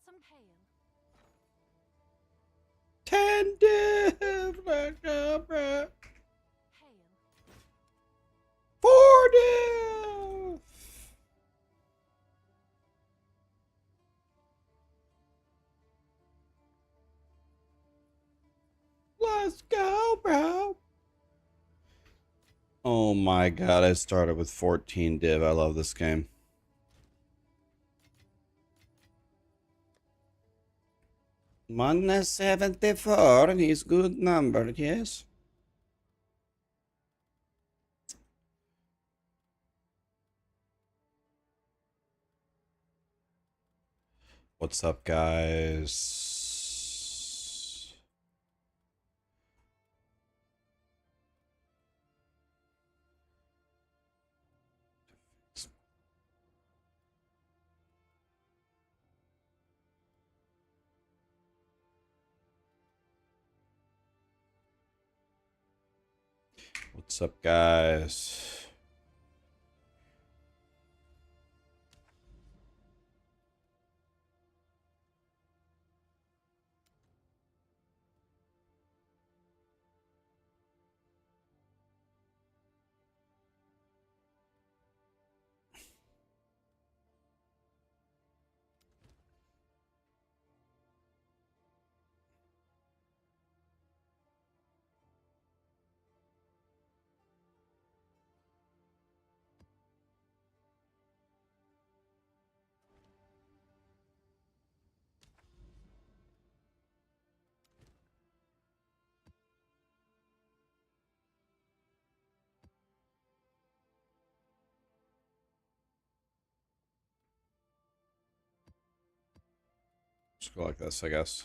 some kale. 10 div. Let's go, bro. Kale. 4 div. Let's go, bro. Oh my god, I started with 14 div. I love this game. -74 is good number, yes. What's up, guys? What's up, guys? Just go like this, I guess.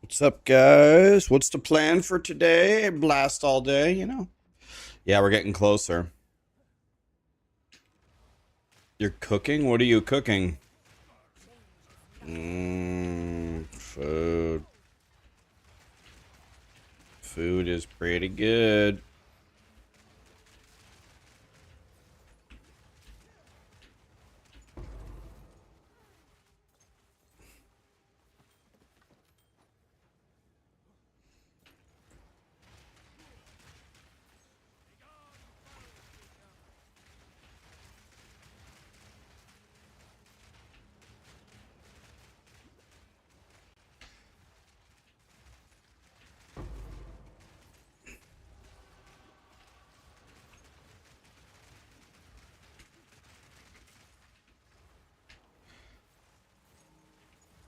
What's up, guys? What's the plan for today? Blast all day, you know? Yeah, we're getting closer. You're cooking? What are you cooking? Food. Food is pretty good.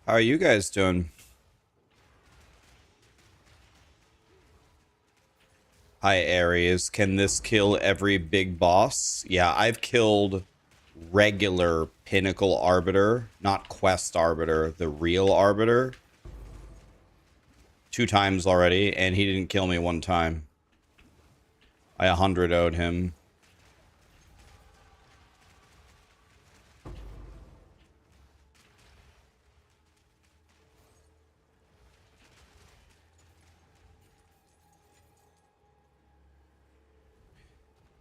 How are you guys doing? Hi, Aries. Can this kill every big boss? Yeah, I've killed regular Pinnacle Arbiter, not Quest Arbiter, the real Arbiter, 2 times already, and he didn't kill me 1 time. I 100 owed him.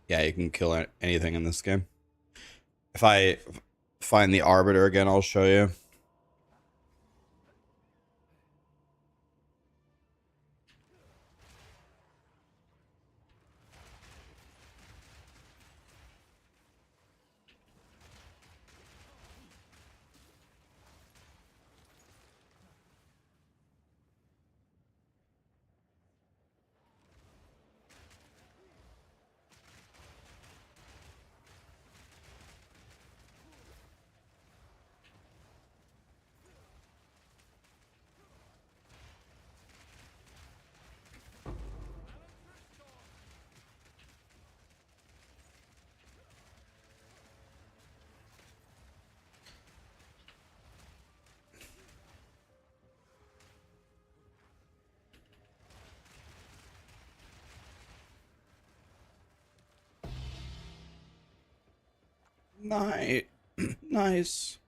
Yeah, you can kill anything in this game. If I find the Arbiter again, I'll show you. Nice. Nice.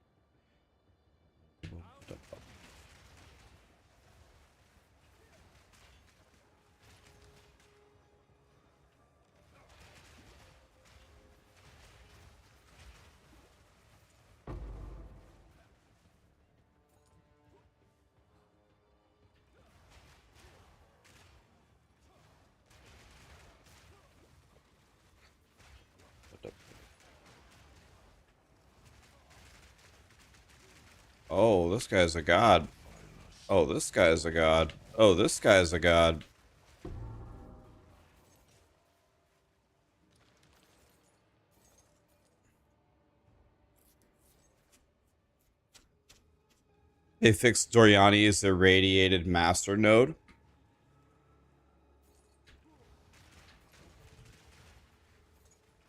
Oh, this guy's a god. Oh, this guy's a god. Oh, this guy's a god. They fixed Doriani's irradiated master node.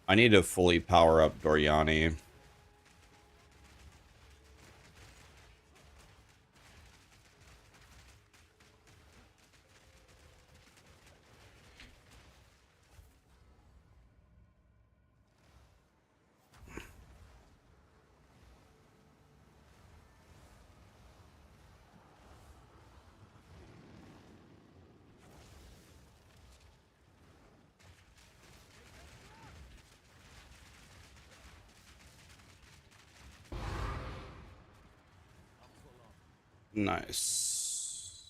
I need to fully power up Doriani. Nice.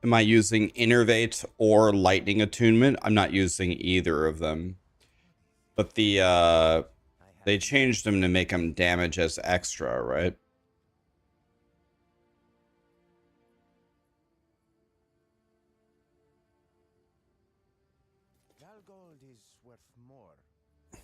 Am I using Innervate or Lightning Attunement? I'm not using either of them. But they changed them to make them damage as extra, right? Gal gold is worth more than this.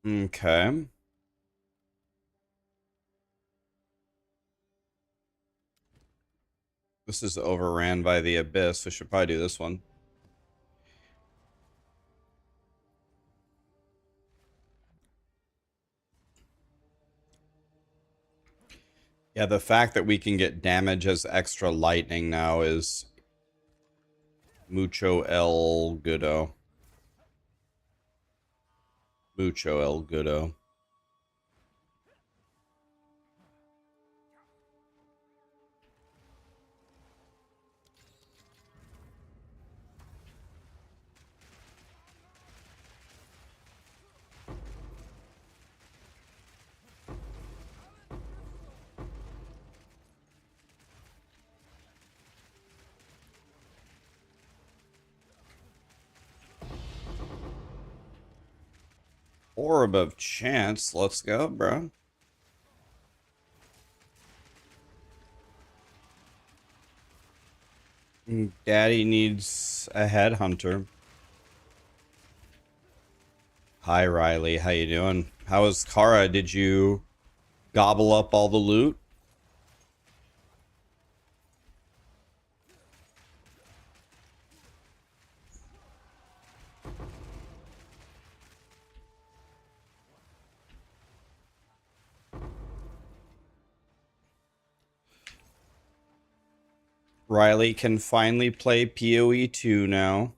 Okay. This is overran by the Abyss. We should probably do this one. Yeah, the fact that we can get damage as extra lightning now is mucho el goodo. Mucho el goodo. Orb of Chance. Let's go, bro. Daddy needs a headhunter. Hi, Riley. How you doing? How is Kara? Did you gobble up all the loot? Riley can finally play PoE 2 now.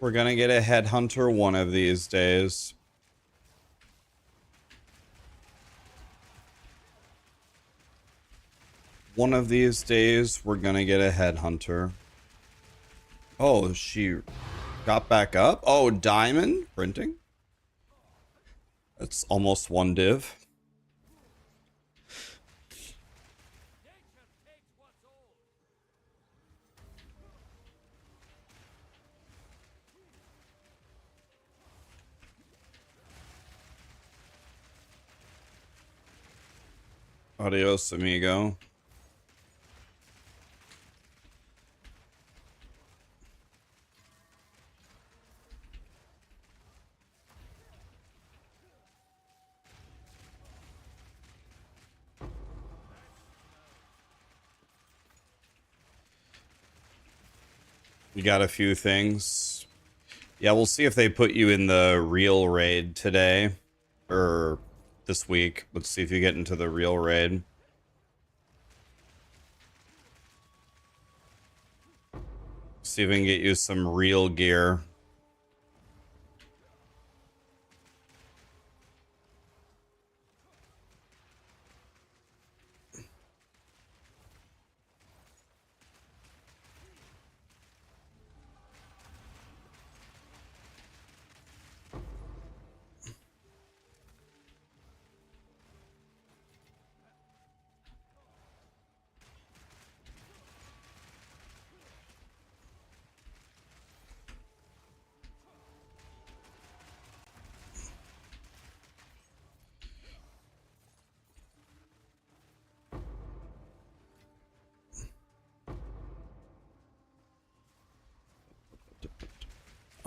We're gonna get a headhunter one of these days. One of these days, we're gonna get a headhunter. Oh, she got back up? Oh, diamond printing? That's almost one div. Adios, amigo. You got a few things. Yeah, we'll see if they put you in the real raid today. Or this week. Let's see if you get into the real raid. See if we can get you some real gear.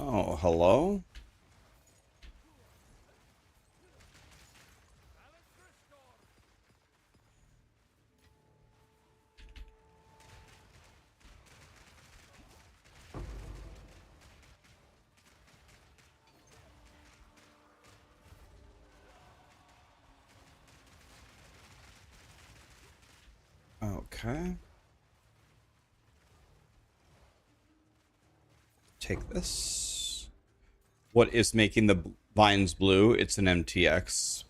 Oh, hello? Okay. Take this. What is making the vines blue? It's an MTX.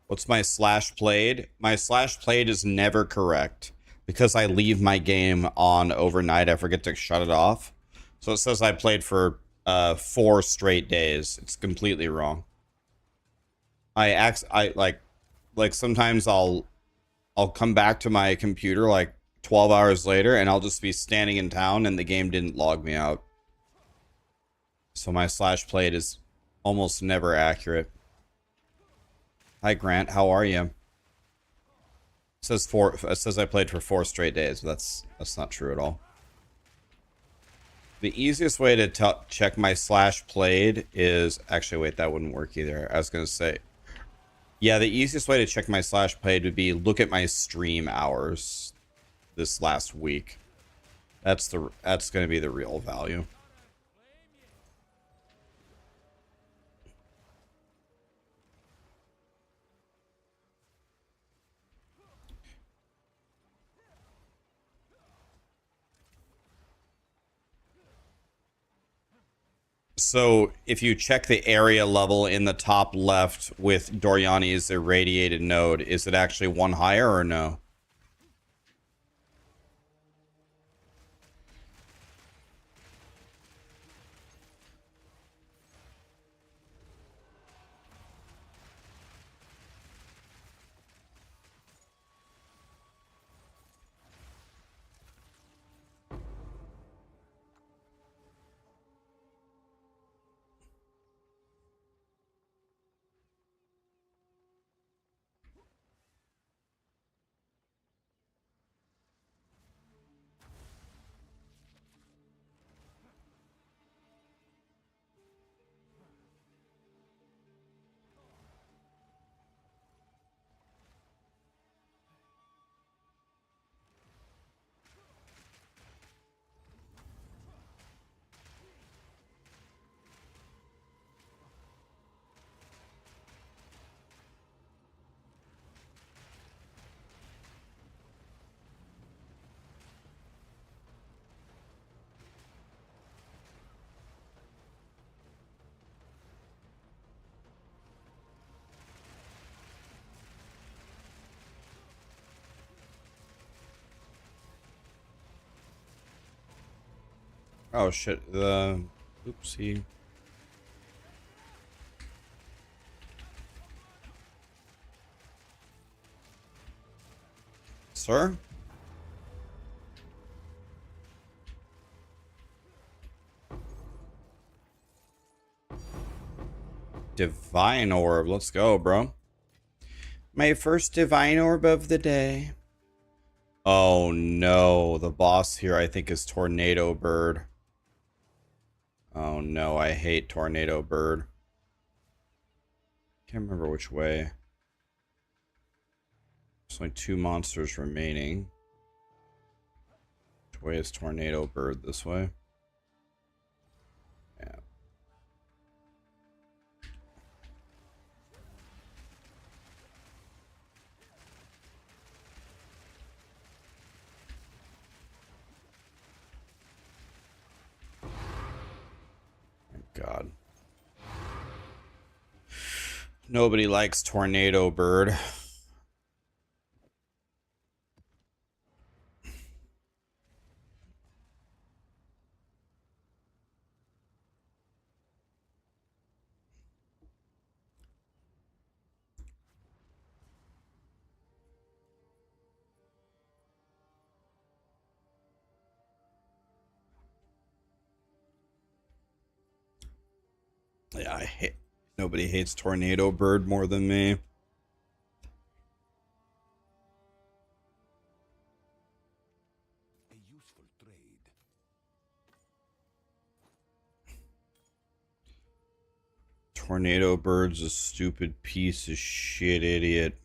What's my slash played? My slash played is never correct because I leave my game on overnight. I forget to shut it off. So it says I played for 4 straight days. It's completely wrong. I like sometimes I'll come back to my computer like 12 hours later and I'll just be standing in town and the game didn't log me out. So my slash played is almost never accurate. Hi Grant, how are you? It says I played for 4 straight days, but that's not true at all. The easiest way to check my slash played is actually wait, that wouldn't work either. I was gonna say, yeah, the easiest way to check my slash played would be look at my stream hours this last week. That's gonna be the real value. So if you check the area level in the top left with Doriani's irradiated node, is it actually one higher or no? Oh shit, oopsie. Sir? Divine orb, let's go, bro. My first divine orb of the day. Oh no, the boss here I think is Tornado Bird. Oh no, I hate Tornado Bird. Can't remember which way. There's only 2 monsters remaining. Which way is Tornado Bird? This way? God. Nobody likes Tornado Bird. Yeah, I hate. Nobody hates Tornado Bird more than me. A useful trade. Tornado Bird's a stupid piece of shit idiot.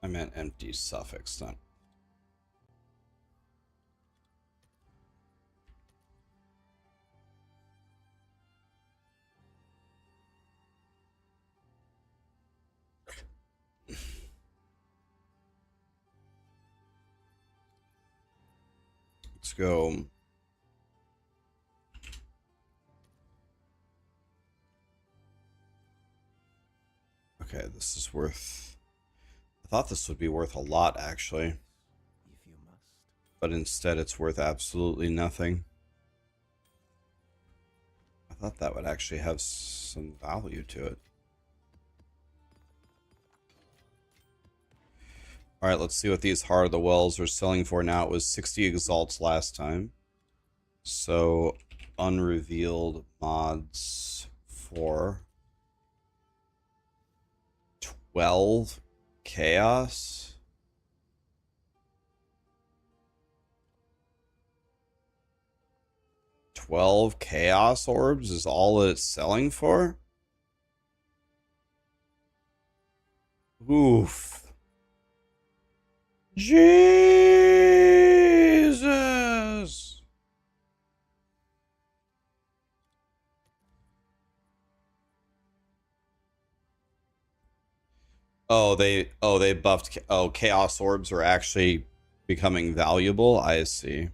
I meant empty suffix, not. Let's go. Okay, this is worth. I thought this would be worth a lot, actually. If you must. But instead, it's worth absolutely nothing. I thought that would actually have some value to it. Alright, let's see what these Heart of the Wells are selling for now. It was 60 exalts last time. So, unrevealed mods for 12 chaos. $12 chaos orbs is all that it's selling for? Oof. Jesus. Oh, they buffed. Oh, chaos orbs are actually becoming valuable. I see.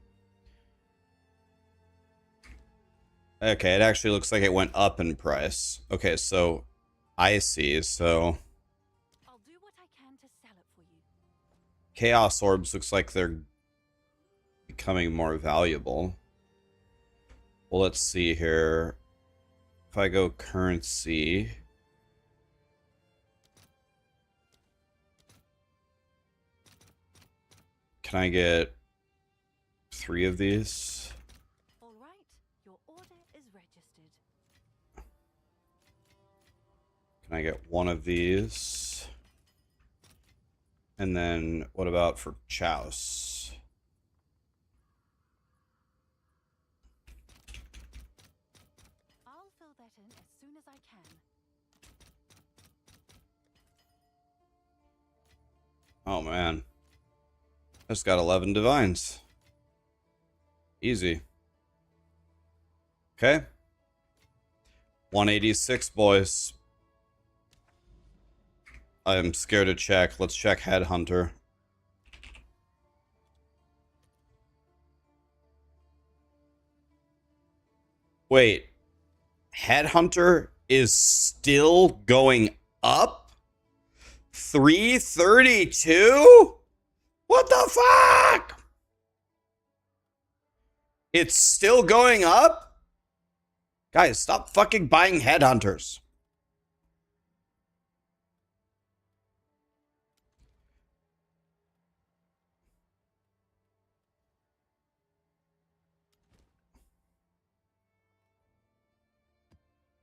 Okay, it actually looks like it went up in price. Okay, so I see. So I'll do what I can to sell it for you. chaos orbs looks like they're becoming more valuable. Well, let's see here. If I go currency, can I get 3 of these? All right, your order is registered. Can I get 1 of these? And then what about for Chouse? I'll fill that in as soon as I can. Oh man. I just got 11 divines. Easy. Okay. 186, boys. I'm scared to check. Let's check Headhunter. Wait. Headhunter is still going up? 332? What the fuck? It's still going up? Guys, stop fucking buying Headhunters.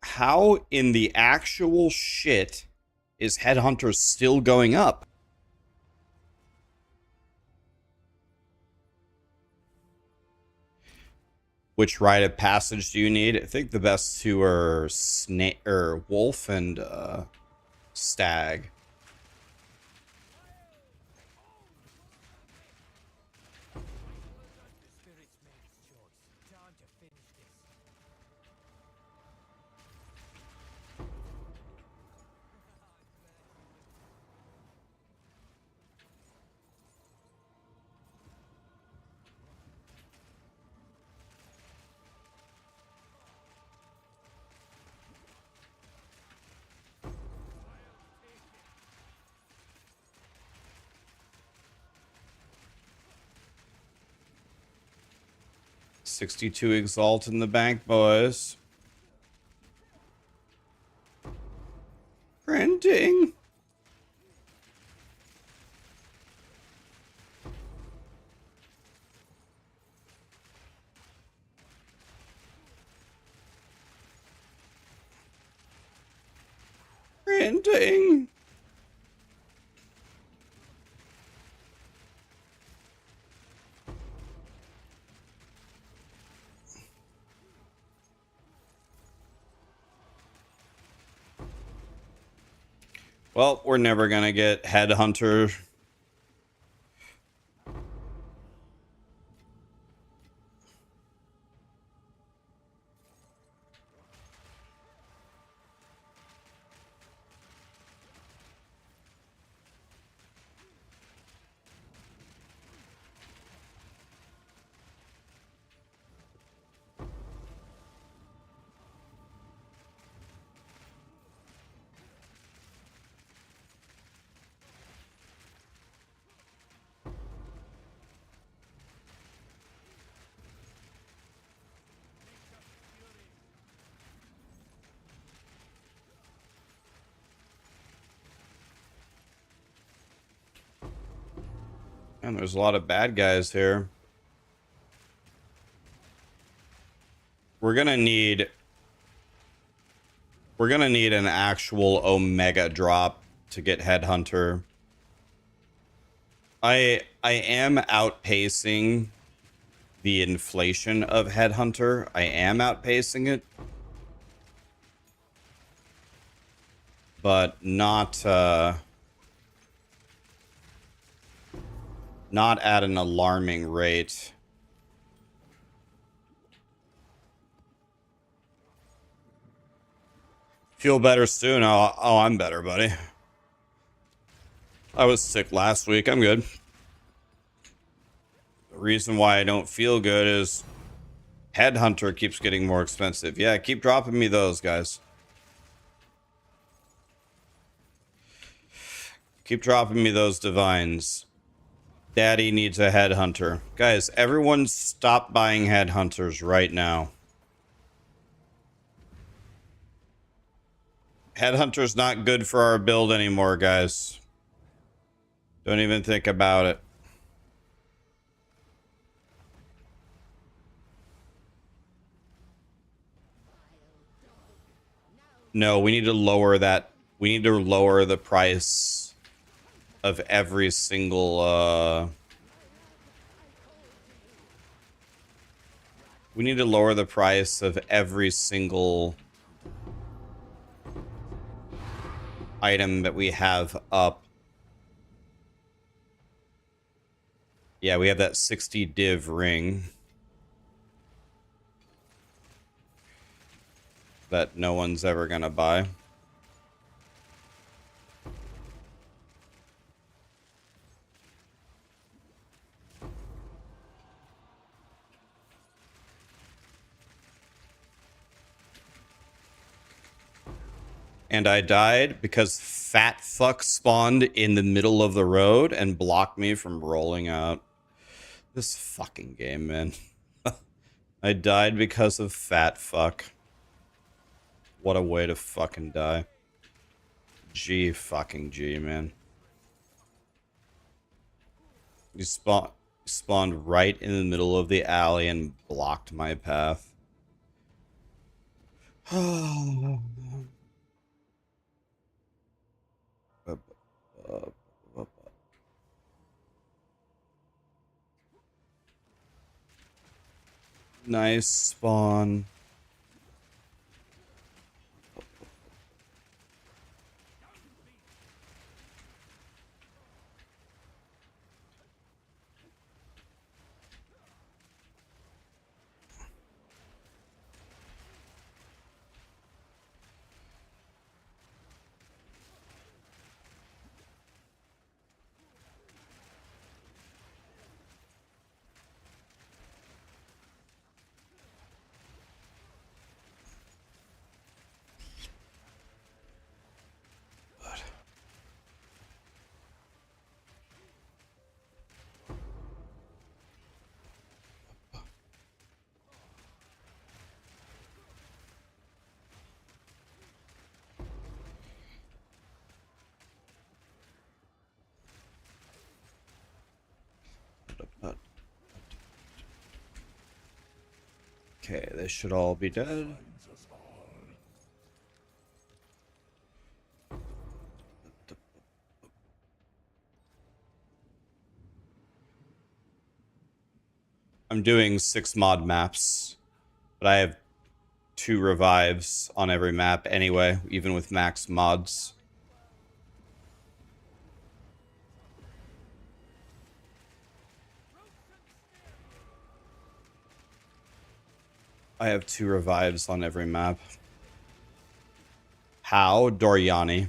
How in the actual shit is Headhunter still going up? Which rite of passage do you need? I think the best 2 are snake or wolf and stag. 62 Exalt in the bank, boys. Printing. Printing. Well, we're never gonna get Headhunter. And there's a lot of bad guys here. We're gonna need an actual Omega drop to get Headhunter. I am outpacing the inflation of Headhunter. I am outpacing it. But not at an alarming rate. Feel better soon? Oh, I'm better, buddy. I was sick last week. I'm good. The reason why I don't feel good is Headhunter keeps getting more expensive. Yeah, keep dropping me those, guys. Keep dropping me those divines. Daddy needs a Headhunter. Guys, everyone stop buying Headhunters right now. Headhunter's not good for our build anymore, guys. Don't even think about it. No, we need to lower that. We need to lower the price of every single, we need to lower the price of every single item that we have up. Yeah, we have that 60 div ring that no one's ever gonna buy. And I died because fat fuck spawned in the middle of the road and blocked me from rolling out. This fucking game, man. I died because of fat fuck. What a way to fucking die. G fucking G, man. You spawned right in the middle of the alley and blocked my path. Nice spawn. Okay, they should all be dead. I'm doing 6 mod maps, but I have 2 revives on every map anyway, even with max mods. I have 2 revives on every map. How? Doriani.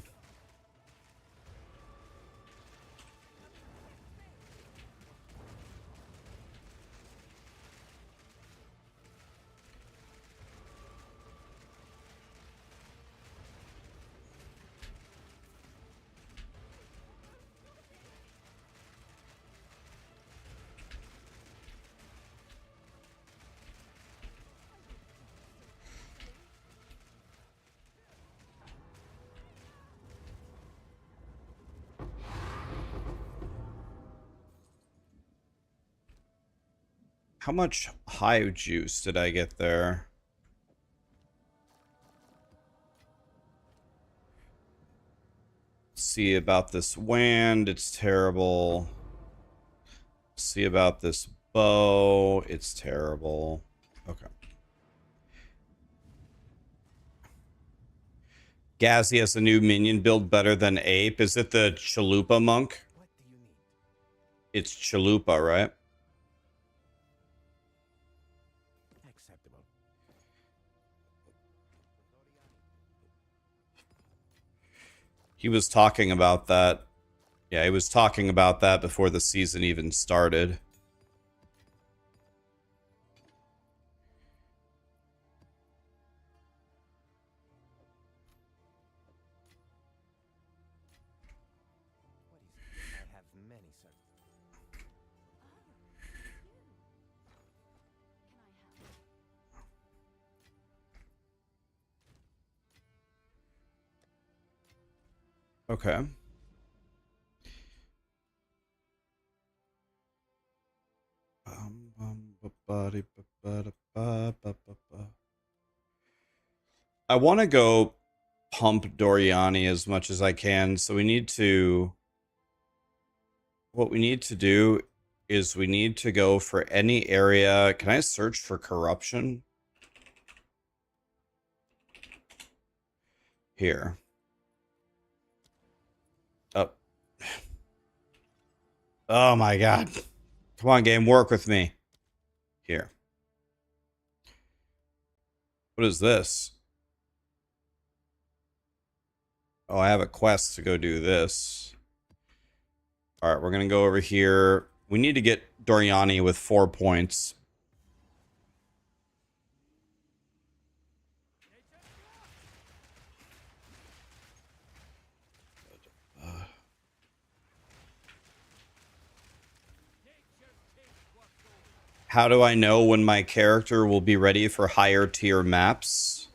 How much high juice did I get there? See about this wand, it's terrible. See about this bow, it's terrible. Okay. Gazzy has a new minion build better than Ape. Is it the Chalupa monk? What do you need? It's Chalupa, right? Acceptable. He was talking about that. Yeah, he was talking about that before the season even started. What is it? I have many, sir. Okay. I want to go pump Doriani as much as I can, so we need to... What we need to do is we need to go for any area... Can I search for corruption? Here. Oh. Oh my god. Come on, game, work with me. Here. What is this? Oh, I have a quest to go do this. Alright, we're gonna go over here. We need to get Doriani with 4 points. How do I know when my character will be ready for higher tier maps?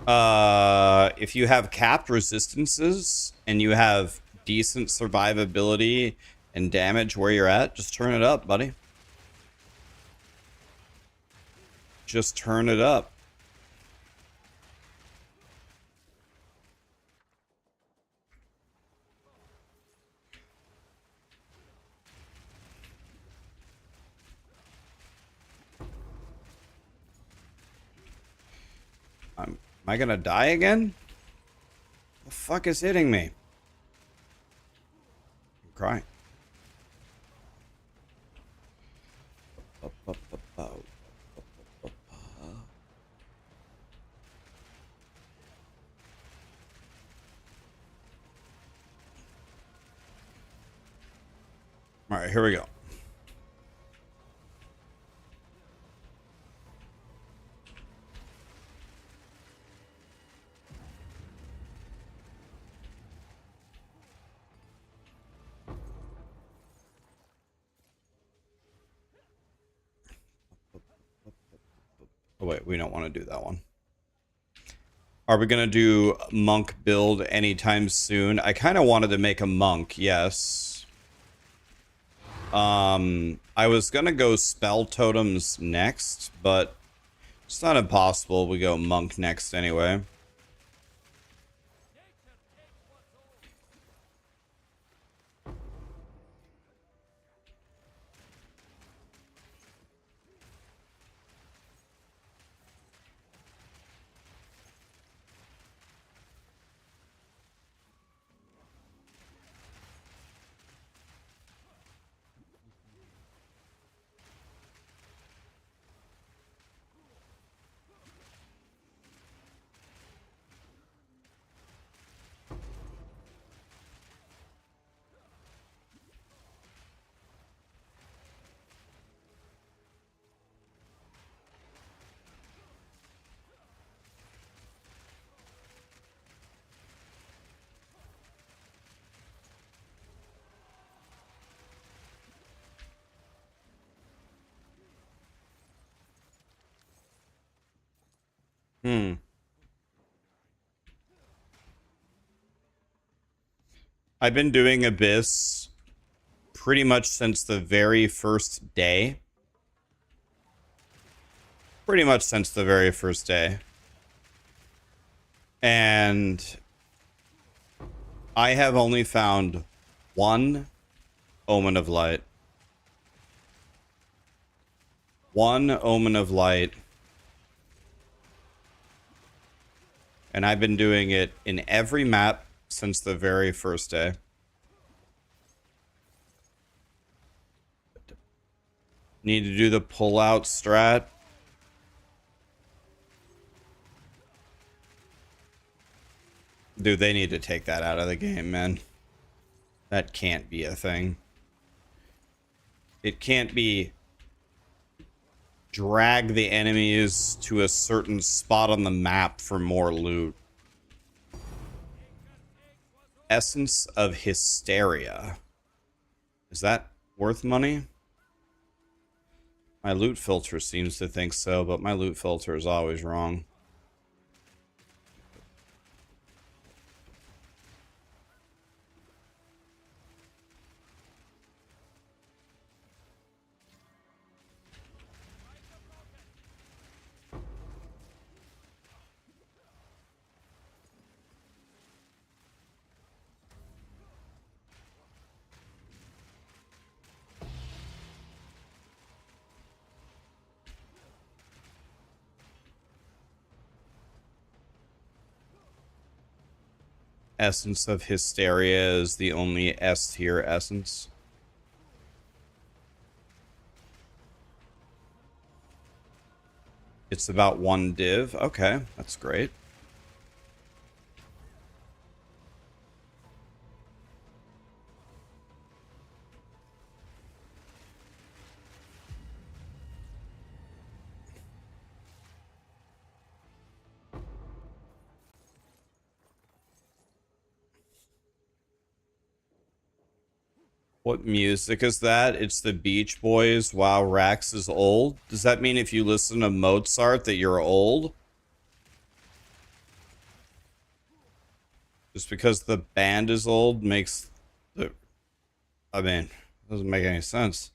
If you have capped resistances and you have decent survivability and damage where you're at, just turn it up, buddy. Just turn it up. Am I gonna die again? The fuck is hitting me? I'm crying. All right, here we go. Oh wait, we don't want to do that one. Are we gonna do monk build anytime soon? I kind of wanted to make a monk, yes. I was gonna go spell totems next, but it's not impossible. We go monk next anyway. I've been doing Abyss pretty much since the very first day. Pretty much since the very first day. And I have only found one Omen of Light. One Omen of Light. And I've been doing it in every map since the very first day. Need to do the pull-out strat. Dude, they need to take that out of the game, man. That can't be a thing. It can't be drag the enemies to a certain spot on the map for more loot. Essence of Hysteria. Is that worth money? My loot filter seems to think so, but my loot filter is always wrong. Essence of Hysteria is the only S tier essence. It's about one div. Okay, that's great. What music is that? It's the Beach Boys. Wow, Rax is old. Does that mean if you listen to Mozart that you're old? Just because the band is old makes the... I mean, doesn't make any sense.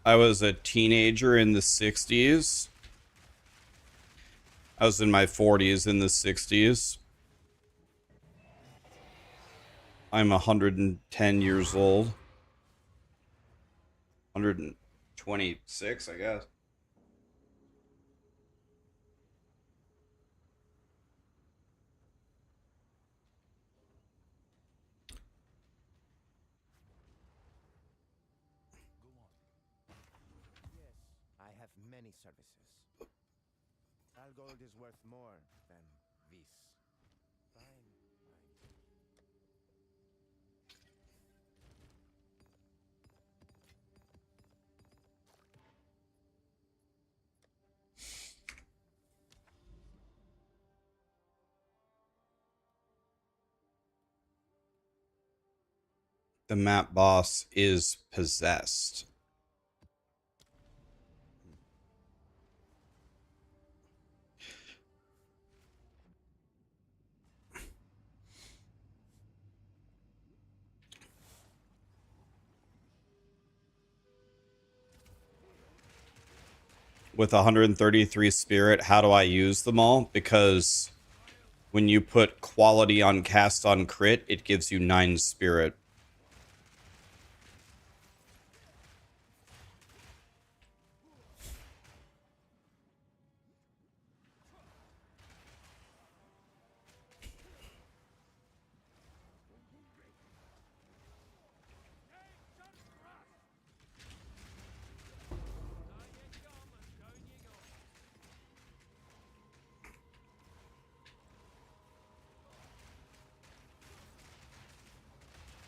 I was a teenager in the 60s. I was in my 40s in the 60s. I'm 110 years old. 126, I guess. Yes, I have many services. All gold is worth more than this. Fine. The map boss is possessed. With 133 spirit, how do I use them all? Because when you put quality on cast on crit, it gives you 9 spirit.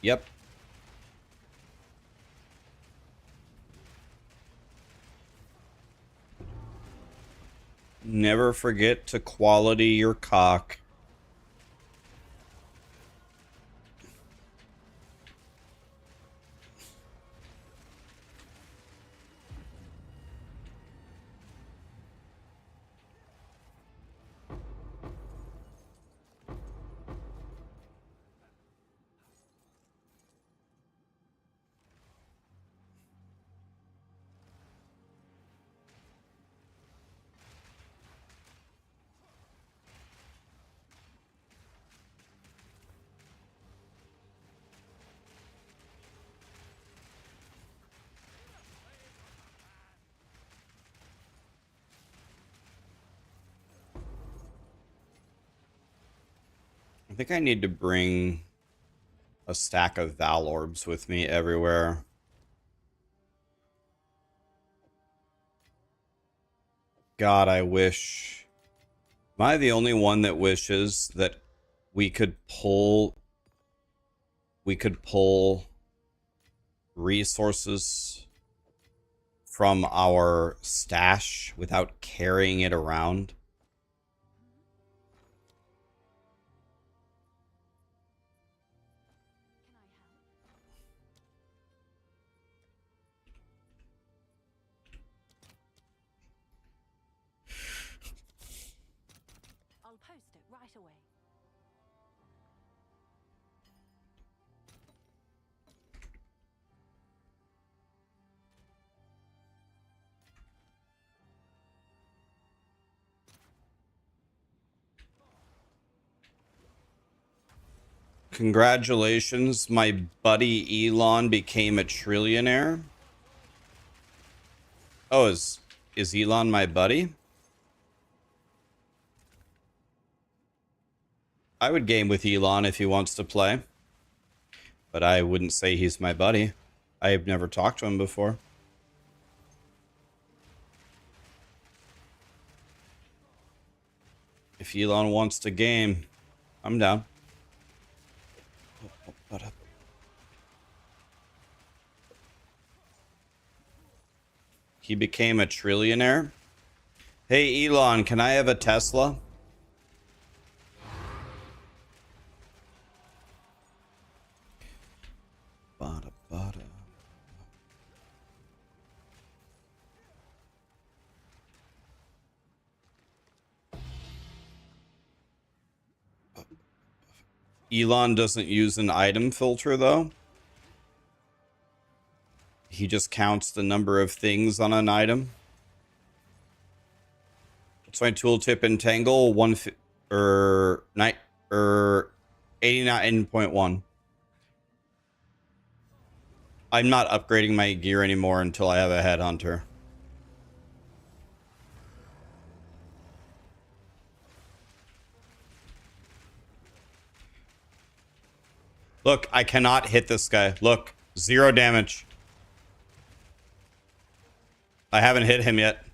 Yep. Never forget to quality your cock. I think I need to bring a stack of Val Orbs with me everywhere. God, I wish... Am I the only one that wishes that we could pull resources from our stash without carrying it around? I'll post it right away. Congratulations, my buddy Elon became a trillionaire. Oh, is Elon my buddy? I would game with Elon if he wants to play, but I wouldn't say he's my buddy. I've never talked to him before. If Elon wants to game, I'm down. He became a trillionaire. Hey, Elon, can I have a Tesla? Bada, bada. Elon doesn't use an item filter, though. He just counts the number of things on an item. What's my tooltip entangle? 89.1. I'm not upgrading my gear anymore until I have a headhunter. Look, I cannot hit this guy. Look, 0 damage. I haven't hit him yet.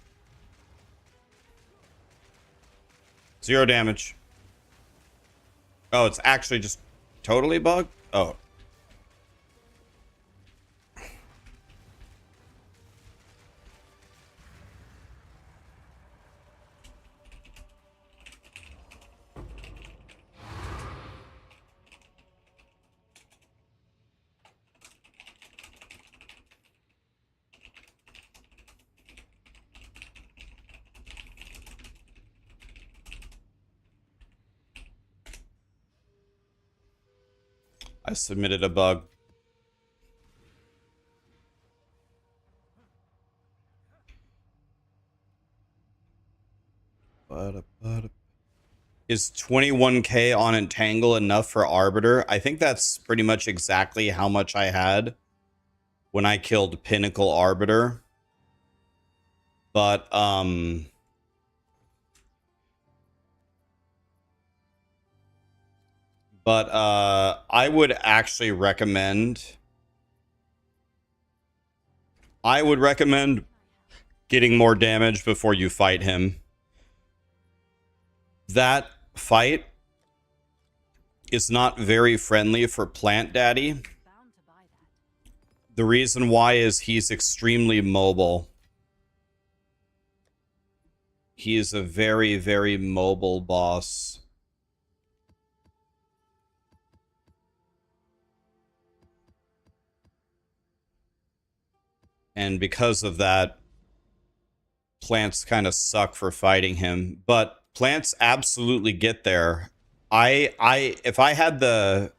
0 damage. Oh, it's actually just totally bugged? Oh. I submitted a bug. Is 21k on Entangle enough for Arbiter? I think that's pretty much exactly how much I had when I killed Pinnacle Arbiter. But, I would actually recommend... I would recommend getting more damage before you fight him. That fight is not very friendly for Plant Daddy. Bound to buy that. The reason why is he's extremely mobile. He is a very, very mobile boss. And because of that, plants kind of suck for fighting him. But plants absolutely get there. If I had the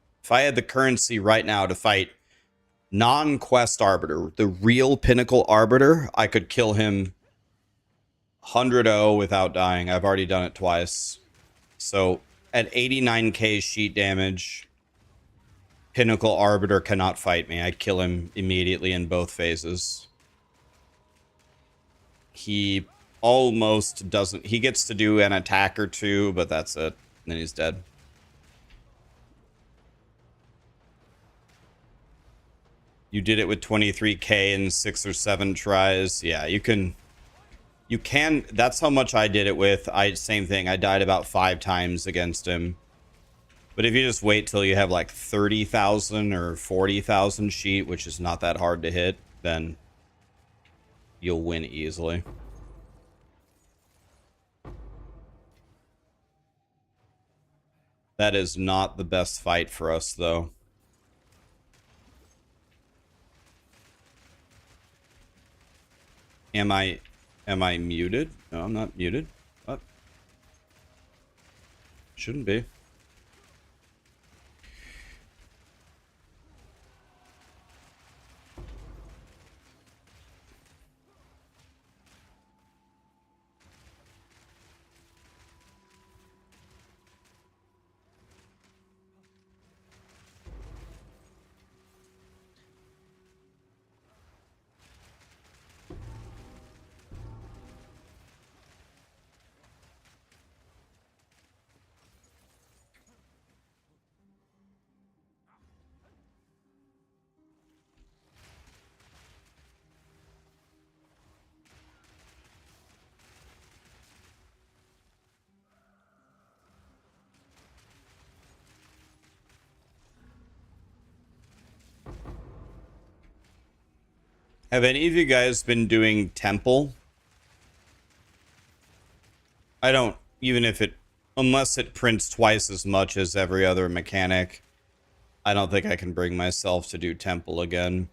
currency right now to fight non-quest arbiter, the real pinnacle arbiter, I could kill him 100-0 without dying. I've already done it twice. So at 89k sheet damage, pinnacle arbiter cannot fight me. I kill him immediately in both phases. He almost doesn't. He gets to do an attack or two, but that's it. And then he's dead. You did it with 23k in 6 or 7 tries. Yeah, you can. That's how much I did it with. Same thing. I died about 5 times against him. But if you just wait till you have like 30,000 or 40,000 sheet, which is not that hard to hit, then you'll win easily. That is not the best fight for us, though. Am I muted? No, I'm not muted. What? Shouldn't be. Have any of you guys been doing Temple? I don't, even if it, unless it prints twice as much as every other mechanic, I don't think I can bring myself to do Temple again.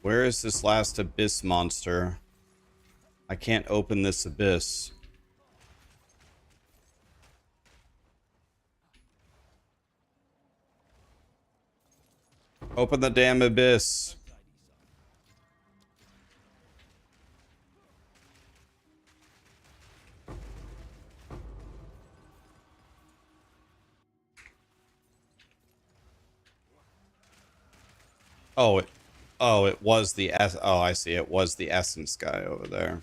Where is this last abyss monster? I can't open this abyss. Open the damn abyss. It was the oh, I see. It was the essence guy over there.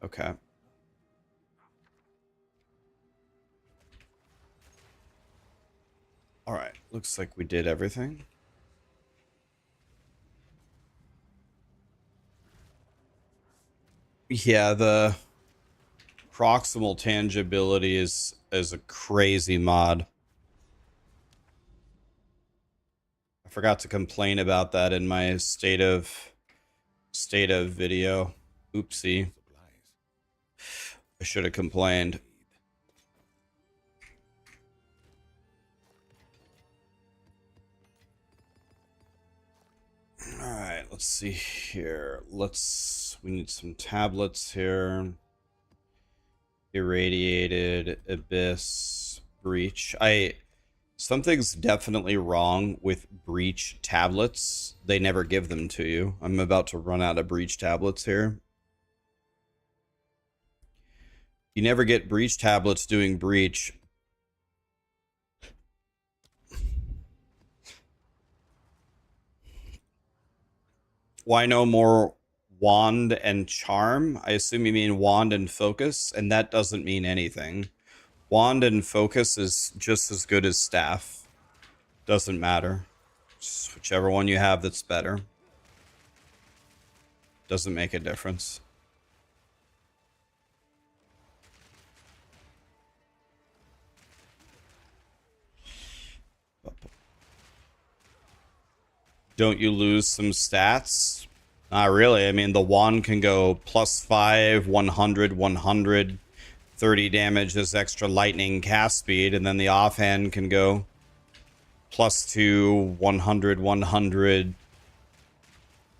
Okay. All right. Looks like we did everything. Yeah, the proximal tangibility is a crazy mod. I forgot to complain about that in my state of video. Oopsie. I should have complained. All right, let's see here. We need some tablets here. Irradiated, abyss, breach. Something's definitely wrong with breach tablets. They never give them to you. I'm about to run out of breach tablets here. You never get breach tablets doing breach. Why no more wand and charm? I assume you mean wand and focus, and that doesn't mean anything. Wand and focus is just as good as staff. Doesn't matter. Just whichever one you have that's better. Doesn't make a difference. Don't you lose some stats? Not really. I mean, the wand can go +5, 100, 100, 30 damage as extra lightning cast speed, and then the offhand can go +2, 100, 100. I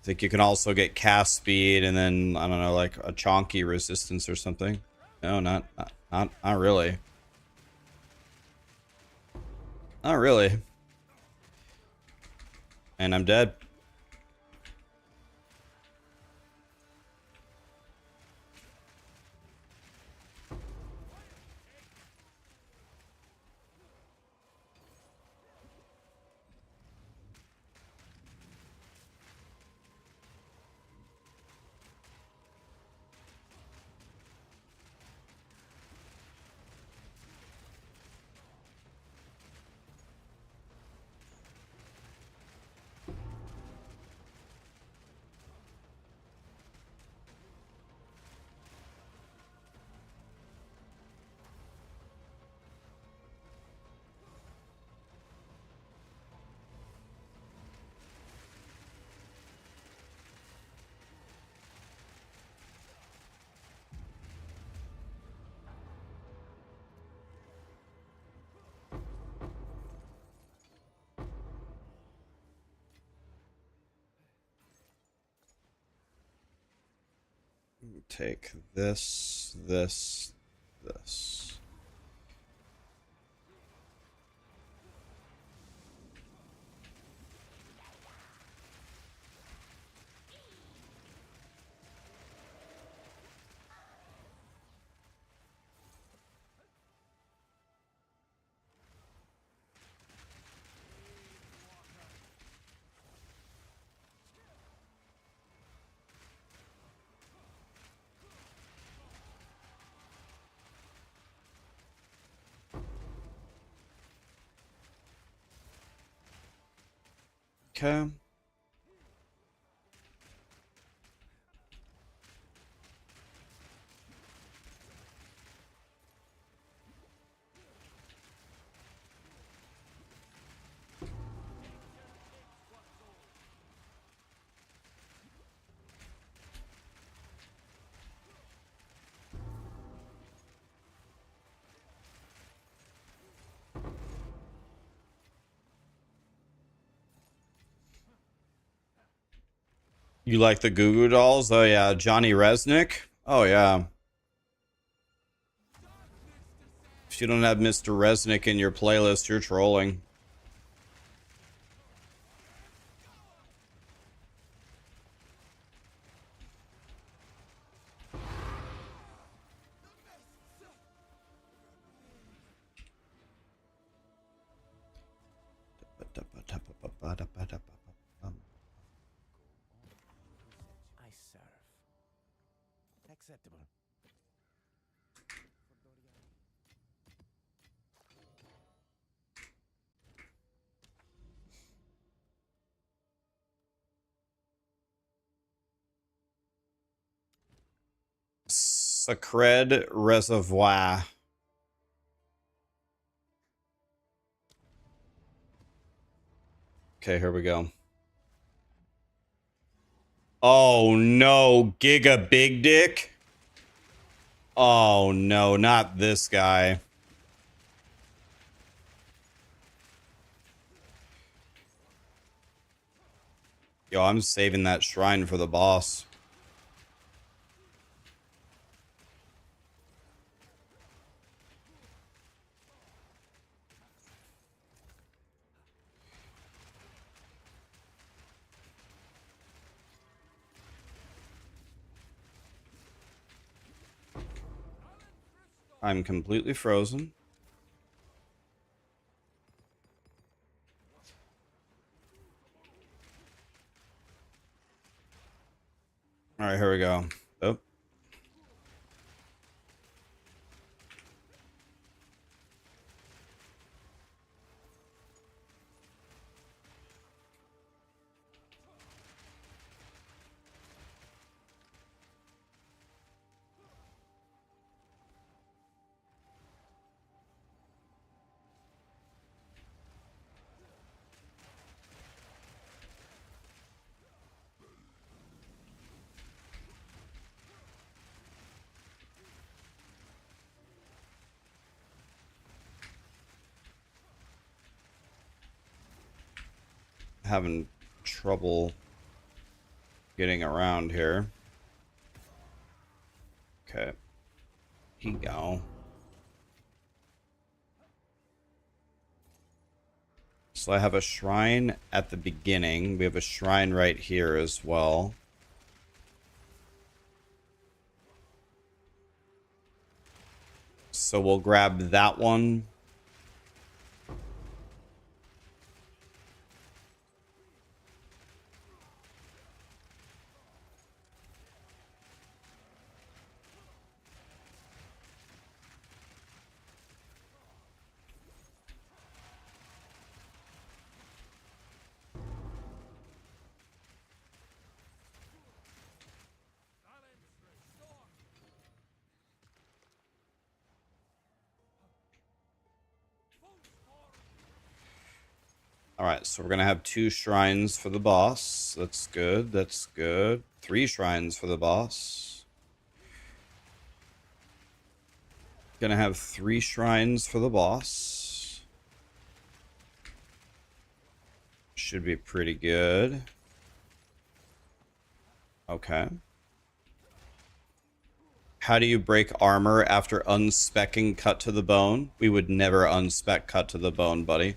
think you can also get cast speed, and then, I don't know, like a chonky resistance or something. No, not really. Not really. And I'm dead. Take this, this, this. Okay. You like the Goo Goo Dolls? Oh yeah, Johnny Resnick? Oh yeah. If you don't have Mr. Resnick in your playlist, you're trolling. I serve. Acceptable. Sacred Reservoir. Okay, here we go. Oh no, Giga Big Dick? Oh no, not this guy. Yo, I'm saving that shrine for the boss. I'm completely frozen. All right, here we go. Oh. Having trouble getting around here. Okay. Here you go. So I have a shrine at the beginning. We have a shrine right here as well. So we'll grab that one. All right, so we're going to have 2 shrines for the boss. That's good. That's good. 3 shrines for the boss. Going to have 3 shrines for the boss. Should be pretty good. Okay. How do you break armor after unspecking cut to the bone? We would never unspec cut to the bone, buddy.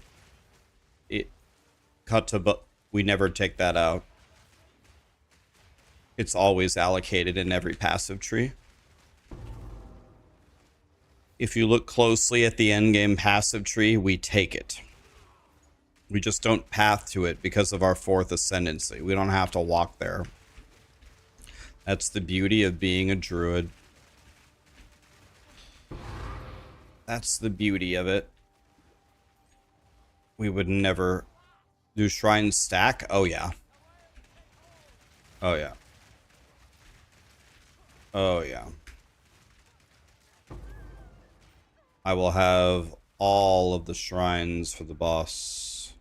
We never take that out. It's always allocated in every passive tree. If you look closely at the endgame passive tree, we take it. We just don't path to it because of our 4th ascendancy. We don't have to walk there. That's the beauty of being a druid. That's the beauty of it. We would never... Do shrines stack? Oh, yeah. Oh, yeah. Oh, yeah. I will have all of the shrines for the boss.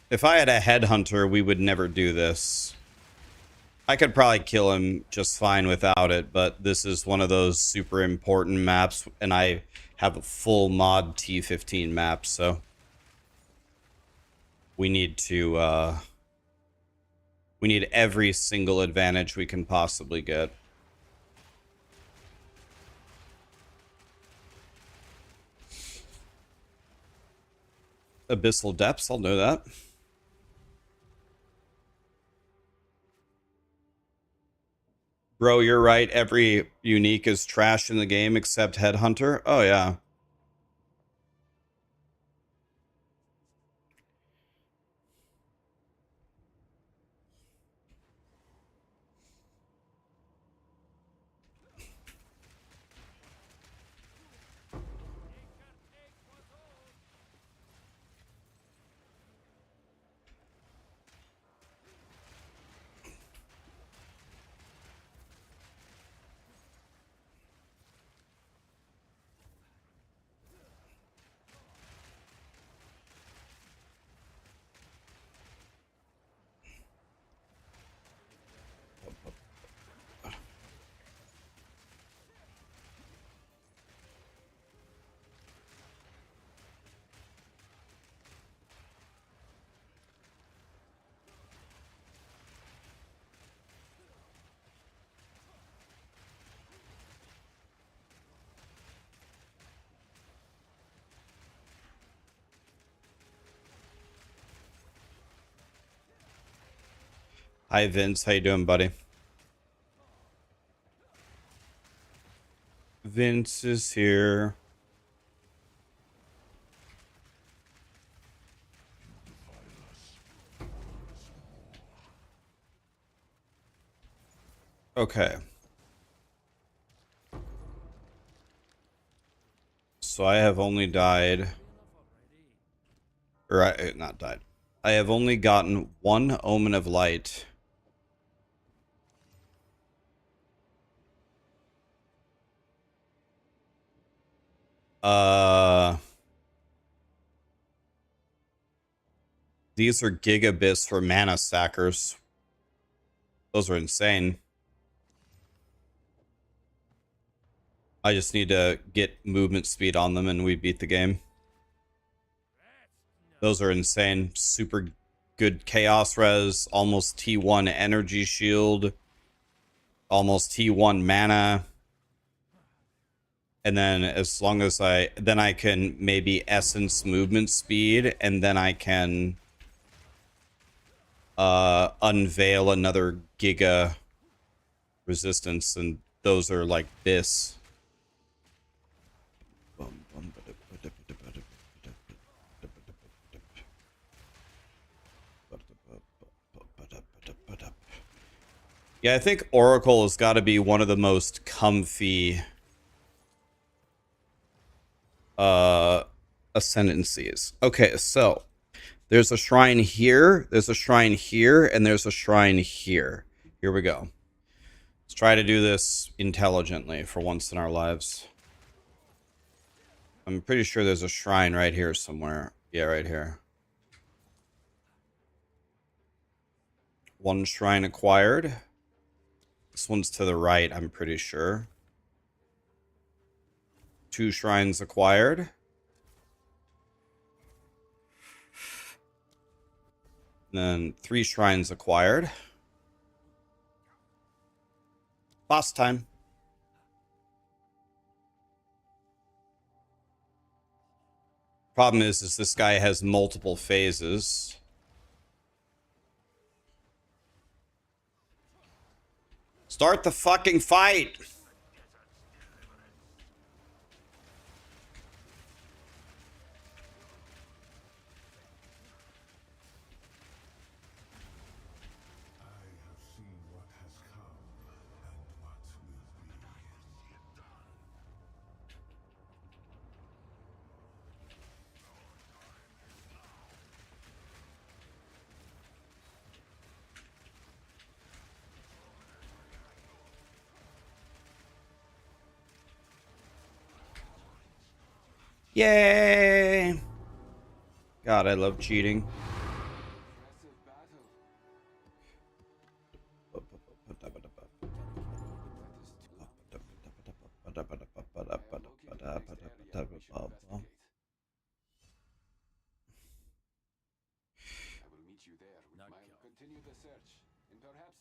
If I had a headhunter, we would never do this. I could probably kill him just fine without it, but this is one of those super important maps, and I have a full mod T15 map, so we need to We need every single advantage we can possibly get. Abyssal Depths, I'll know that. Bro, you're right. Every unique is trash in the game except Headhunter. Oh, yeah. Hi, Vince. How you doing, buddy? Vince is here. Okay. So I have only died... Or not died. I have only gotten one Omen of Light. These are gigabits for mana stackers. Those are insane. I just need to get movement speed on them and we beat the game. Those are insane. Super good chaos res, almost T1 energy shield, almost T1 mana. And then as long as I can maybe essence movement speed, and then I can unveil another giga resistance, and those are like this. Yeah, I think Oracle has got to be one of the most comfy ascendancies. Okay, so there's a shrine here, there's a shrine here, and there's a shrine here. Here we go. Let's try to do this intelligently for once in our lives. I'm pretty sure there's a shrine right here somewhere. Yeah, right here. One shrine acquired. This one's to the right, I'm pretty sure. 2 shrines acquired. And then 3 shrines acquired. Boss time. Problem is this guy has multiple phases. Start the fucking fight! Yay! God, I love cheating.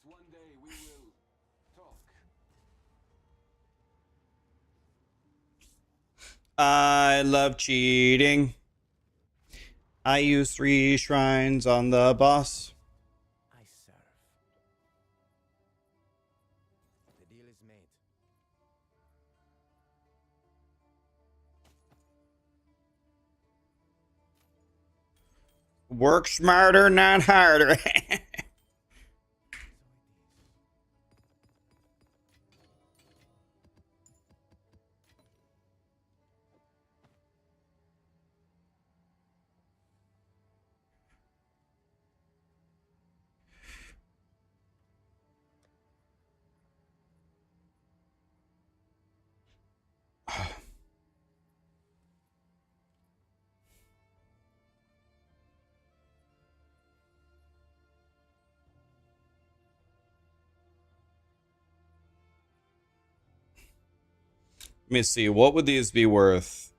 one day we will talk. I love cheating. I use 3 shrines on the boss. I serve. The deal is made. Work smarter, not harder. Let me see. What would these be worth?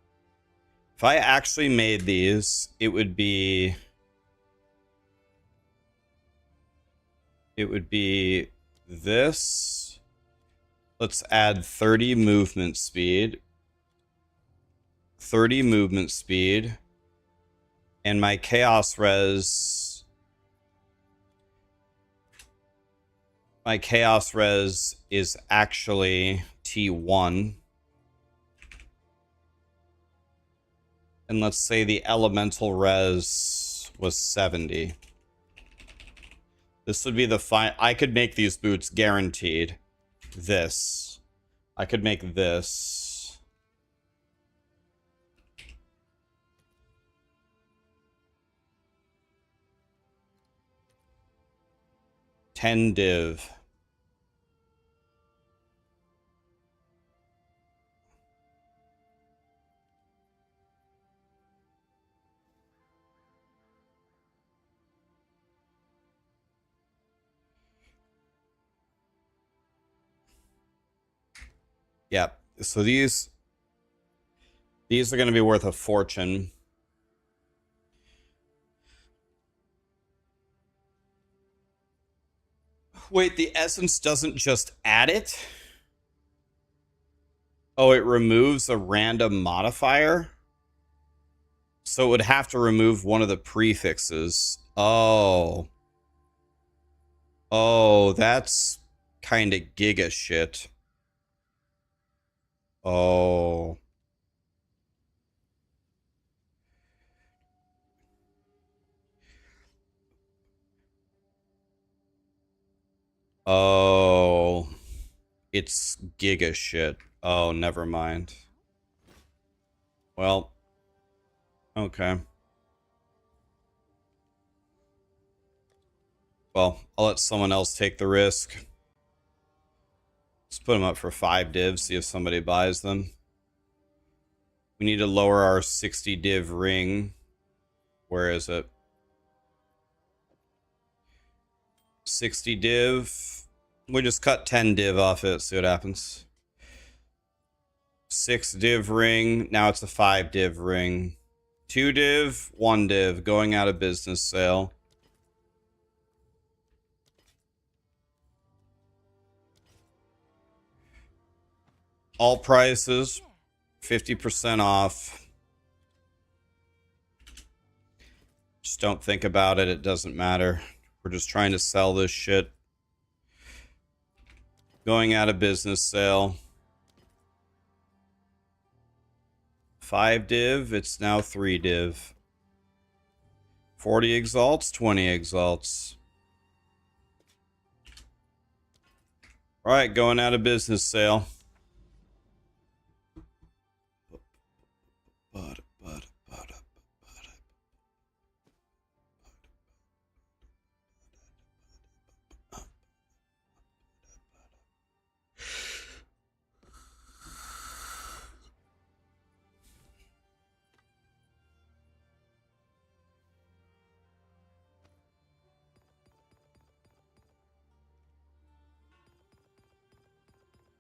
If I actually made these, it would be... It would be this. Let's add 30 movement speed. 30 movement speed. And my chaos res... My chaos res is actually T1. And let's say the elemental res was 70. This would be the fine. I could make these boots guaranteed. This. I could make this. $10 div. Yep. So these are going to be worth a fortune. Wait, the essence doesn't just add it? Oh, it removes a random modifier? So it would have to remove one of the prefixes. Oh. Oh, that's kind of giga shit. Oh. Oh. It's giga shit. Oh, never mind. Well. Okay. Well, I'll let someone else take the risk. Let's put them up for 5 divs, see if somebody buys them. We need to lower our 60 div ring. Where is it? 60 div. We just cut 10 div off it, see what happens. 6 div ring. Now it's a 5 div ring. 2 div, 1 div. Going out of business sale. All prices, 50% off. Just don't think about it. It doesn't matter. We're just trying to sell this shit. Going out of business sale. 5 div. It's now 3 div. 40 exalts, 20 exalts. All right, going out of business sale.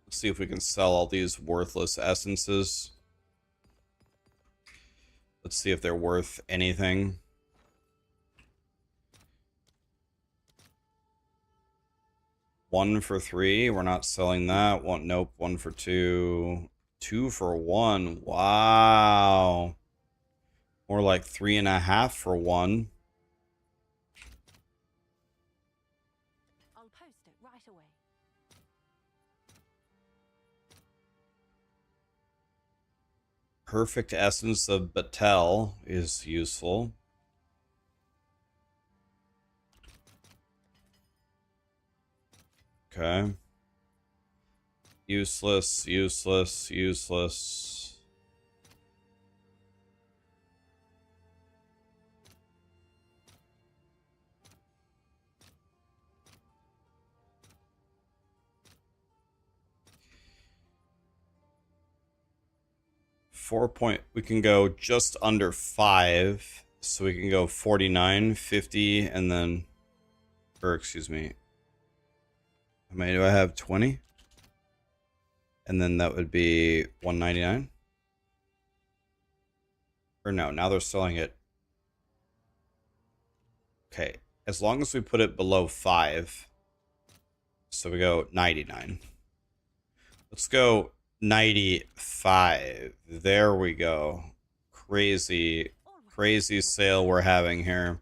Let's see if we can sell all these worthless essences. Let's see if they're worth anything. 1 for 3. We're not selling that. One, nope. 1 for 2. 2 for 1. Wow. More like 3.5 for 1. I'll post it right away. Perfect Essence of Batel is useful. Okay. Useless, useless, useless. We can go just under 5. So we can go 49, 50, and then, or excuse me. How many do I have? 20? And then that would be 199. Or no, now they're selling it. Okay, as long as we put it below 5. So we go 99. Let's go 95. There we go. Crazy, crazy sale we're having here.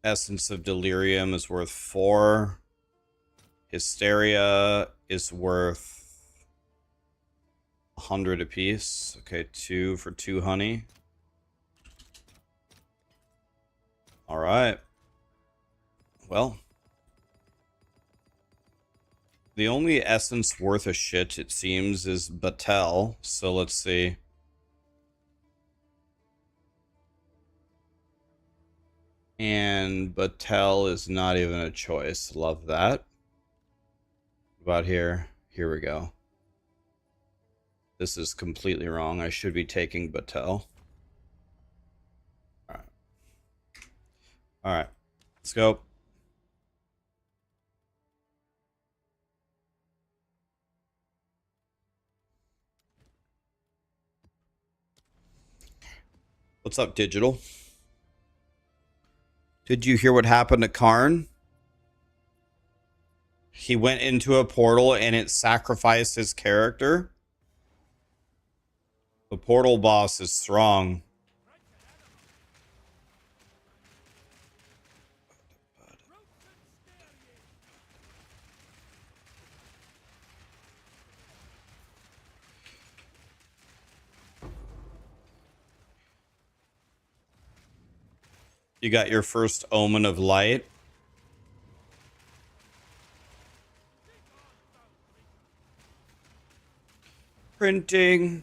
Essence of Delirium is worth 4. Hysteria is worth 100 apiece. Okay, 2 for 2 honey. All right. Well, the only essence worth a shit, it seems, is Batel. So let's see. And Batel is not even a choice. Love that. About here. Here we go. This is completely wrong. I should be taking Batel. Alright. Alright. Let's go. What's up, Digital? Did you hear what happened to Karn? He went into a portal and it sacrificed his character. The portal boss is strong. You got your first omen of light. Printing.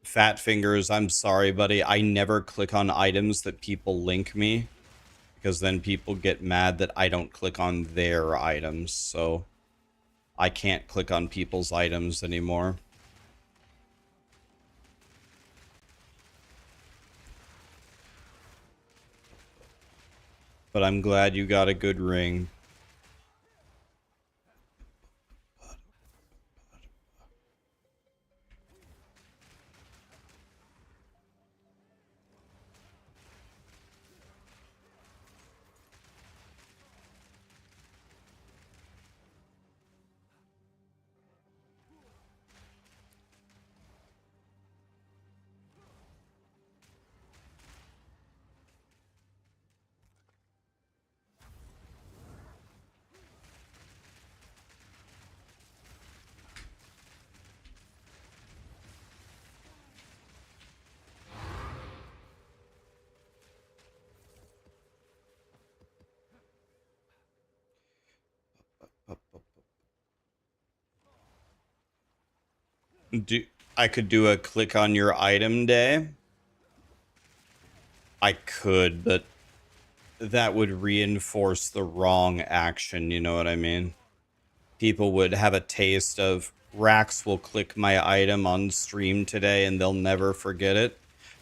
Fat fingers, I'm sorry, buddy. I never click on items that people link me, because then people get mad that I don't click on their items, so I can't click on people's items anymore. But I'm glad you got a good ring. I could do a click on your item day. I could, but that would reinforce the wrong action, you know what I mean? People would have a taste of Rax will click my item on stream today and they'll never forget it.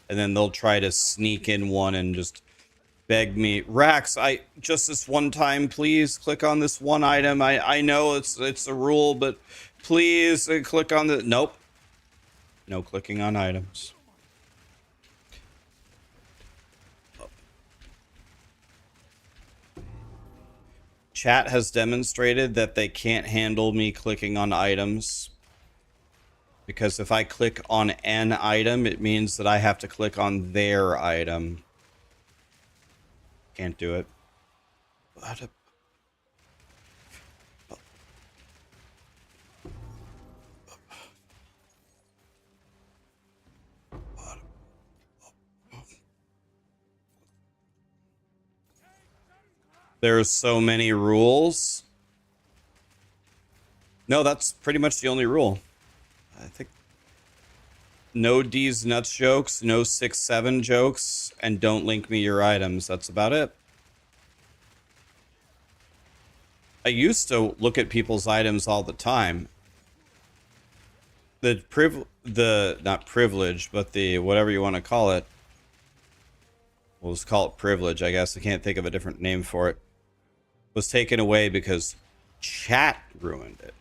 And then they'll try to sneak in one and just beg me, Rax, I just this one time, please click on this one item. I know it's a rule, but please click on the nope. No clicking on items. Chat has demonstrated that they can't handle me clicking on items. Because if I click on an item, it means that I have to click on their item. Can't do it. There's so many rules. No, that's pretty much the only rule. I think no D's nuts jokes, no 6-7 jokes, and don't link me your items. That's about it. I used to look at people's items all the time. Not privilege, but the whatever you want to call it. We'll just call it privilege, I guess. I can't think of a different name for it. Was taken away because chat ruined it.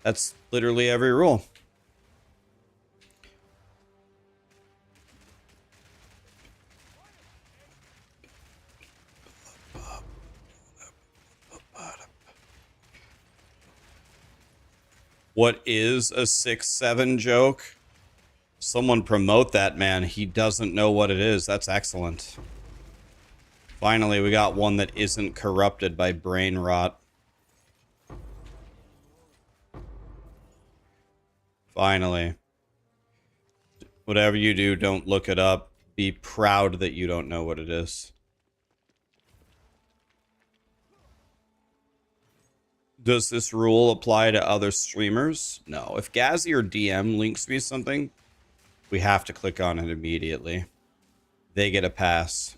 That's literally every rule. What is a 6-7 joke? Someone promote that man. He doesn't know what it is. That's excellent. Finally, we got one that isn't corrupted by brain rot. Finally. Whatever you do, don't look it up. Be proud that you don't know what it is. Does this rule apply to other streamers? No. If Gazzy or DM links me something, we have to click on it immediately. They get a pass.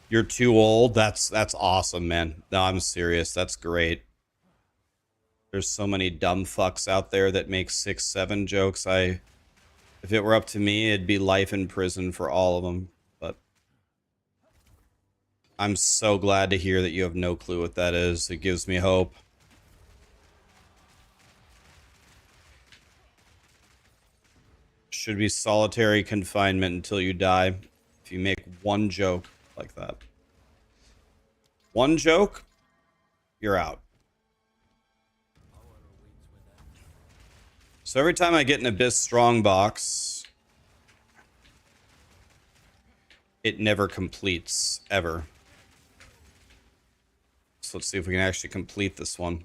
You're too old? That's awesome, man. No, I'm serious. That's great. There's so many dumb fucks out there that make 6-7 jokes. If it were up to me, it'd be life in prison for all of them. But I'm so glad to hear that you have no clue what that is. It gives me hope. Should be solitary confinement until you die. If you make one joke like that. One joke, you're out. So every time I get an Abyss Strongbox, it never completes, ever. So let's see if we can actually complete this one.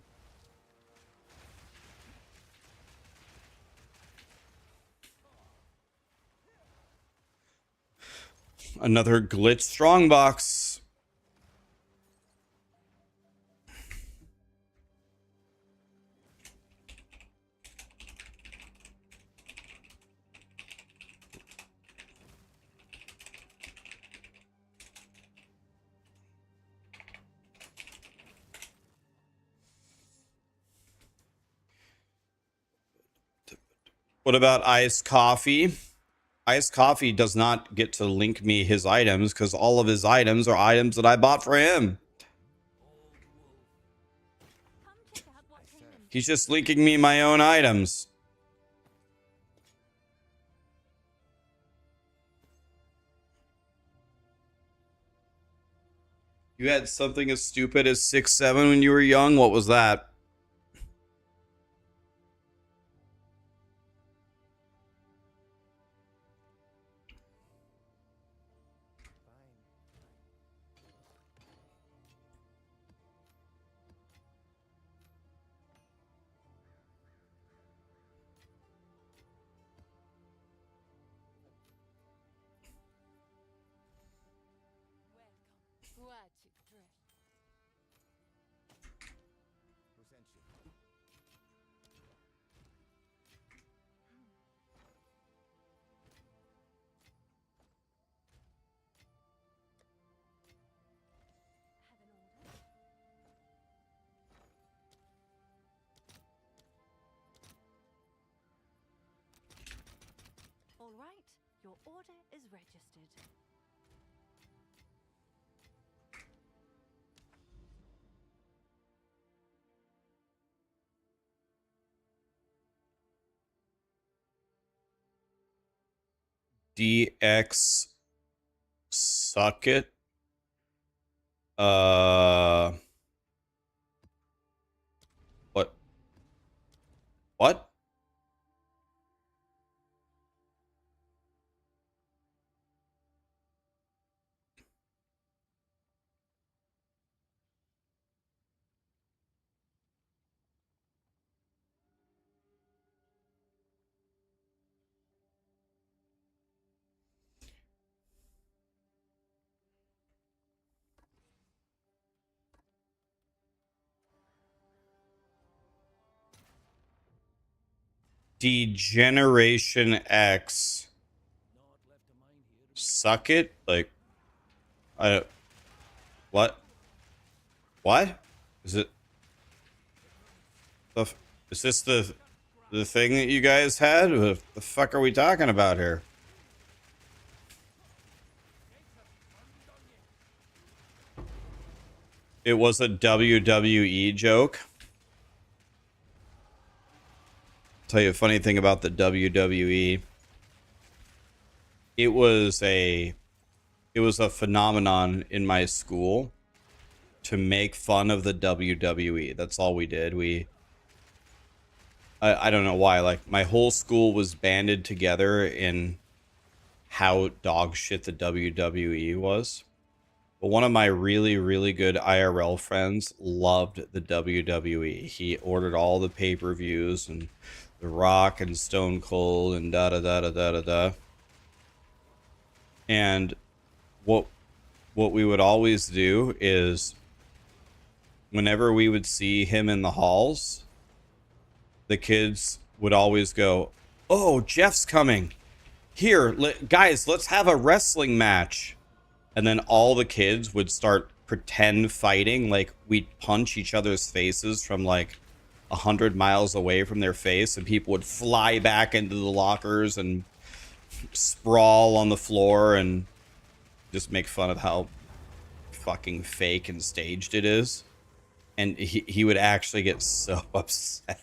Another glitch Strongbox. What about iced coffee? Iced coffee does not get to link me his items because all of his items are items that I bought for him. Come check out what came in. He's just linking me my own items. You had something as stupid as 6-7 when you were young? What was that? Watch it drill. Who sent you? order is registered. DX suck it. What? What? Degeneration X. Suck it? Like, I. What? What? Is it? Is this the thing that you guys had? What the fuck are we talking about here? It was a WWE joke. Tell you a funny thing about the WWE. It was a phenomenon in my school to make fun of the WWE. That's all we did. I don't know why. Like, my whole school was banded together in how dog shit the WWE was. But one of my really, really good IRL friends loved the WWE. He ordered all the pay-per-views and The Rock and Stone Cold and da-da-da-da-da-da-da. And what we would always do is whenever we would see him in the halls, the kids would always go, "Oh, Jeff's coming. Here, guys, let's have a wrestling match." And then all the kids would start pretend fighting, like we'd punch each other's faces from like 100 miles away from their face, and people would fly back into the lockers and sprawl on the floor and just make fun of how fucking fake and staged it is. And he would actually get so upset.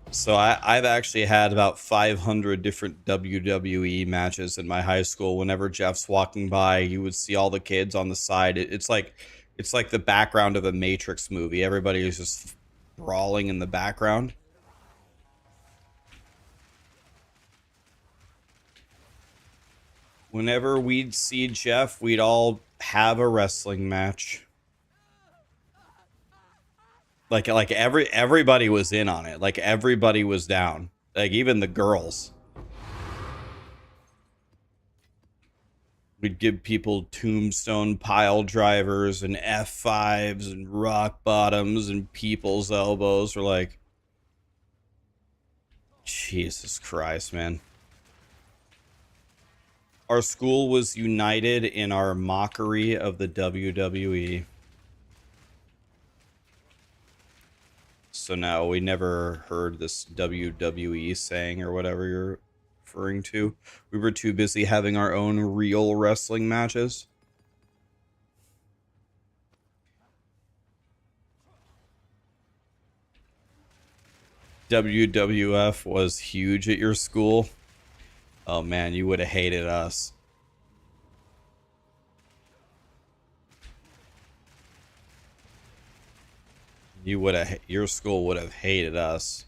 So I've actually had about 500 different WWE matches in my high school. Whenever Jeff's walking by, you would see all the kids on the side. It's like the background of a Matrix movie. Everybody is just brawling in the background. Whenever we'd see Jeff, we'd all have a wrestling match. Like everybody was in on it. Like, everybody was down. Like, even the girls. We'd give people tombstone pile drivers and F5s and rock bottoms and people's elbows. We're like, Jesus Christ, man. Our school was united in our mockery of the WWE. So no, we never heard this WWE saying or whatever you're referring to. We were too busy having our own real wrestling matches. WWF was huge at your school. Oh man, you would have hated us. Your school would have hated us.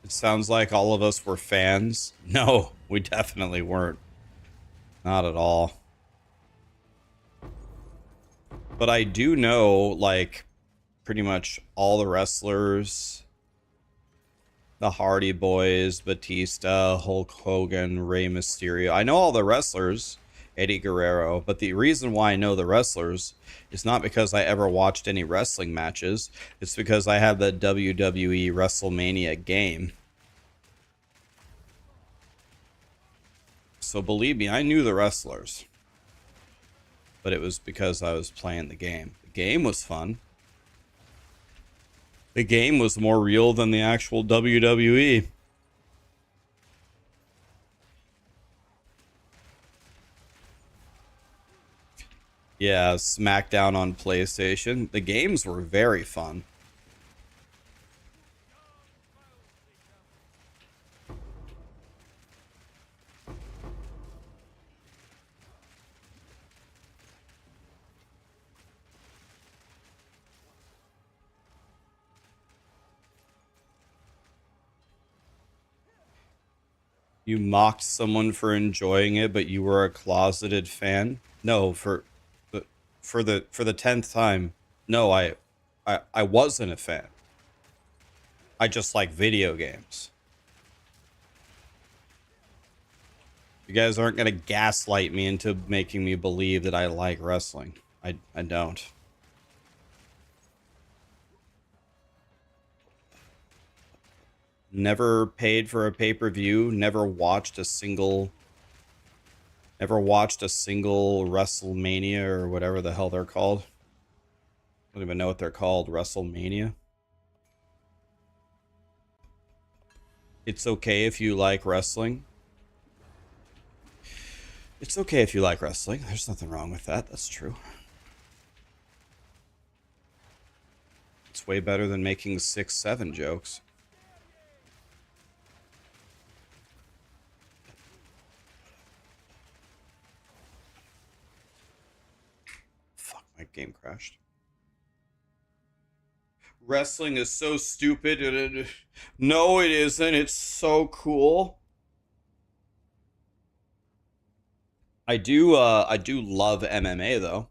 It sounds like all of us were fans. No, we definitely weren't. Not at all. But I do know, like, pretty much all the wrestlers, the Hardy Boys, Batista, Hulk Hogan, Rey Mysterio. I know all the wrestlers, Eddie Guerrero, but the reason why I know the wrestlers is not because I ever watched any wrestling matches. It's because I have the WWE WrestleMania game. So believe me, I knew the wrestlers. But it was because I was playing the game. The game was fun. The game was more real than the actual WWE. Yeah, SmackDown on PlayStation. The games were very fun. You mocked someone for enjoying it, but you were a closeted fan? No, for the 10th time. No, I wasn't a fan. I just like video games. You guys aren't gonna gaslight me into making me believe that I like wrestling. I don't. Never paid for a pay-per-view, never watched a single WrestleMania or whatever the hell they're called. I don't even know what they're called. WrestleMania. It's okay if you like wrestling. It's okay if you like wrestling. There's nothing wrong with that. That's true. It's way better than making 6, 7 jokes. Fuck, my game crashed. Wrestling is so stupid. No, it isn't. It's so cool. I do love MMA though.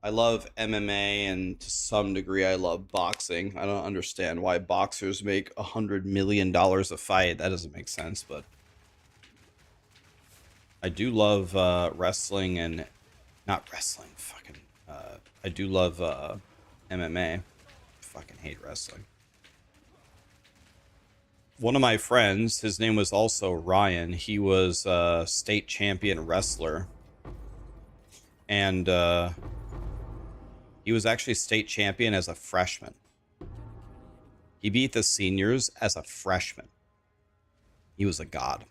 I love MMA, and to some degree I love boxing. I don't understand why boxers make $100 million a fight. That doesn't make sense, but I do love wrestling and not wrestling. Fucking I do love MMA. Fucking hate wrestling. One of my friends, his name was also Ryan. He was a state champion wrestler. And he was actually state champion as a freshman. He beat the seniors as a freshman. He was a god.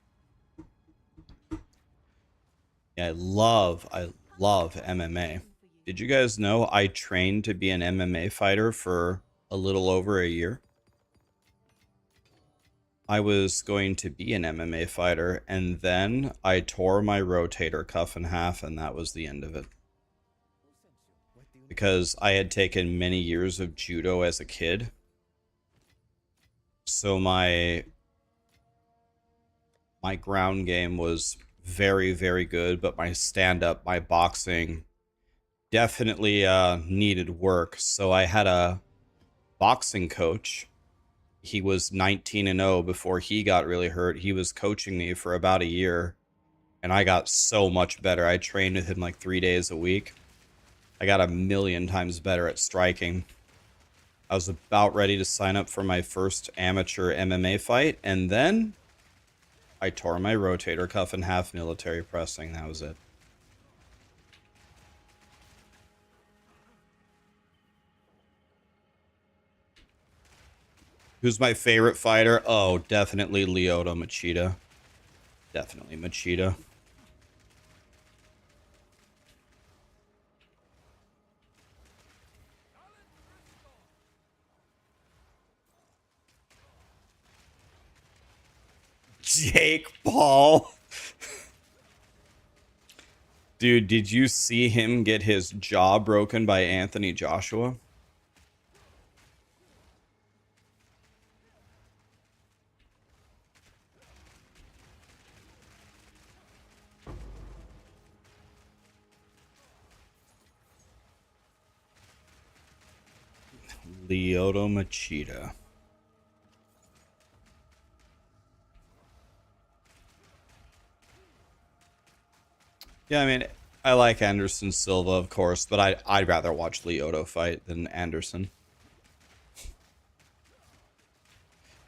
Yeah, I love MMA. Did you guys know I trained to be an MMA fighter for a little over a year? I was going to be an MMA fighter, and then I tore my rotator cuff in half, and that was the end of it. Because I had taken many years of judo as a kid. So my ground game was very, very good, but my stand-up, my boxing definitely needed work. So I had a boxing coach. He was 19-0 before he got really hurt. He was coaching me for about a year, and I got so much better. I trained with him like 3 days a week. I got 1,000,000 times better at striking. I was about ready to sign up for my first amateur MMA fight, and then I tore my rotator cuff in half military pressing. That was it. Who's my favorite fighter? Oh, definitely Lyoto Machida. Definitely Machida. Jake Paul. Dude, did you see him get his jaw broken by Anthony Joshua? Lyoto Machida. Yeah, I mean, I like Anderson Silva, of course, but I'd rather watch Lyoto fight than Anderson.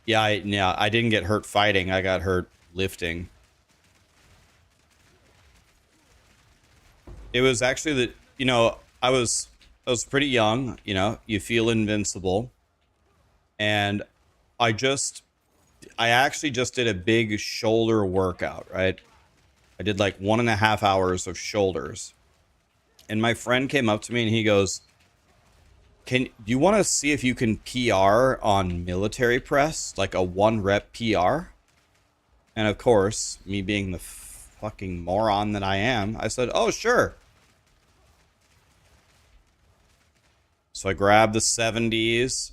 Yeah, I didn't get hurt fighting. I got hurt lifting. It was actually that, you know, I was pretty young, you know, you feel invincible. And I just I actually just did a big shoulder workout, right? I did like 1.5 hours of shoulders. And my friend came up to me and he goes, do you want to see if you can PR on military press, like a 1 rep PR? And of course, me being the fucking moron that I am, I said, oh, sure. So I grabbed the 70s.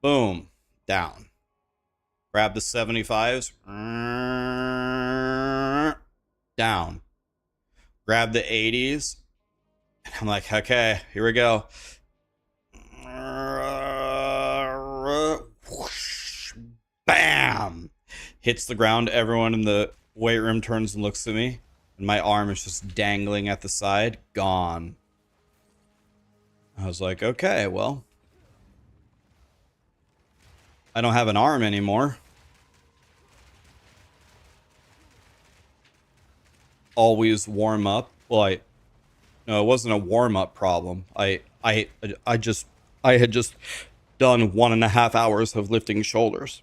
Boom. Down. Grab the 75s. Down. Grab the 80s. And I'm like, okay, here we go. Bam! Hits the ground. Everyone in the weight room turns and looks at me. And my arm is just dangling at the side. Gone. I was like, okay, well, I don't have an arm anymore. Always warm up. Well, no, it wasn't a warm up problem. I had just done 1.5 hours of lifting shoulders.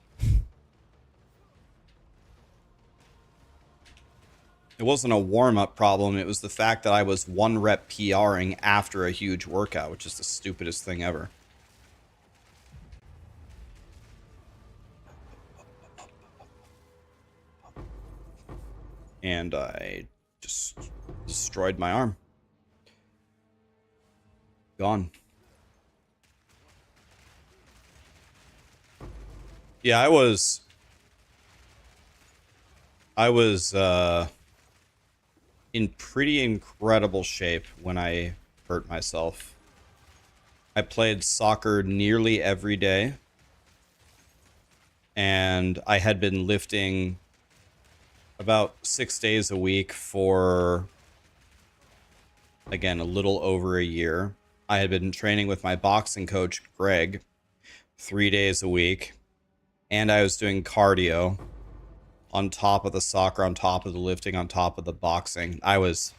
It wasn't a warm up problem. It was the fact that I was 1 rep PRing after a huge workout, which is the stupidest thing ever. And I just destroyed my arm. Gone. Yeah, I was in pretty incredible shape when I hurt myself. I played soccer nearly every day. And I had been lifting about 6 days a week for, again, a little over a year. I had been training with my boxing coach, Greg, 3 days a week. And I was doing cardio on top of the soccer, on top of the lifting, on top of the boxing. I was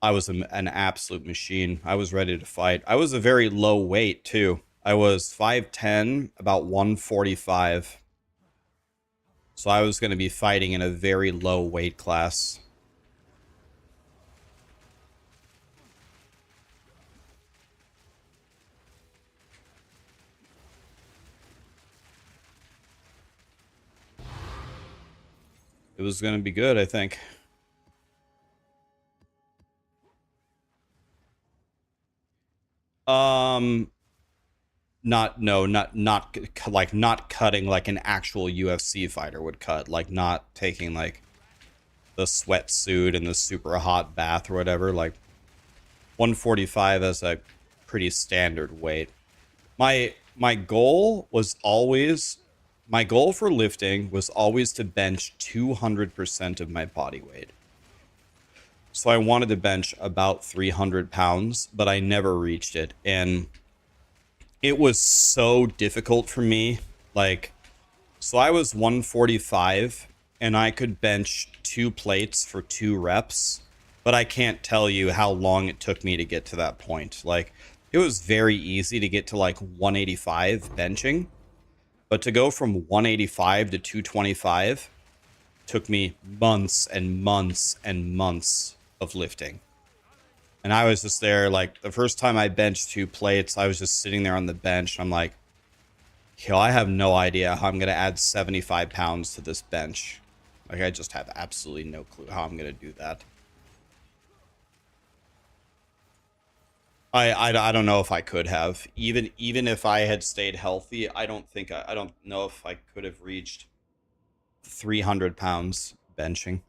an absolute machine. I was ready to fight. I was a very low weight, too. I was 5'10", about 145. So I was going to be fighting in a very low weight class. It was going to be good, I think. Not cutting like an actual UFC fighter would cut, like not taking like the sweatsuit and the super hot bath or whatever, like 145 as a pretty standard weight. My goal for lifting was always to bench 200% of my body weight. So I wanted to bench about 300 pounds, but I never reached it. And it was so difficult for me. Like, so I was 145 and I could bench 2 plates for 2 reps, but I can't tell you how long it took me to get to that point. Like, it was very easy to get to like 185 benching, but to go from 185 to 225 took me months and months and months of lifting. And I was just there, like, the first time I benched 2 plates, I was just sitting there on the bench. I'm like, yo, I have no idea how I'm going to add 75 pounds to this bench. Like, I just have absolutely no clue how I'm going to do that. I don't know if I could have. Even if I had stayed healthy, I don't know if I could have reached 300 pounds benching.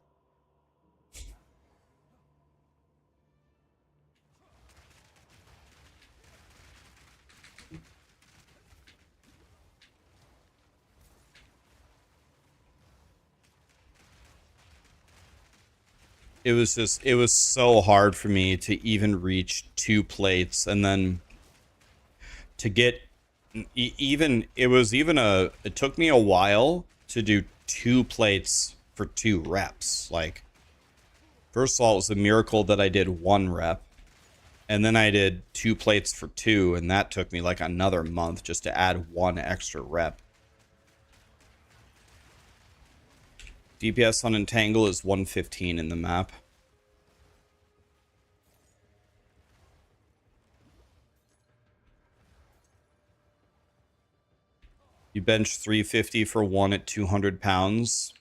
It was so hard for me to even reach 2 plates, and then to get it took me a while to do 2 plates for 2 reps. Like, First of all, it was a miracle that I did 1 rep. And then I did 2 plates for 2, and that took me like another month just to add 1 extra rep. DPS on Entangle is 115 in the map. You bench 350 for 1 at 200 pounds.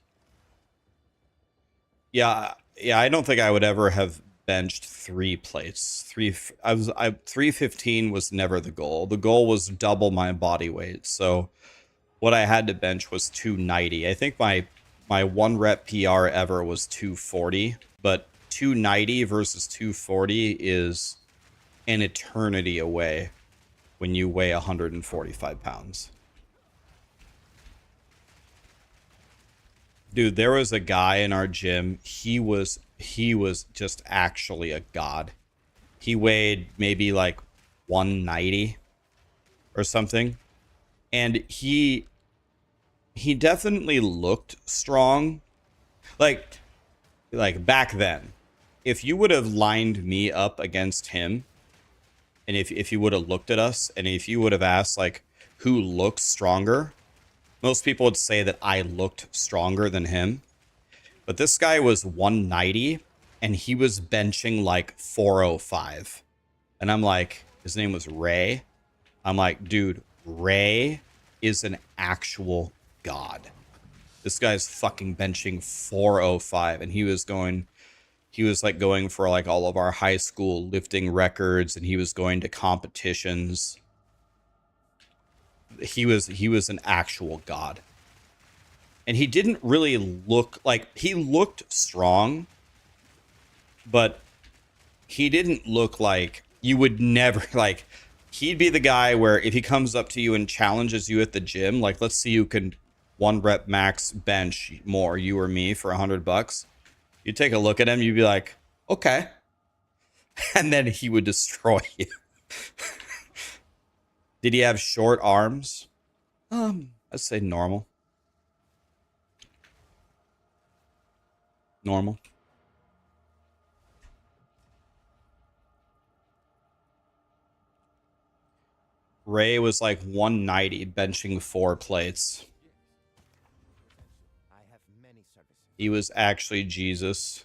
Yeah, I don't think I would ever have benched 3 plates. 315 was never the goal. The goal was double my body weight. So what I had to bench was 290. I think my 1 rep PR ever was 240, but 290 versus 240 is an eternity away when you weigh 145 pounds. Dude, there was a guy in our gym. He was just actually a god. He weighed maybe like 190 or something. And he definitely looked strong. Like back then. If you would have lined me up against him, and if you would have looked at us, and if you would have asked like who looks stronger, most people would say that I looked stronger than him. But this guy was 190 and he was benching like 405. And I'm like, his name was Ray. I'm like, dude, Ray is an actual god. This guy's fucking benching 405, and he was like going for like all of our high school lifting records, and he was going to competitions. He was an actual god. And he didn't really look like, he looked strong, but he didn't look like you would never like, he'd be the guy where if he comes up to you and challenges you at the gym, like let's see who can 1 rep max bench more, you or me, for $100. You take a look at him, you'd be like, okay. And then he would destroy you. Did he have short arms? I'd say normal. Normal. Ray was like 190 benching 4 plates. I have many services. He was actually Jesus.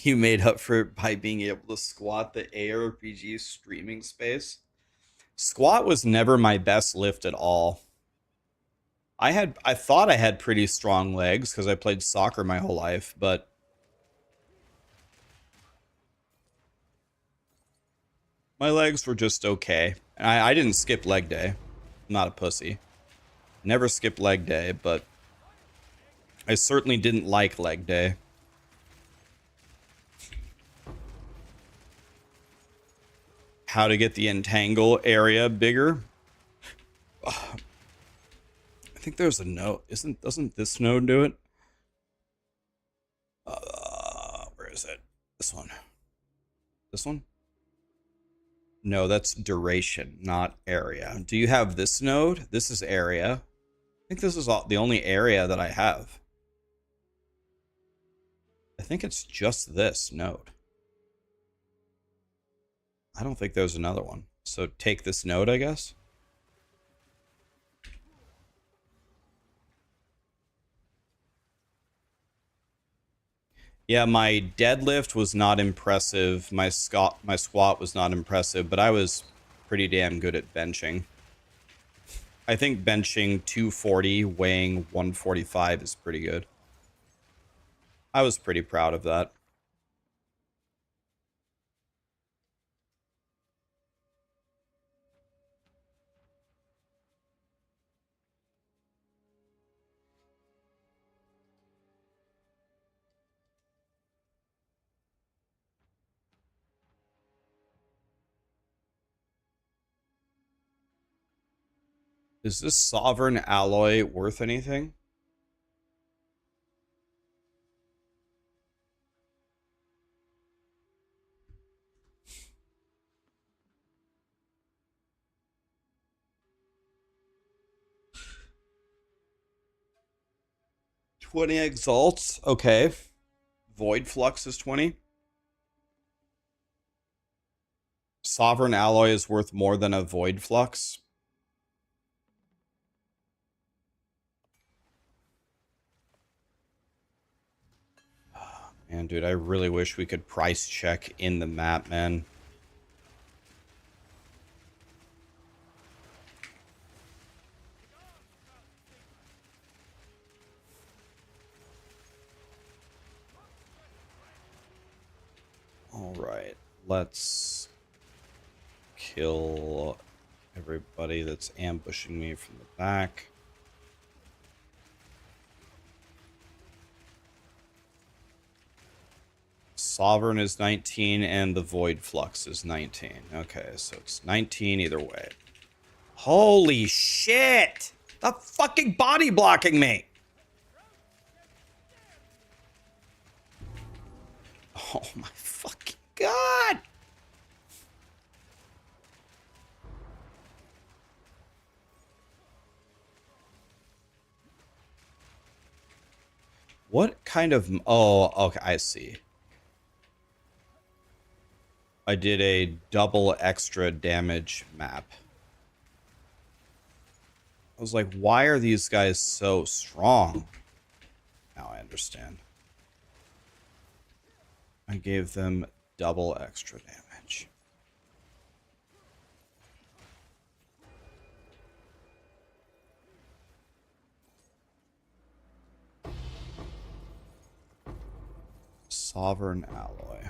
You made up for it by being able to squat the ARPG streaming space. Squat was never my best lift at all. I thought I had pretty strong legs because I played soccer my whole life, but my legs were just okay. And I didn't skip leg day. I'm not a pussy. Never skipped leg day, but I certainly didn't like leg day. How to get the entangle area bigger? I think there's a node. Doesn't this node do it? Where is it? This one. This one? No, that's duration, not area. Do you have this node? This is area. I think this is the only area that I have. I think it's just this node. I don't think there's another one. So take this node, I guess. Yeah, my deadlift was not impressive. My squat was not impressive, but I was pretty damn good at benching. I think benching 240, weighing 145 is pretty good. I was pretty proud of that. Is this Sovereign Alloy worth anything? 20 exalts. Okay. Void Flux is 20. Sovereign Alloy is worth more than a Void Flux. Man, dude, I really wish we could price check in the map, man. All right, let's kill everybody that's ambushing me from the back. Sovereign is 19 and the Void Flux is 19. Okay, so it's 19 either way. Holy shit! The fucking body blocking me! Oh my fucking god! What kind of... Oh, okay, I see. I did a double extra damage map. I was like, why are these guys so strong? Now I understand. I gave them double extra damage. Sovereign Alloy.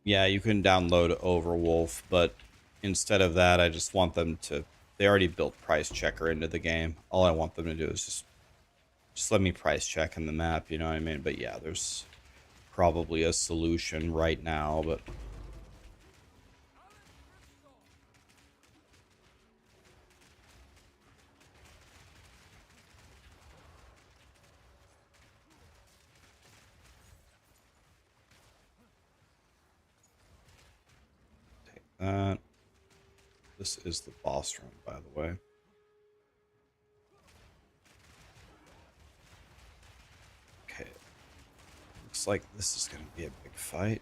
Yeah, you can download Overwolf, but instead of that, I just want them to... They already built Price Checker into the game. All I want them to do is just let me price check in the map, you know what I mean? But yeah, there's probably a solution right now, but... Take that. This is the boss room, by the way. Okay. Looks like this is going to be a big fight.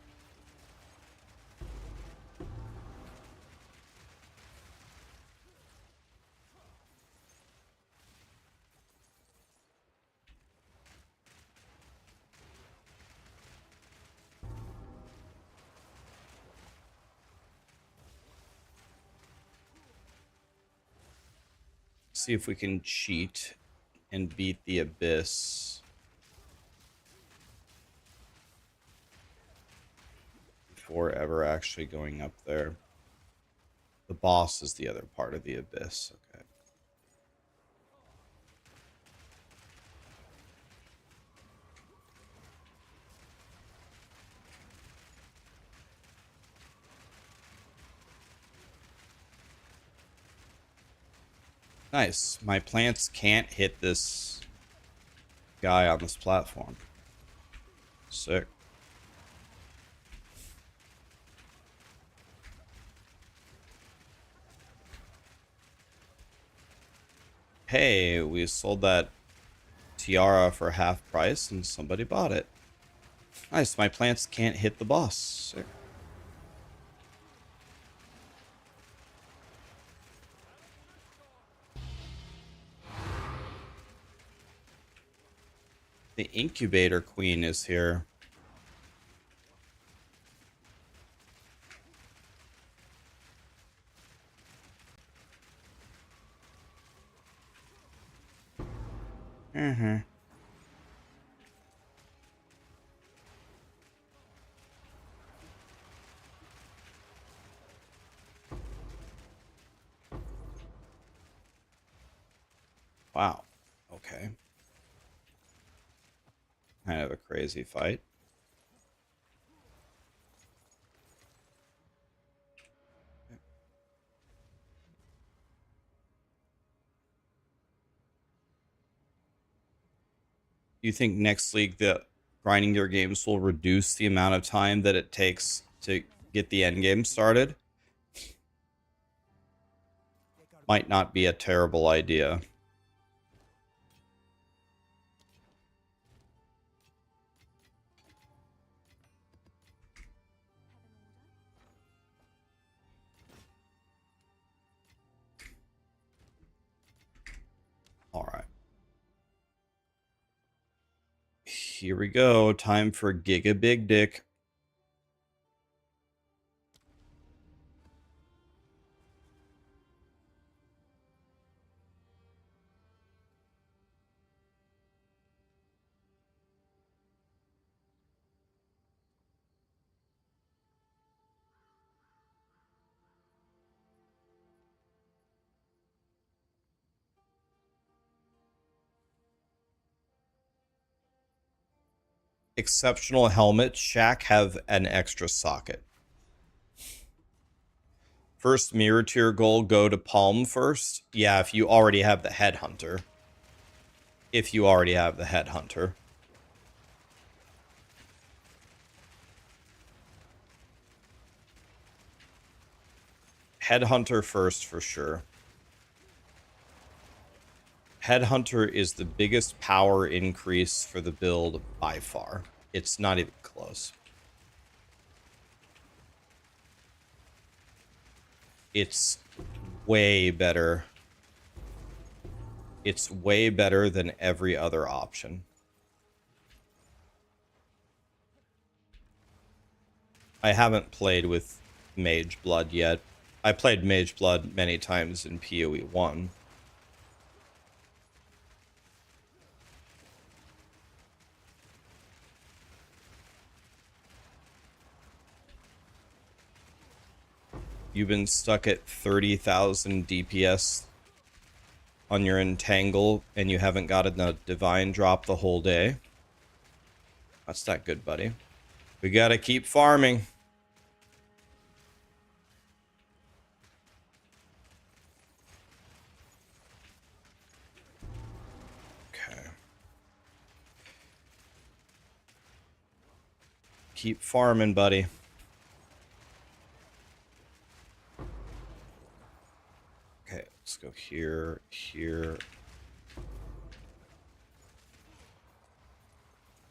See if we can cheat and beat the Abyss before ever actually going up there. The boss is the other part of the Abyss. Okay. Nice. My plants can't hit this guy on this platform. Sick. Hey, we sold that tiara for half price and somebody bought it. Nice. My plants can't hit the boss. Sick. The incubator queen is here. Wow. Okay. Kind of a crazy fight. Do you think next league the grinding your games will reduce the amount of time that it takes to get the end game started? might not be a terrible idea. All right. Here we go. Time for Giga Big Dick. Exceptional helmet. Shack have an extra socket. First mirror tier goal, go to Palm first. Yeah, if you already have the Headhunter. If you already have the Headhunter. Headhunter first for sure. Headhunter is the biggest power increase for the build by far. It's not even close. It's way better. It's way better than every other option. I haven't played with Mage Blood yet. I played Mage Blood many times in PoE 1. You've been stuck at 30,000 DPS on your Entangle, and you haven't gotten a Divine drop the whole day. That's not good, buddy. We gotta keep farming. Okay. Keep farming, buddy. Okay, let's go here, here.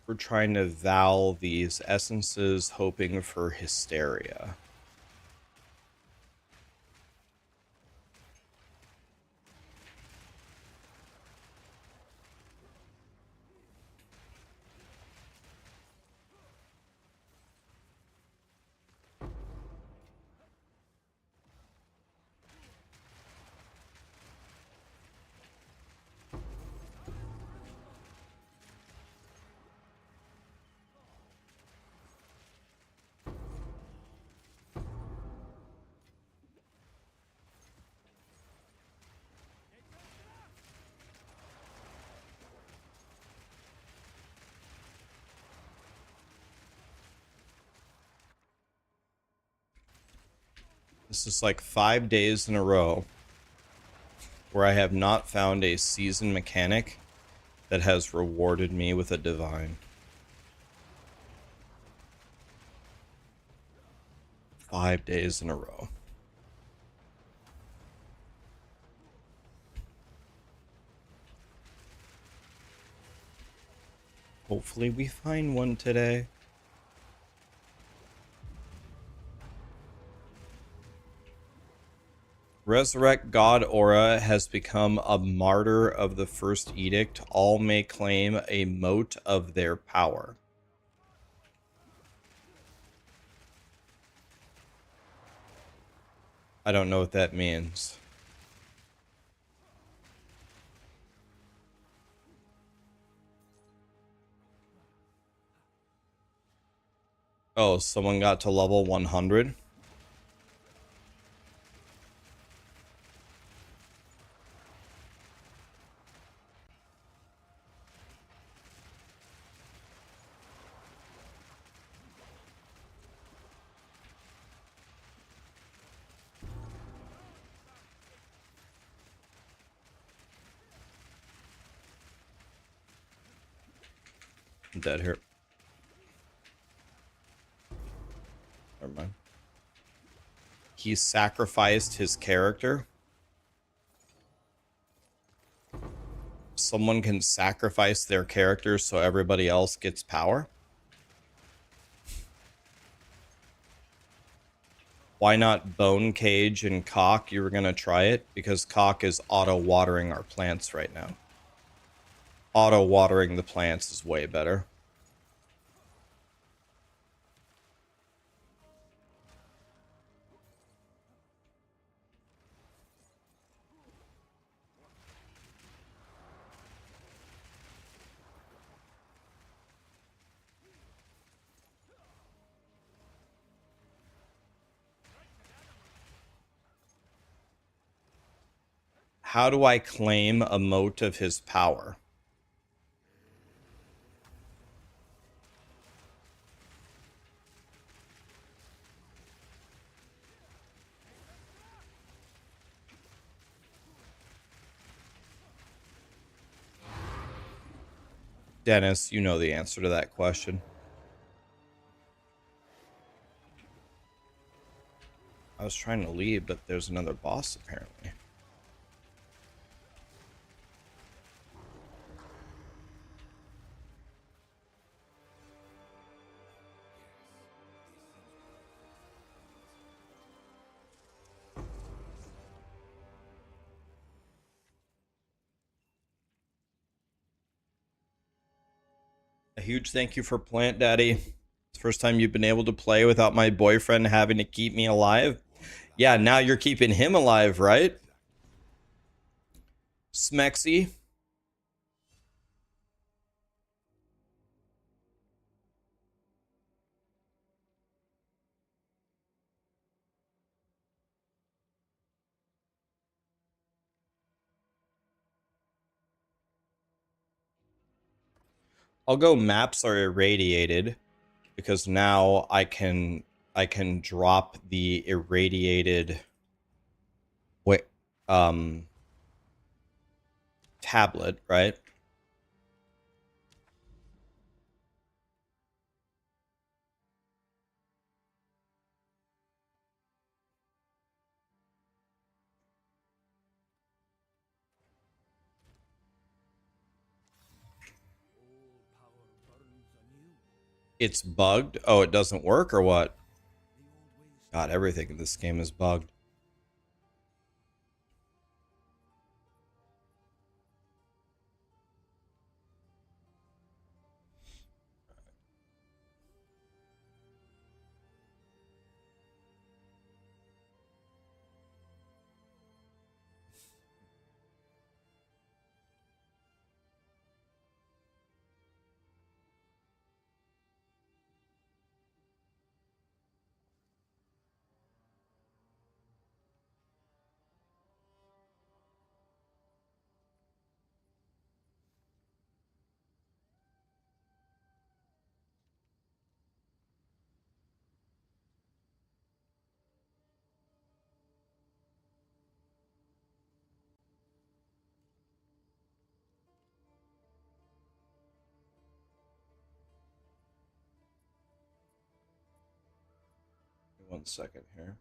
We're trying to Val these essences, hoping for Hysteria. This is like 5 days in a row where I have not found a season mechanic that has rewarded me with a Divine. 5 days in a row. Hopefully we find one today. Resurrect God Aura has become a martyr of the First Edict. All may claim a mote of their power. I don't know what that means. Oh, someone got to level 100? I'm dead here. Never mind. He sacrificed his character. someone can sacrifice their character so everybody else gets power? Why not Bone Cage and Cock? You were going to try it? Because Cock is auto-watering our plants right now. Auto-watering the plants is way better. How do I claim a mote of his power? Dennis, you know the answer to that question. I was trying to leave, but there's another boss apparently. A huge thank you for Plant Daddy. It's the first time you've been able to play without my boyfriend having to keep me alive. Yeah, now you're keeping him alive, right? Smexy. I'll go maps are irradiated because now I can drop the irradiated wait tablet, right? It's bugged? Oh, it doesn't work or what? God, everything in this game is bugged. One second here.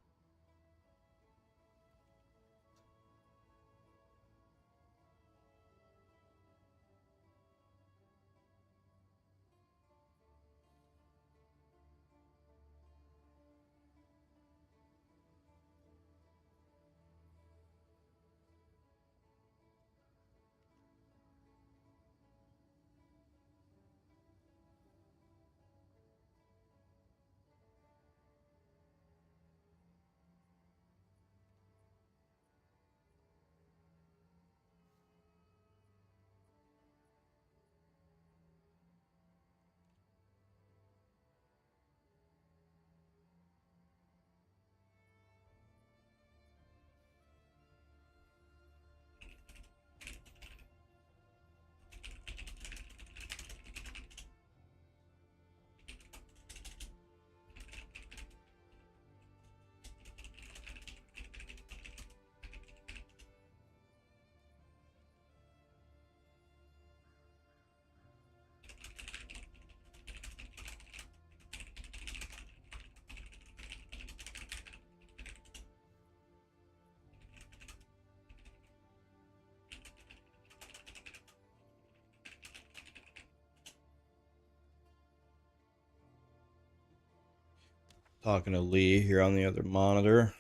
Talking to Lee here on the other monitor.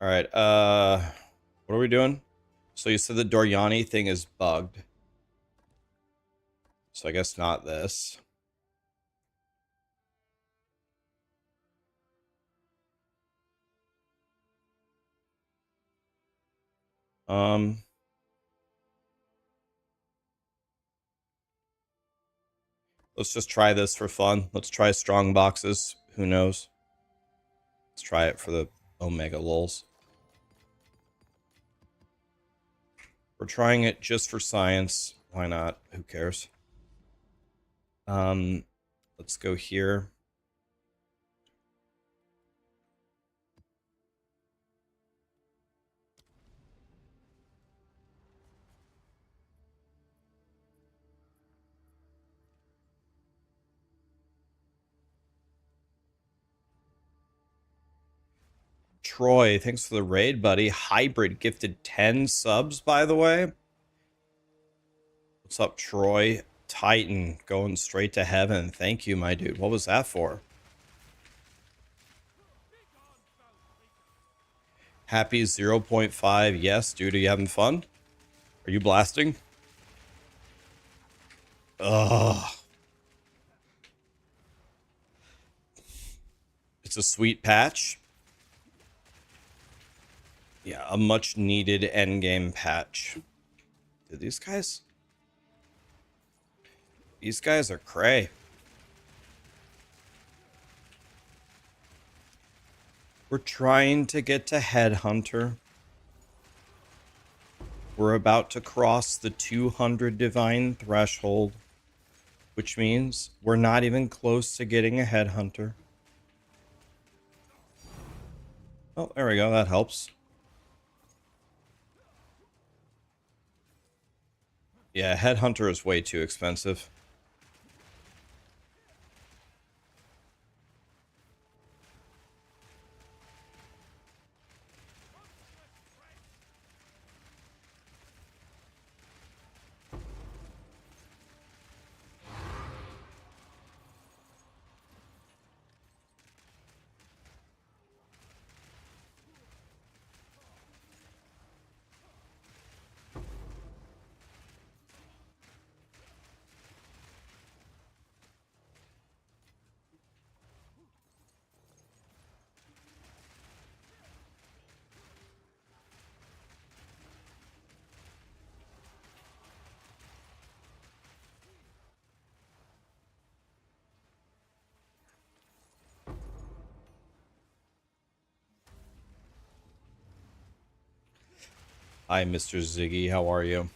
All right, what are we doing? So you said the Doryani thing is bugged. So I guess not this. Let's just try this for fun. Let's try strong boxes. Who knows? Let's try it for the Omega lols. We're trying it just for science. Why not? Who cares? Let's go here. Troy, thanks for the raid, buddy. Hybrid gifted 10 subs, by the way. What's up, Troy? Titan going straight to heaven. Thank you, my dude. What was that for? Happy 0.5. Yes, dude. Are you having fun? Are you blasting? Ugh. It's a sweet patch. Yeah, a much needed endgame patch. Dude, these guys are cray. We're trying to get to Headhunter. We're about to cross the 200 divine threshold, which means we're not even close to getting a Headhunter. Oh, there we go. That helps. Yeah, Headhunter is way too expensive. Hi, Mr. Ziggy. How are you?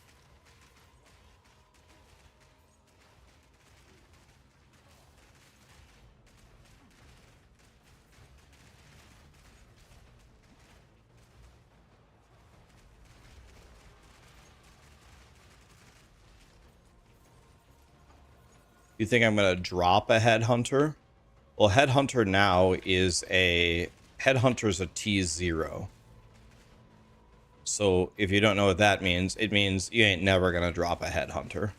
You think I'm going to drop a Headhunter? Well, Headhunter now is a... Headhunter's a T0. So, if you don't know what that means, it means you ain't never going to drop a Headhunter.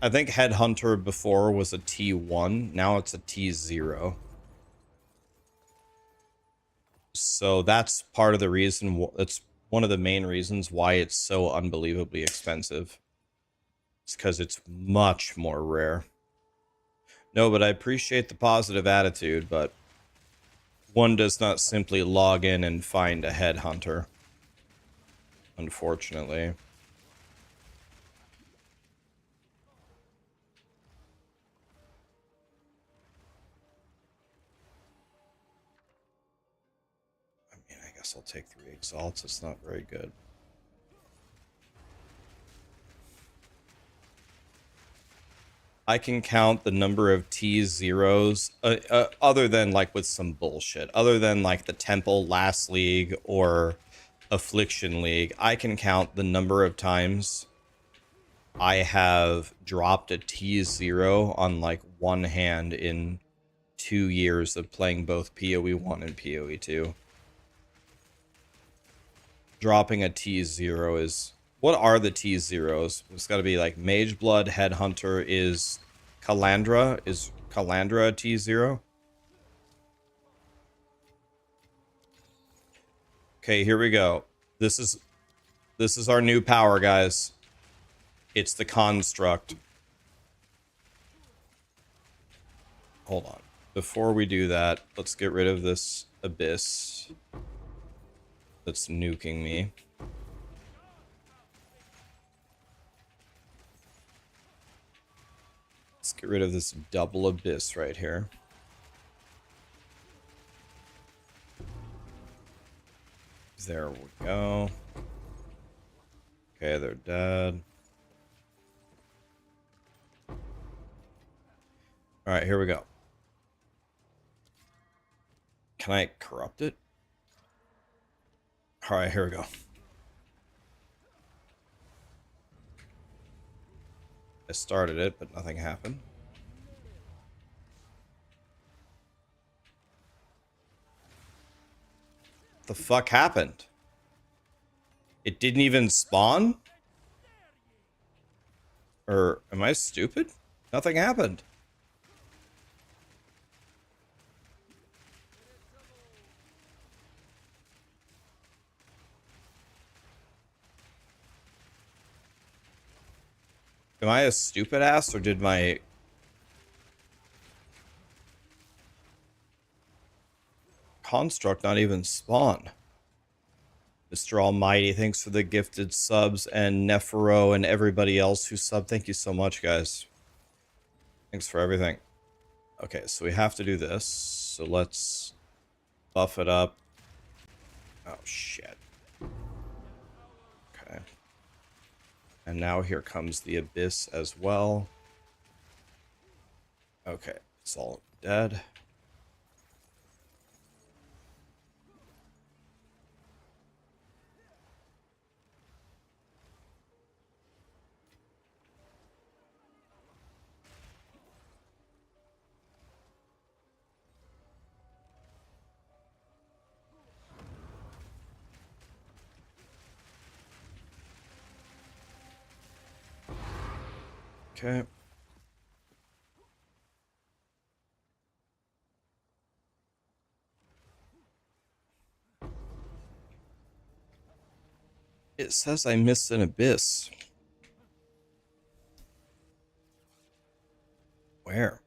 I think Headhunter before was a T1. Now it's a T0. So, that's part of the reason... It's one of the main reasons why it's so unbelievably expensive. It's because it's much more rare. No, but I appreciate the positive attitude, but one does not simply log in and find a Headhunter. Unfortunately. I mean, I guess I'll take 3 Exalts. It's not very good. I can count the number of T0s, other than like with some bullshit, other than like the Temple Last League or Affliction League. I can count the number of times I have dropped a T0 on like one hand in 2 years of playing both PoE 1 and PoE 2. Dropping a T0 is... What are the T0s? It's got to be like Mage Blood, Headhunter. Is Calandra a T0? Okay, here we go. This is our new power, guys. It's the construct. Hold on. Before we do that, let's get rid of this abyss that's nuking me. Let's get rid of this double abyss right here. There we go. Okay, they're dead. Alright, here we go. Can I corrupt it? Alright, here we go. I started it, but nothing happened. What the fuck happened? It didn't even spawn? Or am I stupid? Nothing happened. Am I a stupid ass, or did my... construct not even spawn? Mr. Almighty, thanks for the gifted subs, and Nephero and everybody else who subbed. Thank you so much, guys. Thanks for everything. Okay, so we have to do this. So let's buff it up. Oh, shit. Okay. And now here comes the abyss as well. Okay, it's all dead. Okay. It says I missed an abyss. Where?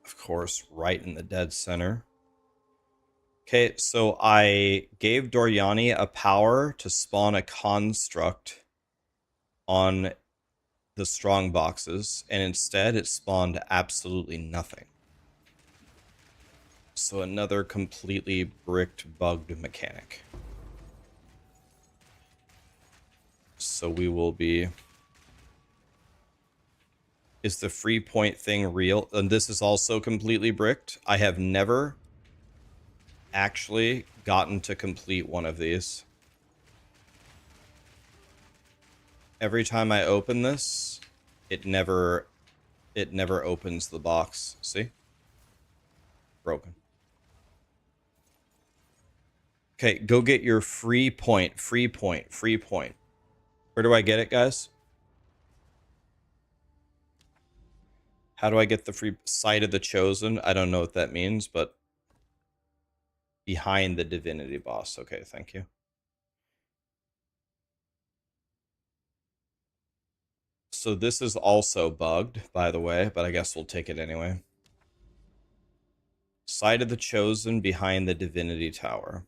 Of course, right in the dead center. Okay, so I gave Doriani a power to spawn a construct on the strong boxes, and instead it spawned absolutely nothing. So another completely bricked, bugged mechanic. So we will be... Is the free point thing real? And this is also completely bricked. I have never actually gotten to complete one of these. Every time I open this, it never opens the box. See? Broken. Okay, go get your free point, free point, free point. Where do I get it, guys? How do I get the free Sight of the Chosen? I don't know what that means, but behind the divinity boss. Okay, thank you. So this is also bugged, by the way, but I guess we'll take it anyway. Sight of the Chosen behind the divinity tower.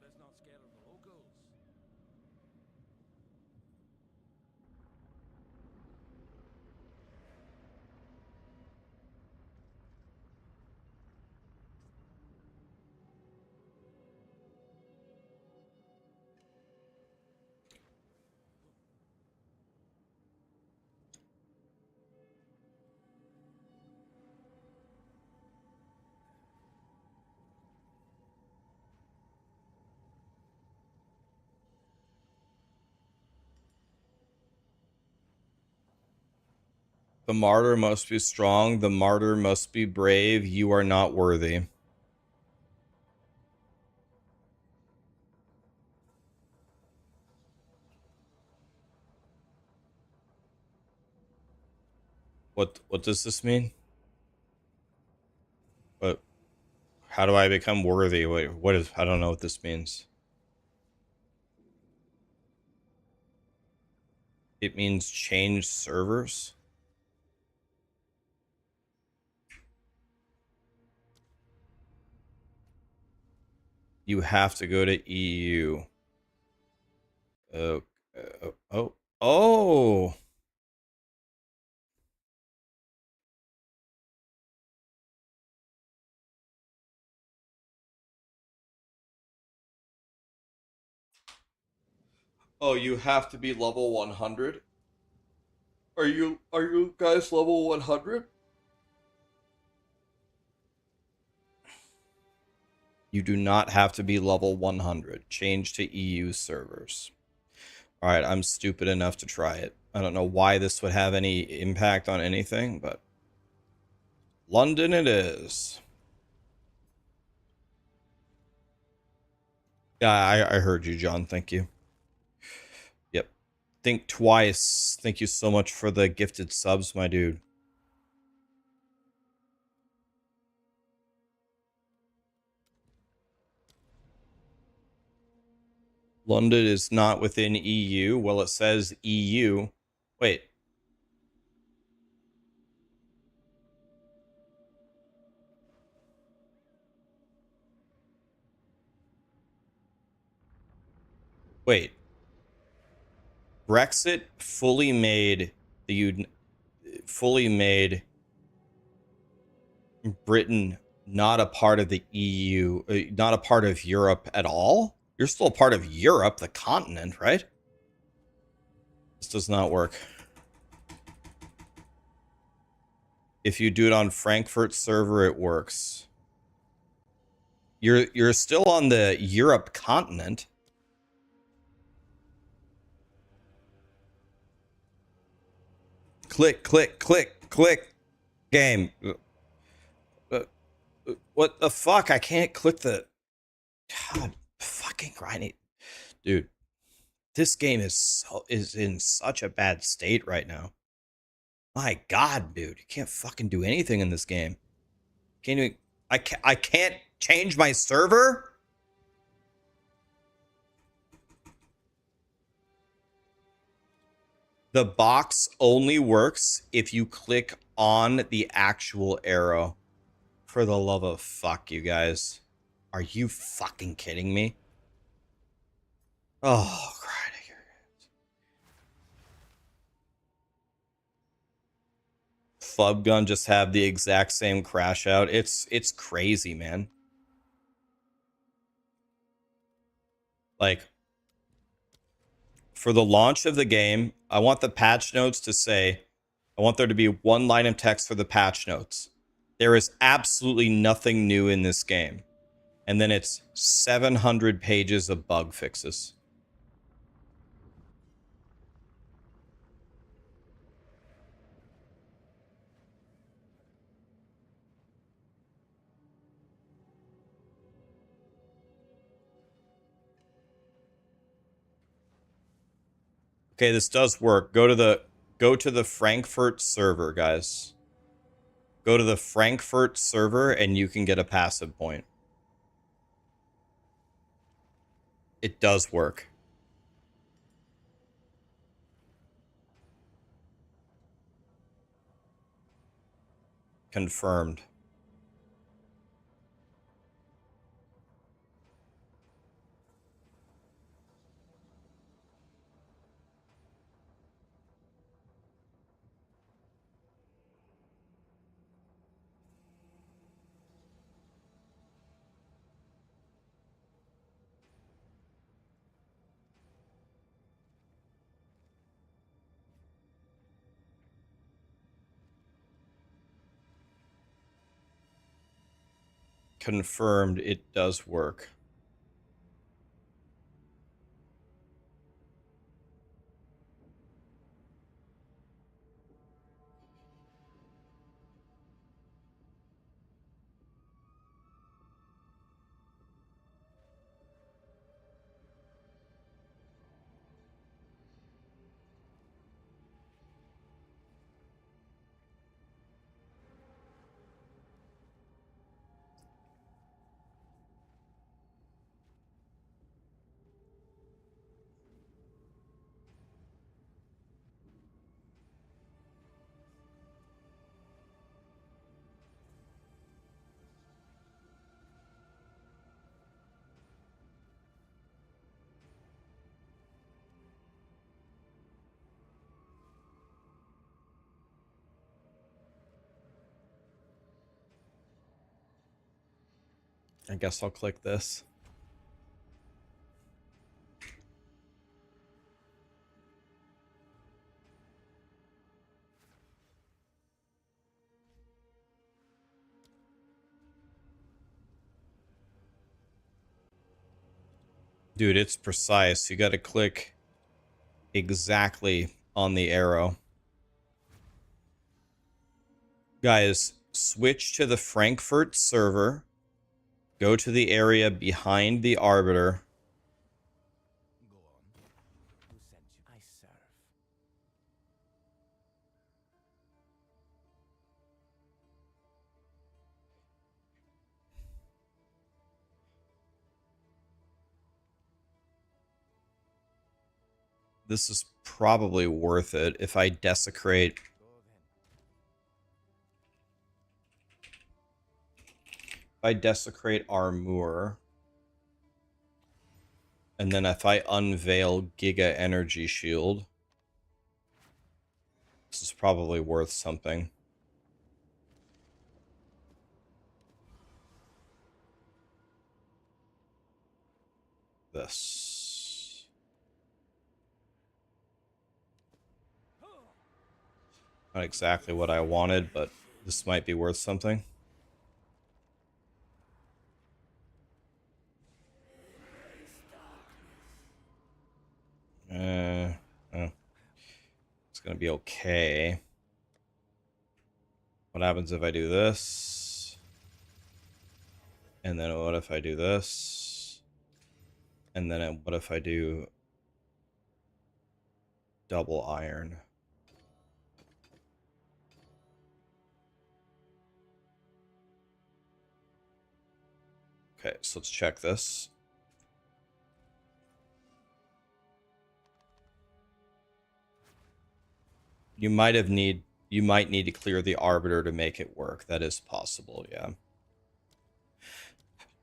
Let's not scare the locals. The martyr must be strong. The martyr must be brave. You are not worthy. What does this mean? What? How do I become worthy? Wait, what is? I don't know what this means. It means change servers. You have to go to EU. Oh, oh. Oh, you have to be level 100? Are you guys level 100? You do not have to be level 100. Change to EU servers. All right, I'm stupid enough to try it. I don't know why this would have any impact on anything, but London it is. Yeah, I heard you, John. Thank you. Yep. Think twice. Thank you so much for the gifted subs, my dude. London is not within EU. Well, it says EU. Wait. Wait. Brexit fully made Britain not a part of the EU, not a part of Europe at all. You're still a part of Europe, the continent, right? This does not work. If you do it on Frankfurt server, it works. You're still on the Europe continent. Click, click, click, click. Game. What the fuck? I can't click the... God, fucking grinding. Dude, this game is in such a bad state right now. My God, dude, you can't fucking do anything in this game. Can't even... I can't change my server? The box only works if you click on the actual arrow. For the love of fuck, you guys. Are you fucking kidding me? Oh, God. Flub gun just have the exact same crash out. It's crazy, man. Like, for the launch of the game, I want the patch notes to say, I want there to be one line of text for the patch notes. There is absolutely nothing new in this game. And then it's 700 pages of bug fixes. Okay, this does work. Go to the Frankfurt server, guys. Go to the Frankfurt server and you can get a passive point. It does work. Confirmed. Confirmed, it does work. I guess I'll click this. Dude, it's precise. You got to click exactly on the arrow. Guys, switch to the Frankfurt server. Go to the area behind the Arbiter. Go on. Who sent you? I serve. This is probably worth it if I desecrate. Go then. If I desecrate Armor. And then if I unveil Giga Energy Shield. This is probably worth something. This. Not exactly what I wanted, but this might be worth something. It's gonna be okay. What happens if I do this? And then what if I do this? And then what if I do double iron? Okay, so let's check this. You might need to clear the Arbiter to make it work. That is possible, yeah.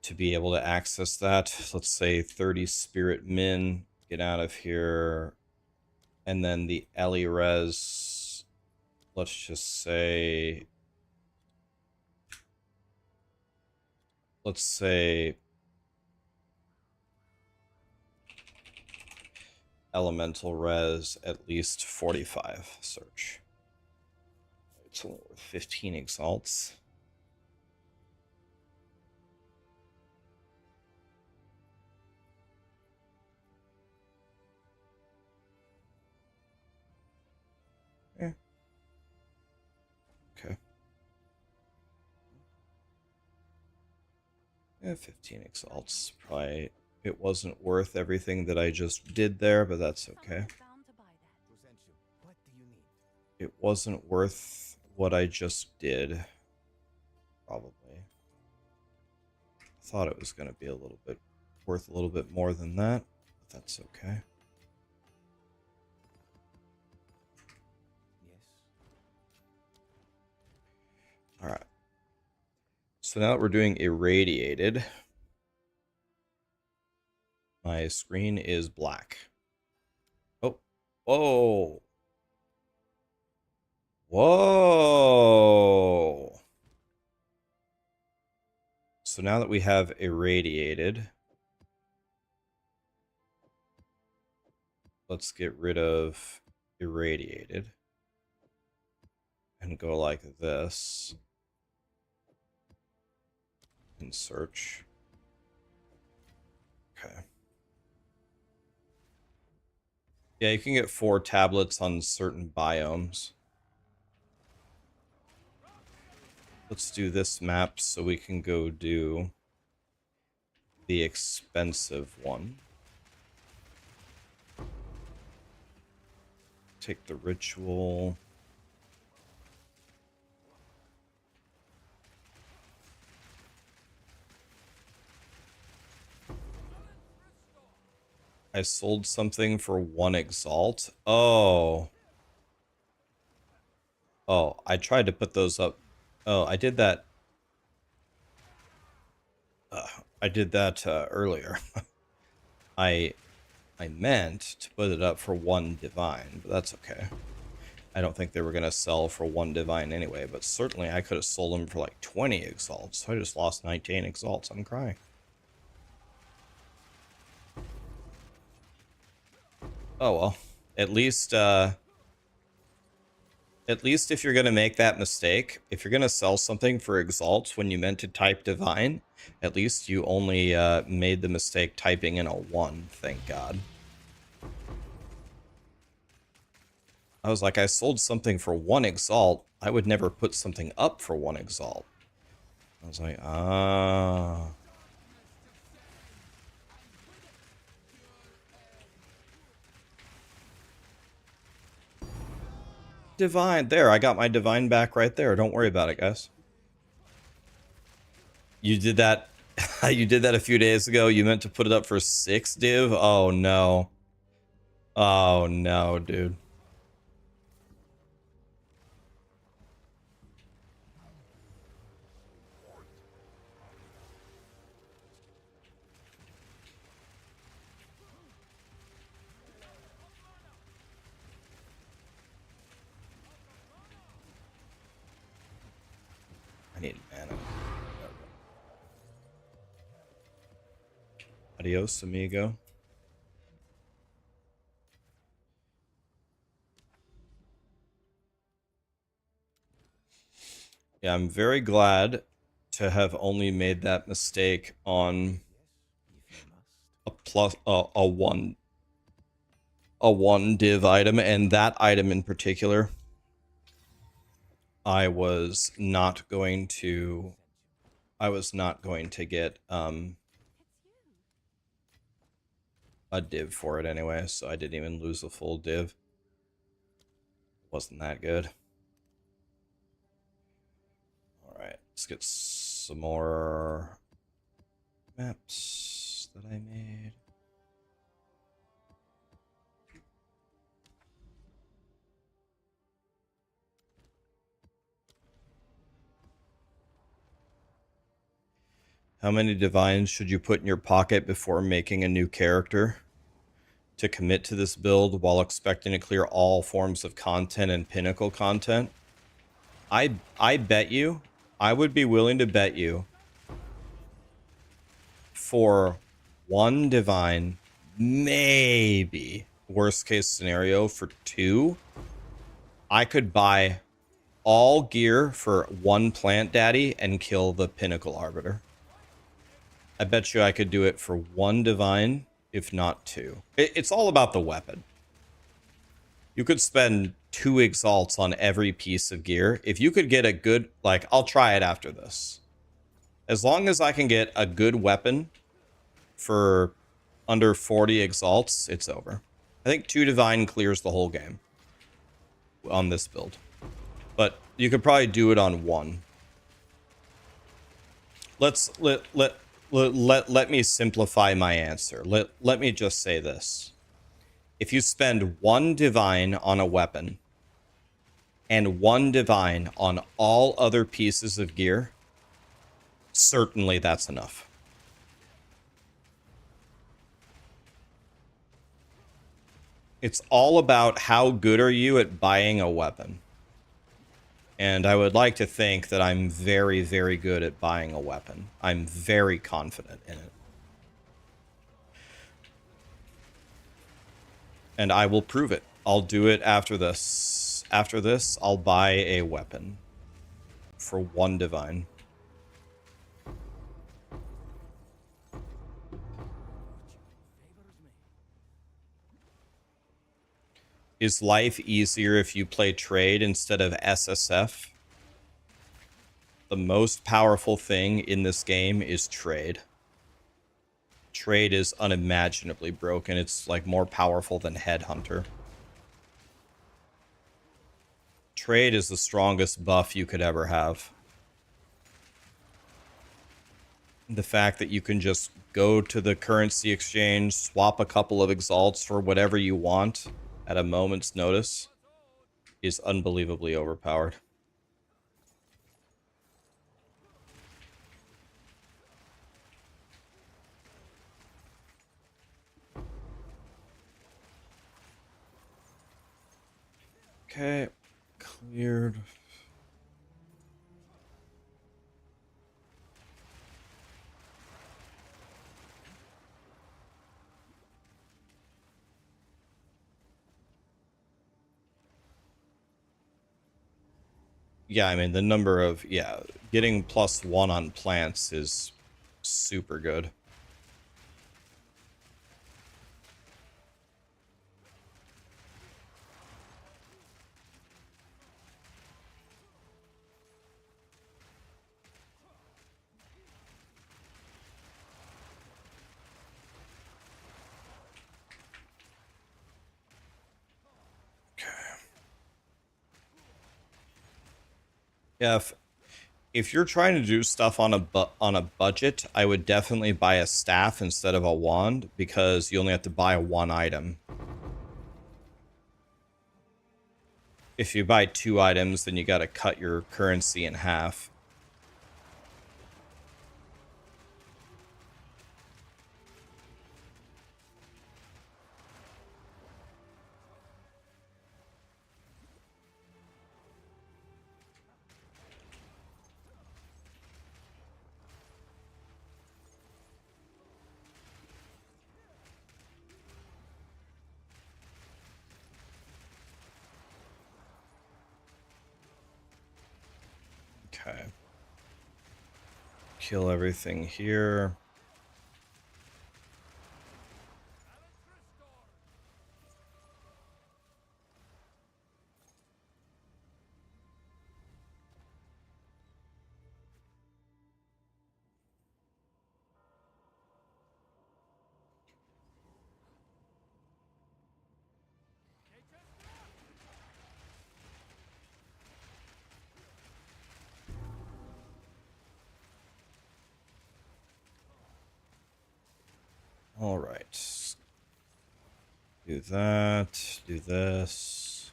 To be able to access that, let's say 30 Spirit Min, get out of here. And then the Ellie Res, let's just say, Elemental Res at least 45 search. It's only worth 15 exalts. Yeah. Okay. Yeah, 15 exalts. Probably it wasn't worth everything that I just did there, but that's okay. Someone's bound to buy that. Who sent you? What do you need? It wasn't worth what I just did. Probably. I thought it was going to be a little bit worth a little bit more than that, but that's okay. Yes. All right. So now that we're doing irradiated, my screen is black. Oh, whoa. Whoa. So now that we have irradiated, let's get rid of irradiated and go like this and search. Okay. Yeah, you can get 4 tablets on certain biomes. Let's do this map so we can go do the expensive one. Take the ritual. I sold something for 1 exalt. Oh. Oh, I tried to put those up. Oh, I did that. Earlier. I meant to put it up for 1 divine, but that's okay. I don't think they were going to sell for 1 divine anyway, but certainly I could have sold them for like 20 exalts. So I just lost 19 exalts. I'm crying. Oh well. At least if you're going to make that mistake, if you're going to sell something for exalts when you meant to type divine, at least you only made the mistake typing in a 1, thank God. I was like, I sold something for 1 exalt. I would never put something up for 1 exalt. I was like, ah. Divine. There, I got my divine back right there. Don't worry about it, guys. You did that. You did that a few days ago. You meant to put it up for 6 div? Oh, no. Oh, no, dude. I need mana. Adios, amigo. Yeah, I'm very glad to have only made that mistake on a plus a one div item, and that item in particular I was not going to get a div for it anyway, so I didn't even lose a full div. Wasn't that good. Alright, let's get some more maps that I made. How many divines should you put in your pocket before making a new character to commit to this build while expecting to clear all forms of content and pinnacle content? I bet you, I would be willing to bet you for 1 divine, maybe worst case scenario for 2, I could buy all gear for 1 plant daddy and kill the pinnacle arbiter. I bet you I could do it for 1 divine, if not 2. It's all about the weapon. You could spend 2 exalts on every piece of gear. If you could get a good, like, I'll try it after this. As long as I can get a good weapon for under 40 exalts, it's over. I think 2 divine clears the whole game on this build. But you could probably do it on 1. Let me simplify my answer. Let me just say this. If you spend 1 divine on a weapon and 1 divine on all other pieces of gear, certainly that's enough. It's all about how good are you at buying a weapon. And I would like to think that I'm very, very good at buying a weapon. I'm very confident in it. And I will prove it. I'll do it after this. After this, I'll buy a weapon for 1 divine. Is life easier if you play trade instead of SSF? The most powerful thing in this game is trade. Trade is unimaginably broken. It's like more powerful than Headhunter. Trade is the strongest buff you could ever have. The fact that you can just go to the currency exchange, swap a couple of exalts for whatever you want at a moment's notice is unbelievably overpowered. Okay, Weird. Yeah, I mean, the number of, yeah, getting +1 on plants is super good. Yeah, if you're trying to do stuff on a budget, I would definitely buy a staff instead of a wand because you only have to buy one item. If you buy 2 items, then you got to cut your currency in half. Okay. Kill everything here. All right. Do that. Do this.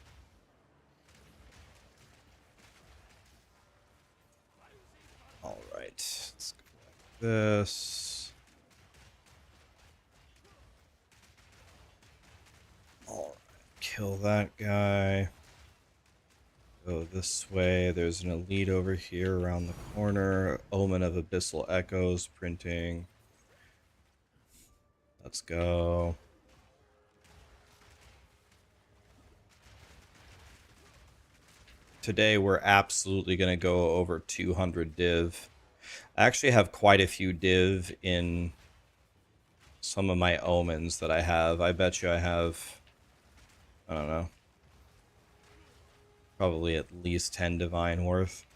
All right. Let's go like this. All right. Kill that guy. Go this way. There's an elite over here around the corner. Omen of Abyssal Echoes printing. Let's go. Today we're absolutely going to go over 200 div. I actually have quite a few div in some of my omens that I have. I bet you I have, I don't know, probably at least 10 divine worth.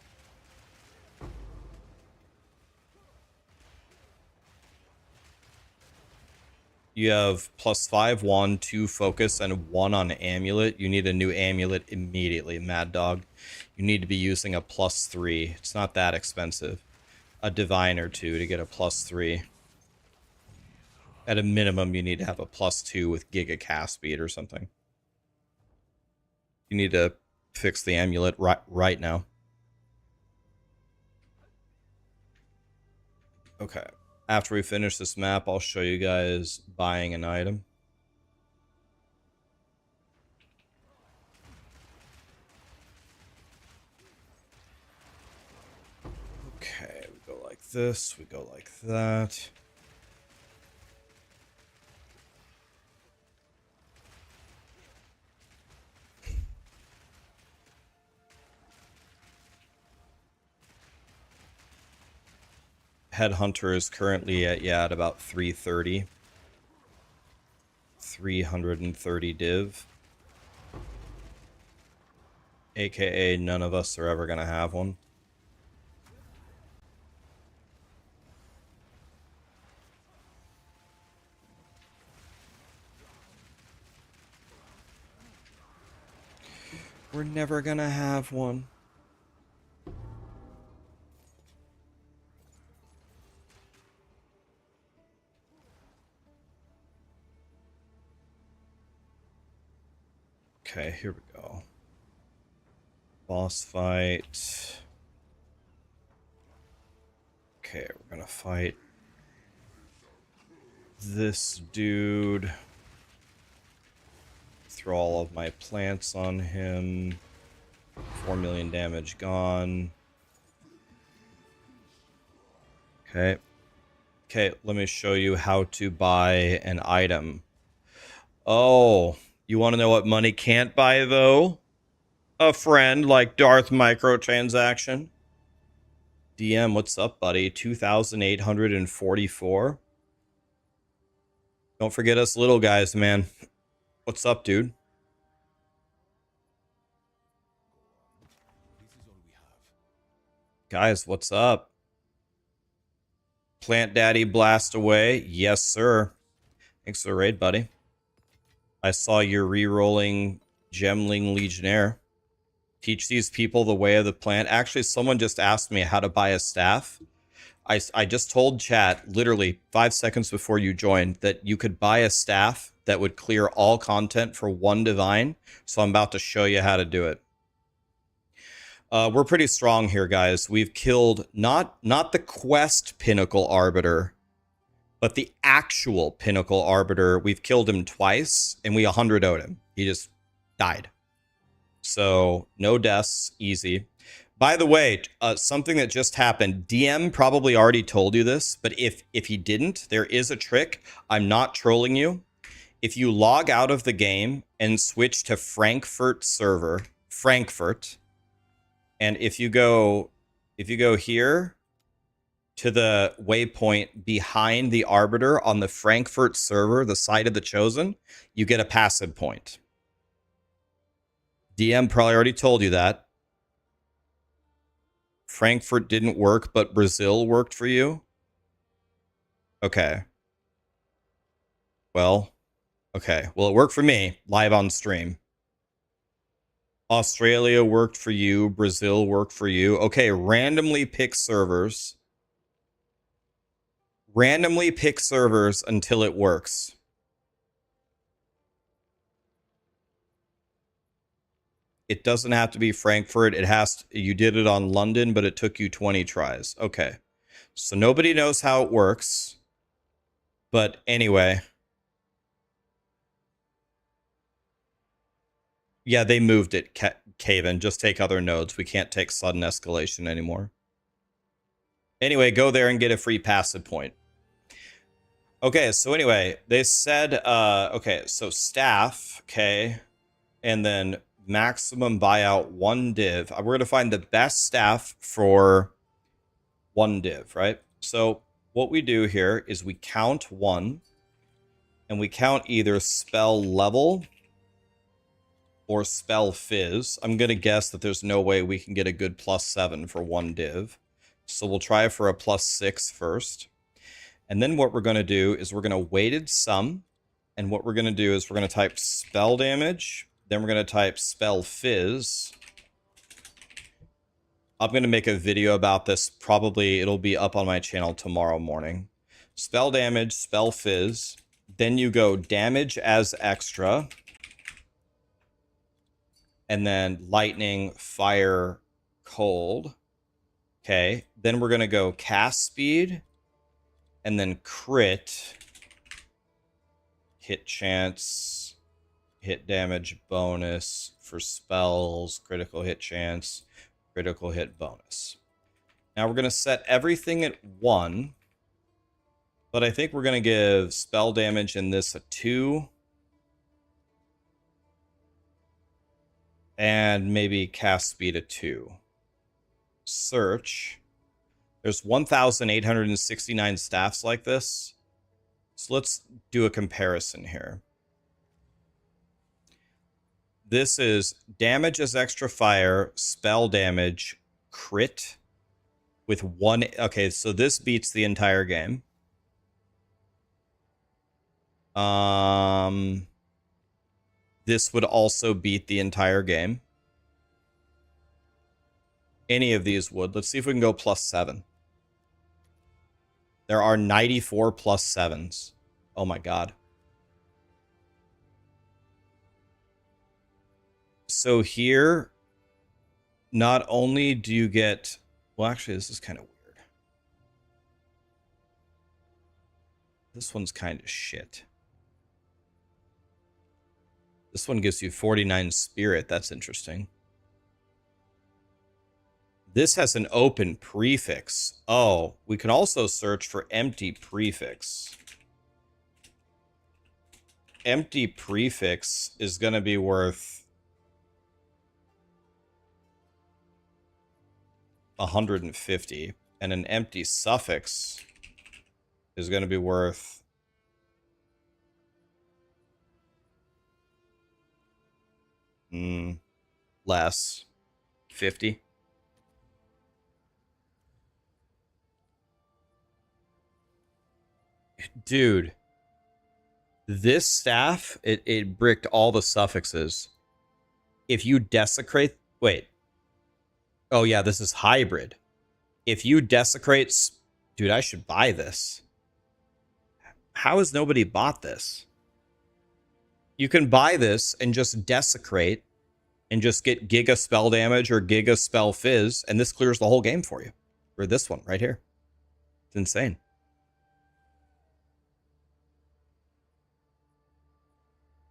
You have +5 wand, 2 focus, and 1 on amulet. You need a new amulet immediately, Mad Dog. You need to be using a +3. It's not that expensive. A divine or 2 to get a +3. At a minimum, you need to have a +2 with Giga cast speed or something. You need to fix the amulet right now. Okay. After we finish this map, I'll show you guys buying an item. Okay, we go like this, we go like that. Headhunter is currently at about 330. 330 div. AKA none of us are ever gonna have one. We're never gonna have one. Okay, here we go. Boss fight. Okay, we're gonna fight this dude. Throw all of my plants on him. 4 million damage gone. Okay. Okay, let me show you how to buy an item. Oh, you want to know what money can't buy, though? A friend like Darth Microtransaction. DM, what's up, buddy? 2,844. Don't forget us little guys, man. What's up, dude? Guys, what's up? Plant Daddy blast away. Yes, sir. Thanks for the raid, buddy. I saw you're re-rolling Gemling Legionnaire. Teach these people the way of the plant. Actually, someone just asked me how to buy a staff. I just told chat, literally 5 seconds before you joined, that you could buy a staff that would clear all content for 1 divine. So I'm about to show you how to do it. We're pretty strong here, guys. We've killed not the quest Pinnacle Arbiter, but the actual Pinnacle Arbiter. We've killed him twice, and we 100-0'd him. He just died. So no deaths, easy. By the way, something that just happened. DM probably already told you this, but if he didn't, there is a trick. I'm not trolling you. If you log out of the game and switch to Frankfurt server, Frankfurt, and if you go here to the waypoint behind the Arbiter on the Frankfurt server, the side of the Chosen, you get a passive point. DM probably already told you that. Frankfurt didn't work, but Brazil worked for you? Okay. Well, okay. Well, it worked for me, live on stream. Australia worked for you. Brazil worked for you. Okay, randomly pick servers. Randomly pick servers until it works. It doesn't have to be Frankfurt. It has to, you did it on London, but it took you 20 tries. Okay. So nobody knows how it works. But anyway. Yeah, they moved it, Caven. Just take other nodes. We can't take sudden escalation anymore. Anyway, go there and get a free passive point. Okay, so anyway, they said, okay, so staff, okay, and then maximum buyout 1 div. We're going to find the best staff for 1 div, right? So what we do here is we count 1, and we count either spell level or spell fizz. I'm going to guess that there's no way we can get a good +7 for 1 div. So we'll try for a +6 first. And then what we're going to do is we're going to weighted sum. And what we're going to do is we're going to type spell damage. Then we're going to type spell fizz. I'm going to make a video about this. Probably it'll be up on my channel tomorrow morning. Spell damage, spell fizz. Then you go damage as extra. And then lightning, fire, cold. Okay. Then we're going to go cast speed. And then crit. Hit chance. Hit damage bonus for spells. Critical hit chance. Critical hit bonus. Now we're going to set everything at 1. But I think we're going to give spell damage in this a 2. And maybe cast speed a 2. Search. There's 1,869 staffs like this. So let's do a comparison here. This is damage as extra fire, spell damage, crit with 1. Okay, so this beats the entire game. This would also beat the entire game. Any of these would. Let's see if we can go +7. There are 94 +7s. Oh my god. So here, not only do you get... Well, actually, this is kind of weird. This one's kind of shit. This one gives you 49 spirit. That's interesting. This has an open prefix. Oh, we can also search for empty prefix. Empty prefix is going to be worth 150, and an empty suffix is going to be worth less, 50. Dude, this staff, it bricked all the suffixes. If you desecrate, wait. Oh yeah, this is hybrid. If you desecrate, dude, I should buy this. How has nobody bought this? You can buy this and just desecrate and just get Giga spell damage or Giga spell fizz, and this clears the whole game for you. Or this one right here. It's insane.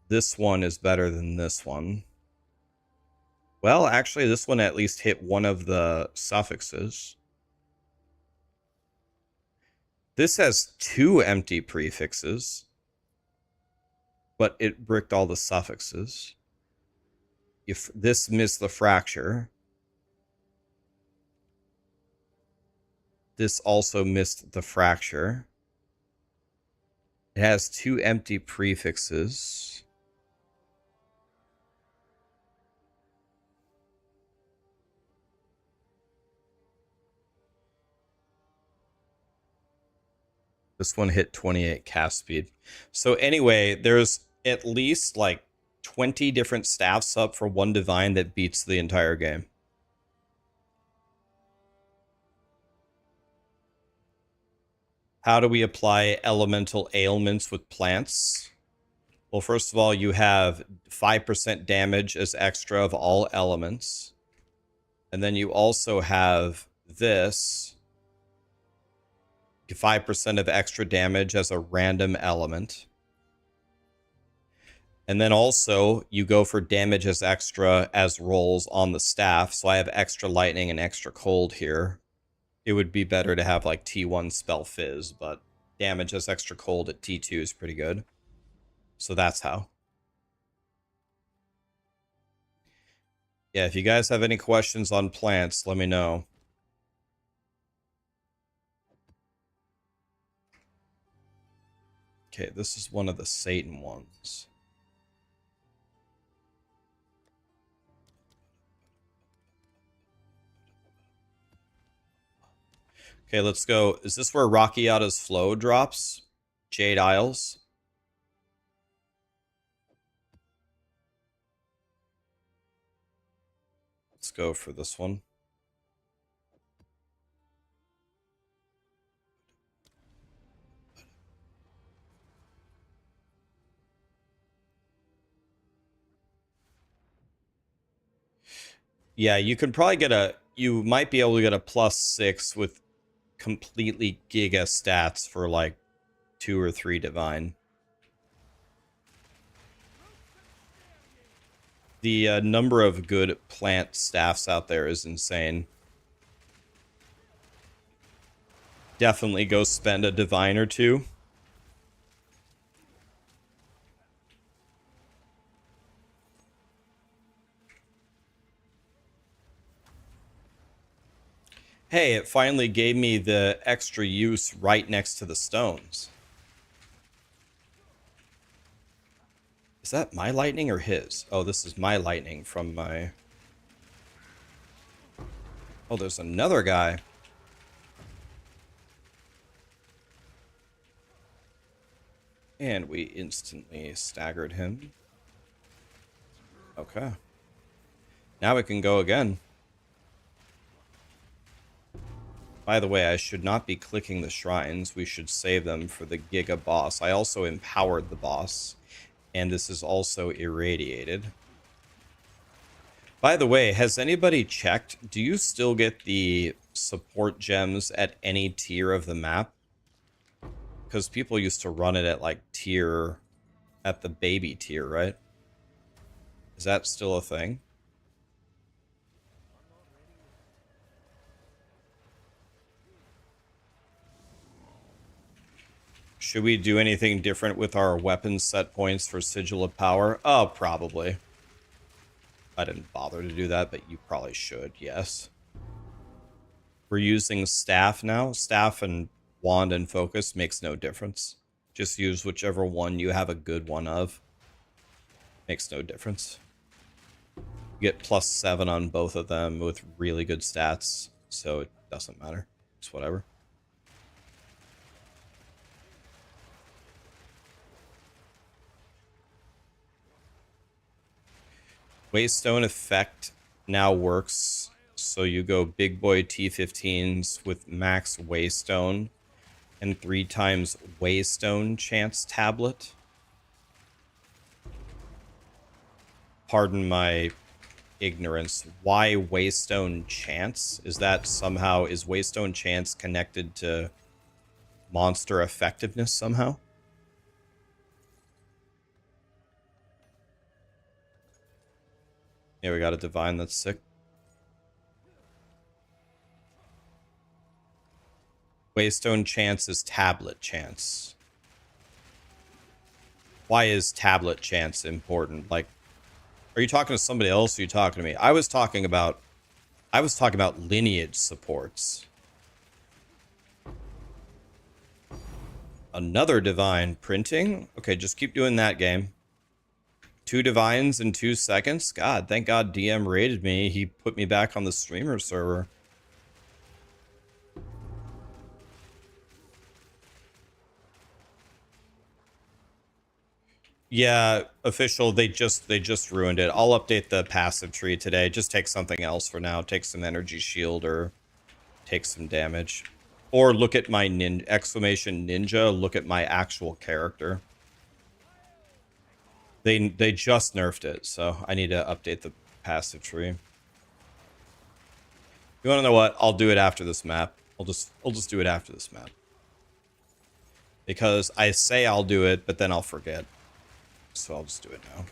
This one is better than this one. Well, actually, this one at least hit one of the suffixes. This has 2 empty prefixes, but it bricked all the suffixes. If this missed the fracture, this also missed the fracture. It has 2 empty prefixes. This one hit 28 cast speed. So anyway, there's at least like 20 different staffs up for one divine that beats the entire game. How do we apply elemental ailments with plants? Well, first of all, you have 5% damage as extra of all elements. And then you also have this. 5% of extra damage as a random element. And then also, you go for damage as extra as rolls on the staff. So I have extra lightning and extra cold here. It would be better to have like T1 spell fizz, but damage as extra cold at T2 is pretty good. So that's how. Yeah, if you guys have any questions on plants, let me know. Okay, this is one of the Satan ones. Okay, let's go. Is this where Rakiata's Flow drops? Jade Isles? Let's go for this one. Yeah, you can probably get a... You might be able to get a +6 with completely giga stats for like 2 or 3 divine. The number of good plant staffs out there is insane. Definitely go spend a divine or 2. Hey, it finally gave me the extra use right next to the stones. Is that my lightning or his? Oh, this is my lightning from my... Oh, there's another guy. And we instantly staggered him. Okay. Now we can go again. By the way, I should not be clicking the shrines. We should save them for the Giga boss. I also empowered the boss. And this is also irradiated. By the way, has anybody checked? Do you still get the support gems at any tier of the map? Because people used to run it at like tier... At the baby tier, right? Is that still a thing? Should we do anything different with our weapon set points for Sigil of Power? Oh, probably. I didn't bother to do that, but you probably should, yes. We're using staff now. Staff and wand and focus makes no difference. Just use whichever one you have a good one of. Makes no difference. You get +7 on both of them with really good stats, so it doesn't matter. It's whatever. Waystone effect now works, so you go big boy T15s with max Waystone and 3 times Waystone chance tablet. Pardon my ignorance. Why Waystone chance? Is that somehow, is Waystone chance connected to monster effectiveness somehow? Yeah, we got a divine, that's sick. Waystone chance is tablet chance. Why is tablet chance important? Like, are you talking to somebody else or are you talking to me? I was talking about lineage supports. Another divine printing? Okay, just keep doing that game. 2 divines in 2 seconds? God, thank God DM rated me. He put me back on the streamer server. Yeah, official, they just ruined it. I'll update the passive tree today. Just take something else for now. Take some energy shield or take some damage. Or look at my exclamation ninja, look at my actual character. They just nerfed it, so I need to update the passive tree. You want to know what? I'll do it after this map. I'll just do it after this map. Because I say I'll do it, but then I'll forget. So I'll just do it now.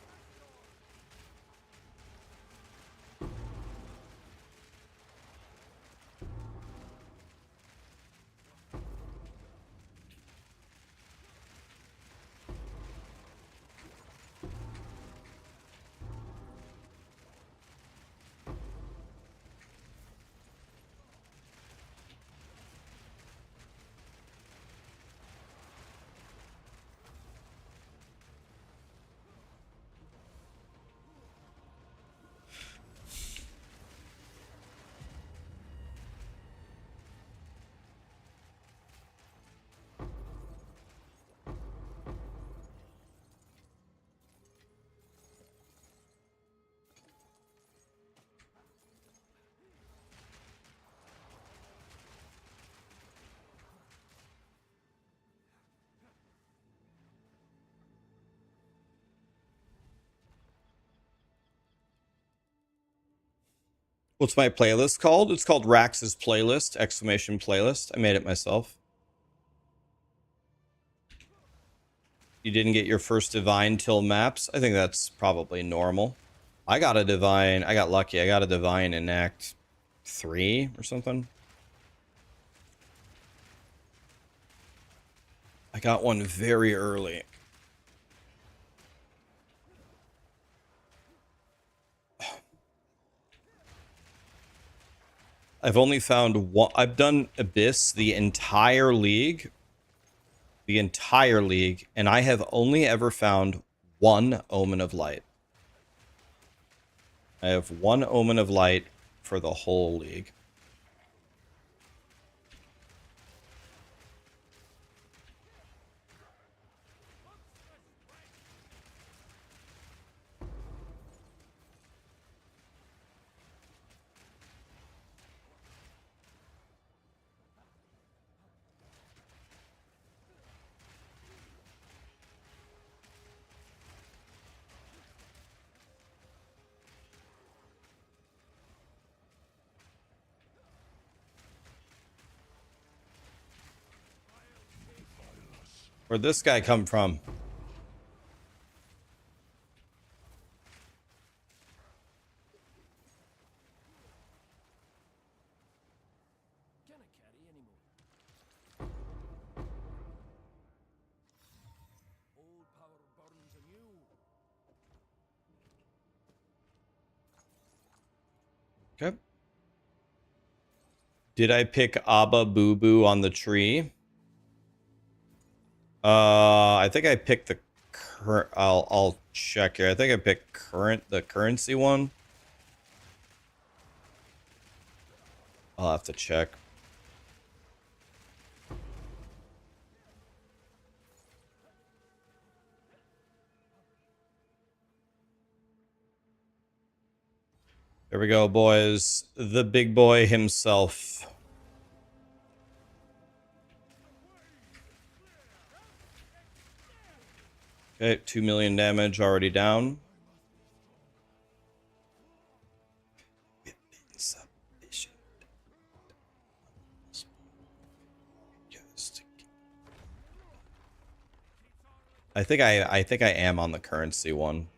What's my playlist called? It's called Rax's Playlist, exclamation playlist. I made it myself. You didn't get your first divine till maps? I think that's probably normal. I got a divine. I got lucky. I got a divine in Act 3 or something. I got one very early. I've only found one. I've done Abyss the entire league. The entire league. And I have only ever found one Omen of Light. I have one Omen of Light for the whole league. Where'd this guy come from? Can't carry anymore. Okay. Did I pick Abba Boo Boo on the tree? I think I picked the current. I'll check here. I think I picked the currency one. I'll have to check. There we go, boys. The big boy himself. Okay, 2 million damage already down. I think I am on the currency one.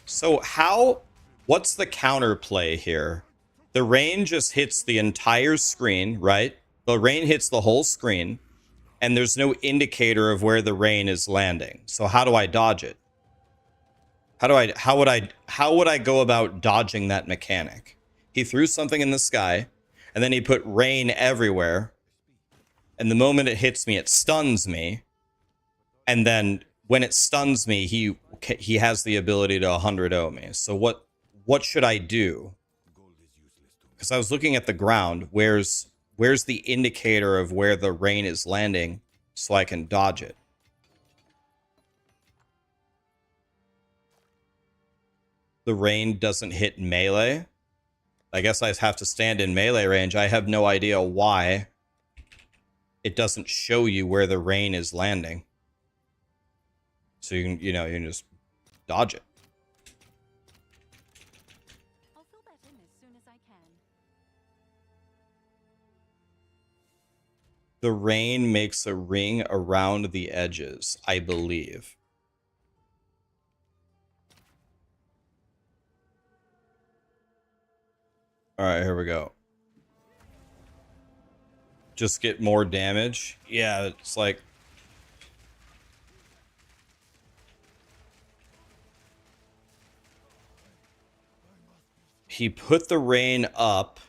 So what's the counterplay here? The rain just hits the entire screen, right? The rain hits the whole screen, and there's no indicator of where the rain is landing. So how do I dodge it? How would I go about dodging that mechanic? He threw something in the sky, and then he put rain everywhere. And the moment it hits me, it stuns me. And then when it stuns me, he has the ability to 100-0 me. So what should I do? Because I was looking at the ground. Where's the indicator of where the rain is landing so I can dodge it? The rain doesn't hit melee. I guess I have to stand in melee range. I have no idea why it doesn't show you where the rain is landing. So you can just dodge it. I'll fill that in as soon as I can. The rain makes a ring around the edges, I believe. All right, here we go. Just get more damage. Yeah, it's like... He put the rain up.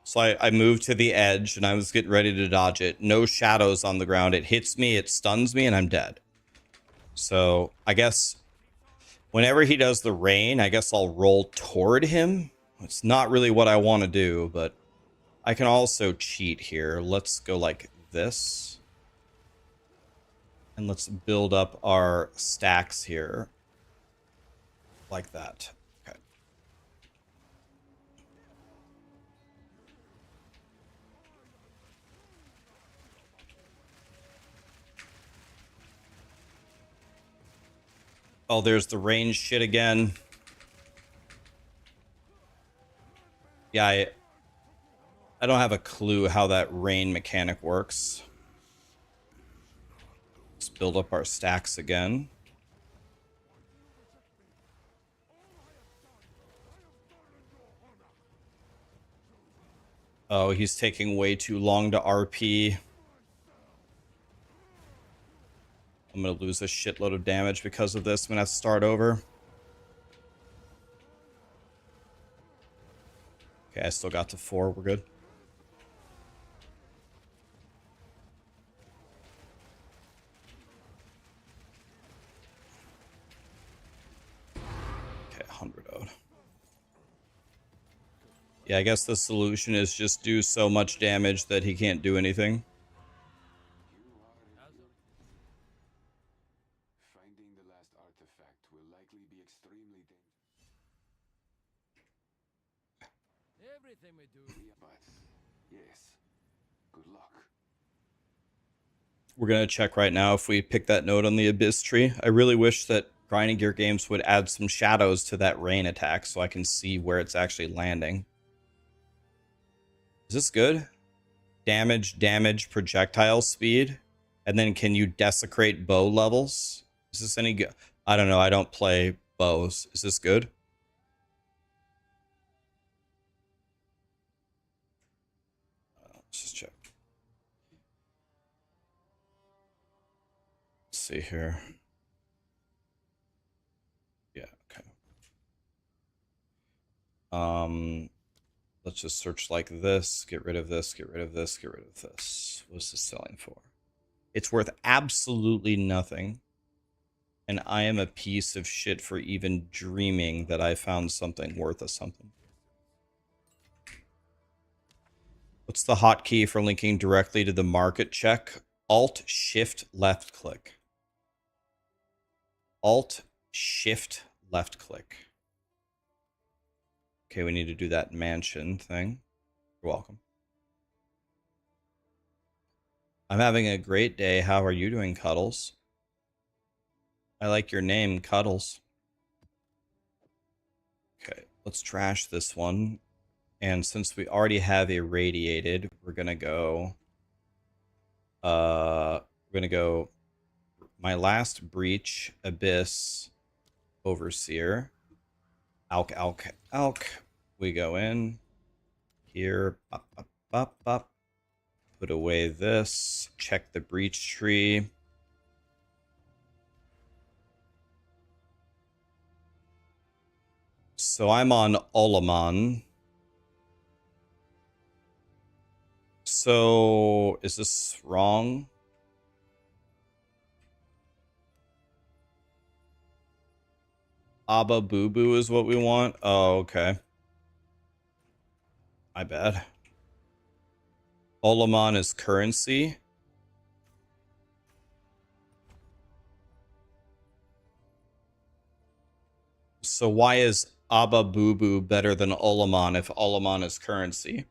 So I moved to the edge and I was getting ready to dodge it. No shadows on the ground. It hits me, it stuns me, and I'm dead. So I guess whenever he does the rain, I guess I'll roll toward him. It's not really what I want to do, but I can also cheat here. Let's go like this. And let's build up our stacks here. Like that. Okay. Oh, there's the range shit again. Yeah, I don't have a clue how that rain mechanic works. Let's build up our stacks again. Oh, he's taking way too long to RP. I'm gonna lose a shitload of damage because of this. I'm gonna have to start over. Okay, I still got to 4. We're good. Okay, 100 owed. Yeah, I guess the solution is just do so much damage that he can't do anything. Finding the last artifact will likely be extremely dangerous. Everything we do. But yes, good luck. We're gonna check right now if we pick that node on the Abyss tree. I really wish that Grinding Gear Games would add some shadows to that rain attack so I can see where it's actually landing. Is this good? Damage, projectile speed. And then can you desecrate bow levels? Is this any good? I don't know. I don't play bows. Is this good? see here. Yeah, okay. Let's just search like this, get rid of this, get rid of this, get rid of this. What's this selling for? It's worth absolutely nothing. And I am a piece of shit for even dreaming that I found something worth a something. What's the hotkey for linking directly to the market check? Alt Shift left click. Alt Shift left click. Okay, we need to do that mansion thing. You're welcome. I'm having a great day. How are you doing, Cuddles? I like your name, Cuddles. Okay, let's trash this one. And since we already have irradiated, we're gonna go my last breach, Abyss, Overseer. Alk, alk, alk. We go in here, bop, bop, bop, bop. Put away this, check the breach tree. So I'm on Olaman. So is this wrong? Abba Boo Boo is what we want? Oh, okay. My bad. Olaman is currency. So why is Abba Boo Boo better than Olaman if Olaman is currency?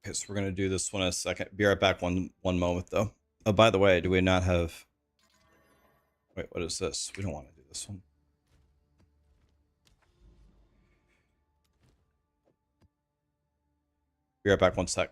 Okay, so we're gonna do this one in a second. Be right back one moment though. Oh, by the way, do we not have... Wait, what is this? We don't want to do this one. Be right back one sec.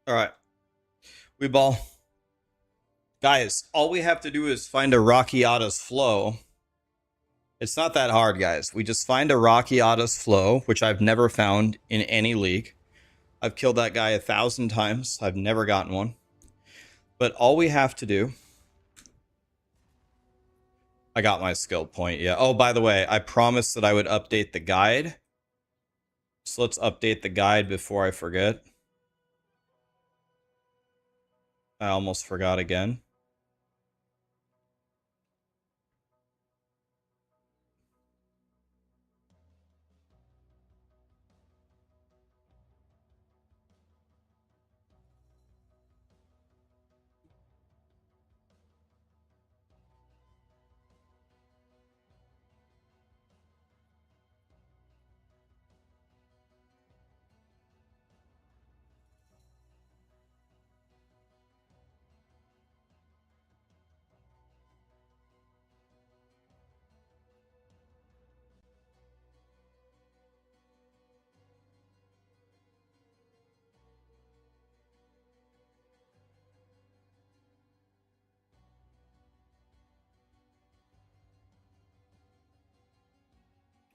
All right. We ball. Guys, all we have to do is find a Raxxanterax flow. It's not that hard, guys. We just find a Raxxanterax flow, which I've never found in any league. I've killed that guy 1,000 times. I've never gotten one. But all we have to do... I got my skill point, yeah. Oh, by the way, I promised that I would update the guide. So let's update the guide before I forget. I almost forgot again.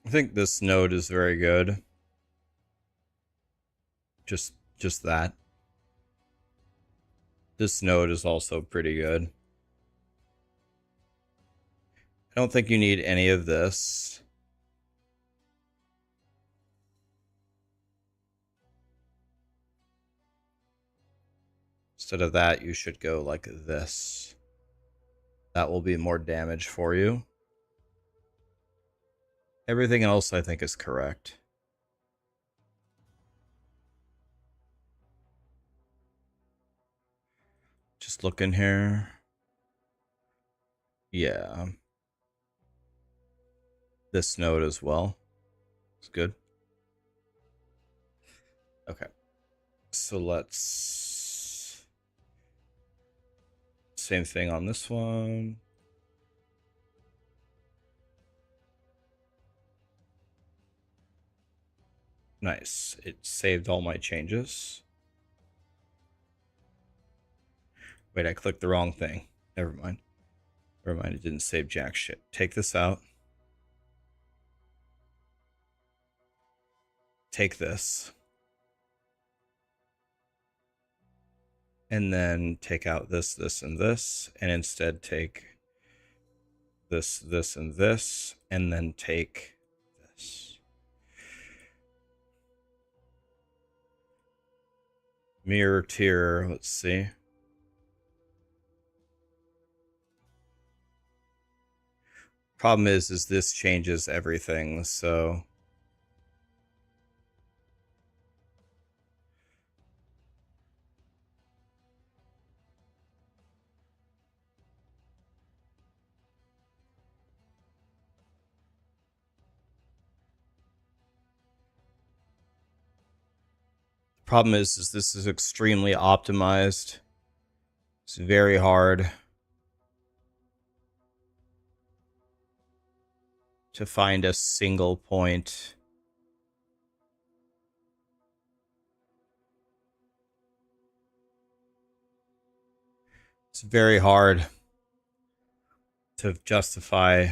I think this node is very good. Just that. This node is also pretty good. I don't think you need any of this. Instead of that, you should go like this. That will be more damage for you. Everything else I think is correct. Just look in here. Yeah. This node as well. It's good. Okay. So let's... Same thing on this one. Nice. It saved all my changes. Wait, I clicked the wrong thing. Never mind. Never mind, it didn't save jack shit. Take this out. Take this. And then take out this, this, and this. And instead take this, this, and this. And then take this. Mirror tier, let's see. Problem is this changes everything, so... Problem is this is extremely optimized. It's very hard to find a single point. It's very hard to justify.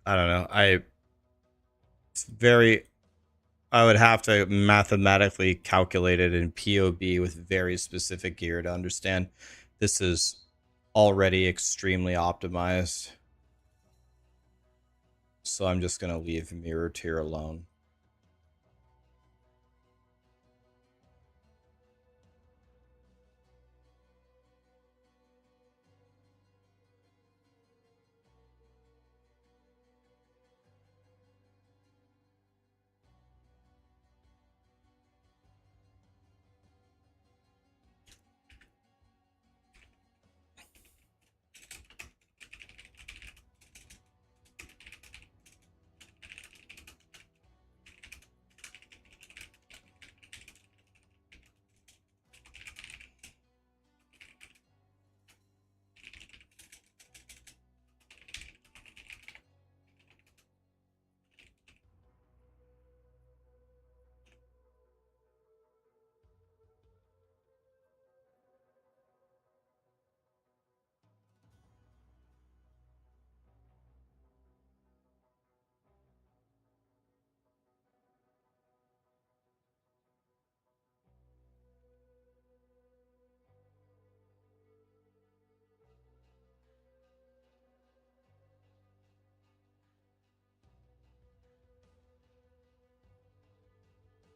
I don't know. I would have to mathematically calculate it in POB with very specific gear to understand this is already extremely optimized. So I'm just going to leave mirror tier alone.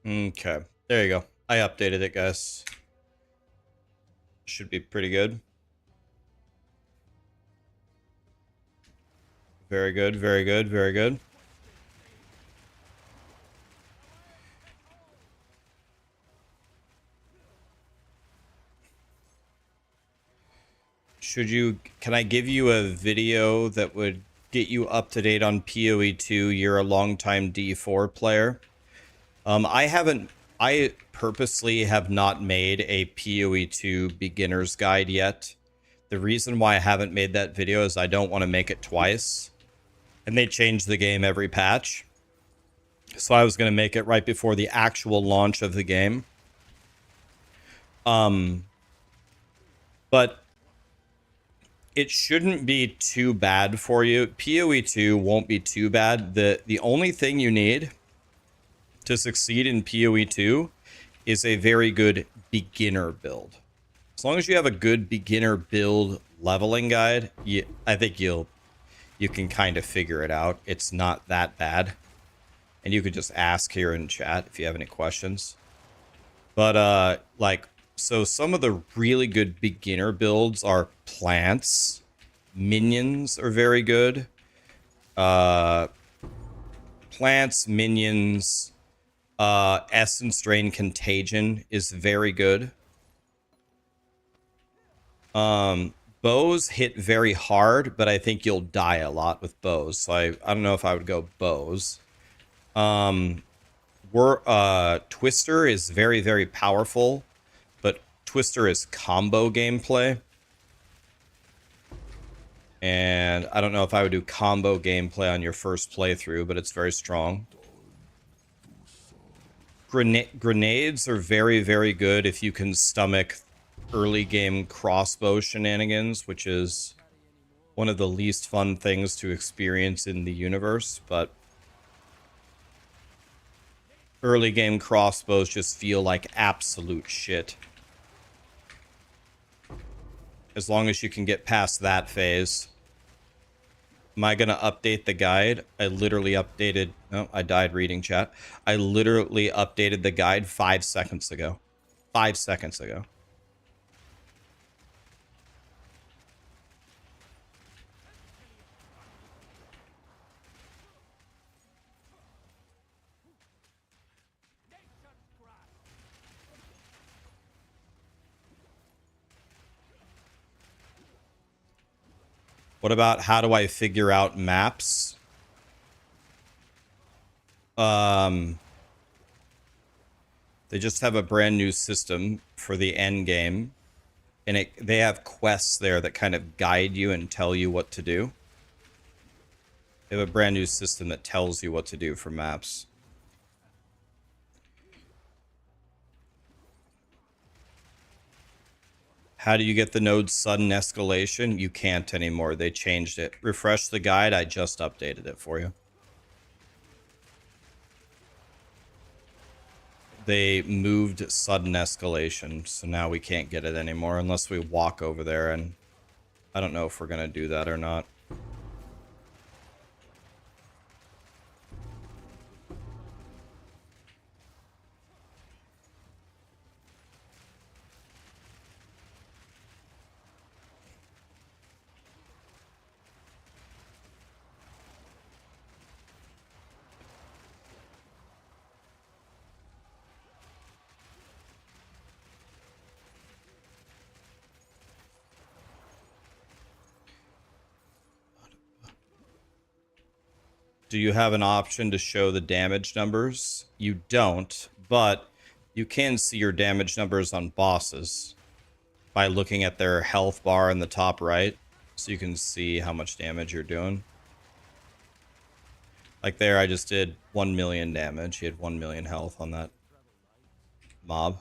Okay. There you go. I updated it, guys. Should be pretty good. Very good, very good, very good. Can I give you a video that would get you up to date on PoE 2? You're a longtime D4 player. I purposely have not made a PoE 2 beginner's guide yet. The reason why I haven't made that video is I don't want to make it twice. And they change the game every patch. So I was going to make it right before the actual launch of the game. But it shouldn't be too bad for you. PoE 2 won't be too bad. The only thing you need to succeed in PoE 2 is a very good beginner build. As long as you have a good beginner build leveling guide, I think you can kind of figure it out. It's not that bad. And you could just ask here in chat if you have any questions. But so some of the really good beginner builds are plants. Minions are very good. Plants, minions, Essence Drain Contagion is very good. Bows hit very hard, but I think you'll die a lot with bows. So I don't know if I would go bows. Twister is very, very powerful, but Twister is combo gameplay. And I don't know if I would do combo gameplay on your first playthrough, but it's very strong. Grenades are very, very good if you can stomach early game crossbow shenanigans, which is one of the least fun things to experience in the universe, but early game crossbows just feel like absolute shit. As long as you can get past that phase. Am I going to update the guide? I literally updated... Oh, I died reading chat. I literally updated the guide 5 seconds ago. 5 seconds ago. What about how do I figure out maps? They just have a brand new system for the end game, and they have quests there that kind of guide you and tell you what to do. They have a brand new system that tells you what to do for maps. How do you get the node's sudden escalation? You can't anymore. They changed it. Refresh the guide. I just updated it for you. They moved sudden escalation, so now we can't get it anymore unless we walk over there, and I don't know if we're going to do that or not. Do you have an option to show the damage numbers? You don't, but you can see your damage numbers on bosses by looking at their health bar in the top right. So you can see how much damage you're doing. Like there, I just did 1 million damage. He had 1 million health on that mob.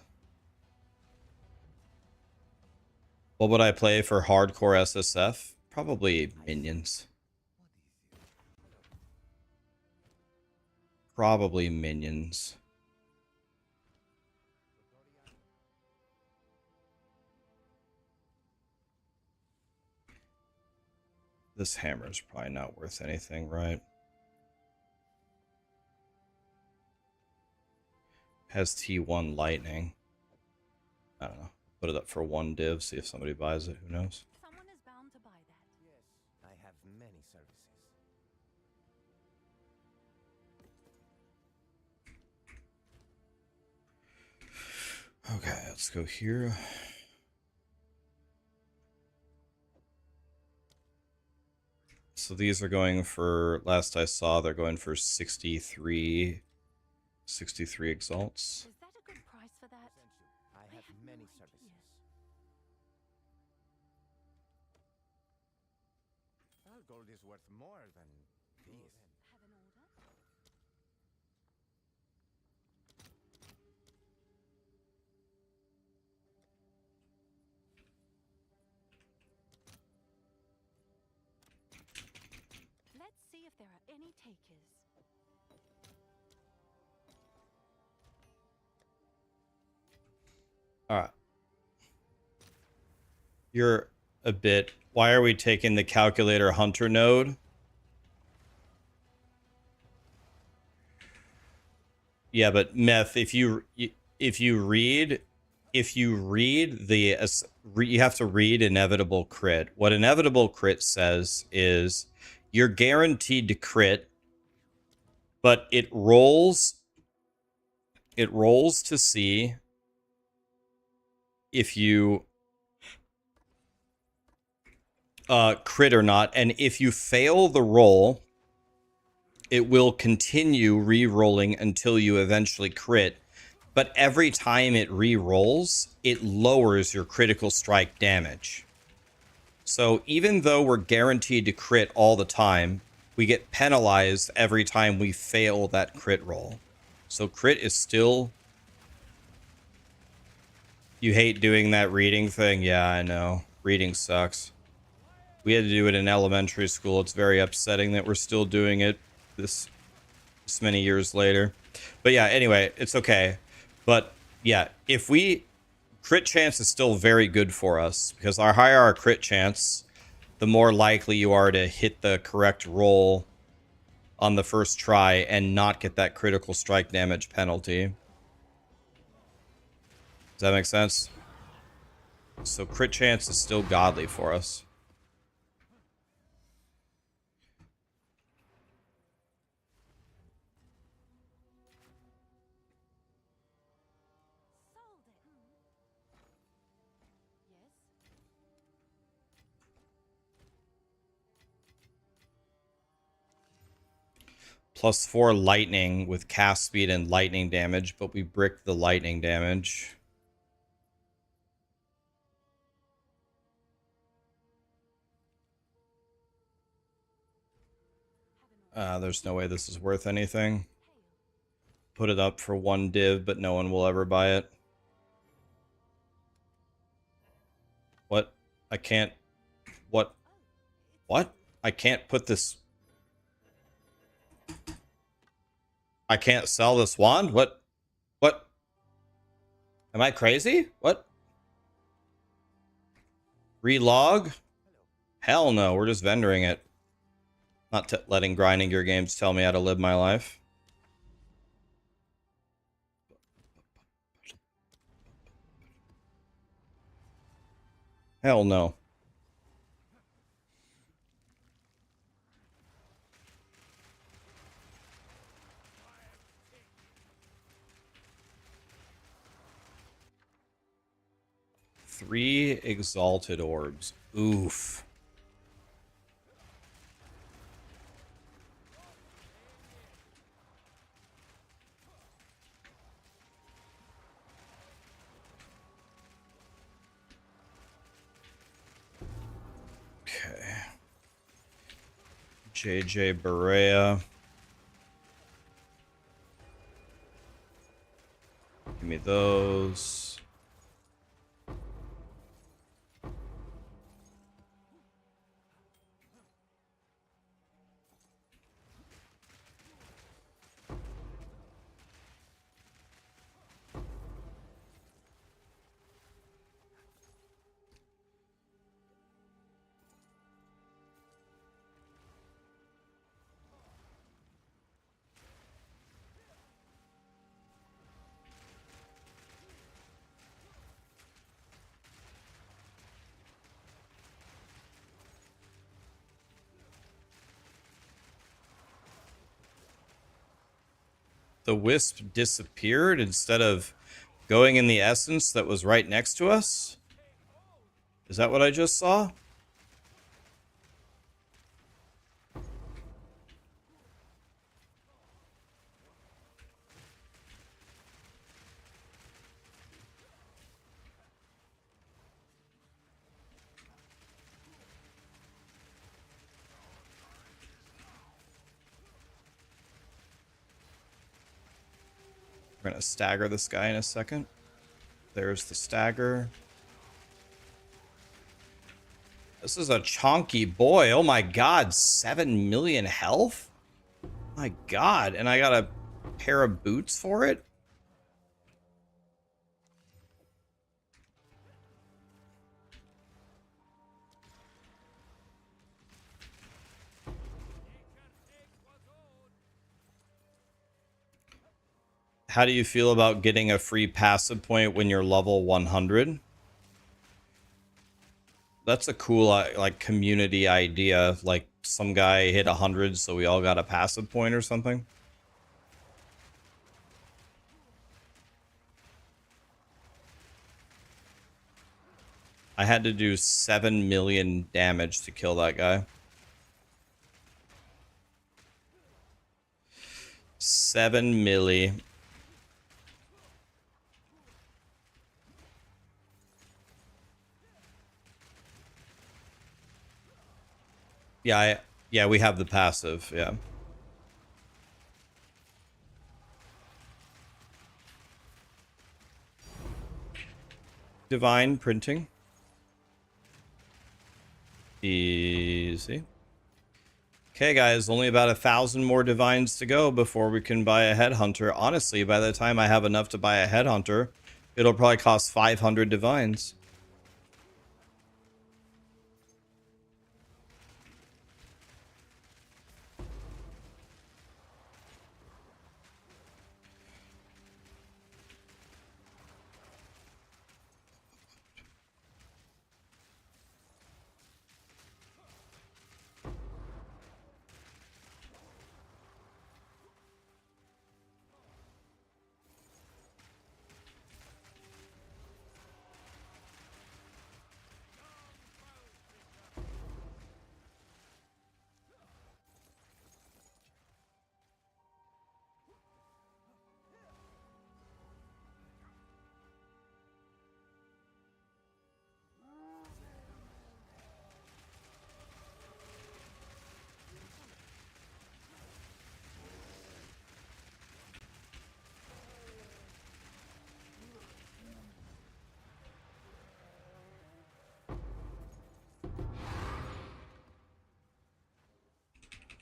What would I play for hardcore SSF? Probably minions. Probably minions. This hammer is probably not worth anything, right? has T1 lightning. I don't know. Put it up for 1 div, see if somebody buys it. Who knows? Someone is bound to buy that. Yes, I have many services. Okay, let's go here. So these are going for, last I saw, they're going for 63 exalts. Is that a good price for that? I have had many no services. idea. Our gold is worth more than these. Have an order? Let's see if there are any takers. Alright. You're a bit... Why are we taking the calculator hunter node? Yeah, but Meth, if you read the you have to read inevitable crit. What inevitable crit says is you're guaranteed to crit, but it rolls to see if you crit or not, and if you fail the roll, it will continue re-rolling until you eventually crit. But every time it re-rolls, it lowers your critical strike damage. So even though we're guaranteed to crit all the time, we get penalized every time we fail that crit roll. So crit is still... You hate doing that reading thing? Yeah, I know. Reading sucks. We had to do it in elementary school. It's very upsetting that we're still doing it this many years later. But yeah, anyway, it's okay. But yeah, if we... Crit chance is still very good for us, because the higher our crit chance, the more likely you are to hit the correct roll on the first try and not get that critical strike damage penalty. Does that make sense? So crit chance is still godly for us. Sold it. Yes. +4 lightning with cast speed and lightning damage, but we brick the lightning damage. There's no way this is worth anything. Put it up for 1 div, but no one will ever buy it. What? I can't... What? What? I can't put this... I can't sell this wand? What? What? Am I crazy? What? Relog? Hell no, we're just vendoring it. Not letting grinding your games tell me how to live my life. Hell no. Three exalted orbs. Oof. Okay. JJ Barea. Give me those. the wisp disappeared instead of going in the essence that was right next to us? Is that what I just saw? We're gonna stagger this guy in a second. There's the stagger. This is a chonky boy. Oh my god, 7 million health? My god, and I got a pair of boots for it? How do you feel about getting a free passive point when you're level 100? That's a cool like community idea. Like some guy hit 100, so we all got a passive point or something. I had to do 7 million damage to kill that guy. 7 milli. Yeah, yeah, we have the passive, yeah. Divine printing. Easy. Okay, guys, only about 1,000 more divines to go before we can buy a headhunter. Honestly, by the time I have enough to buy a headhunter, it'll probably cost 500 divines.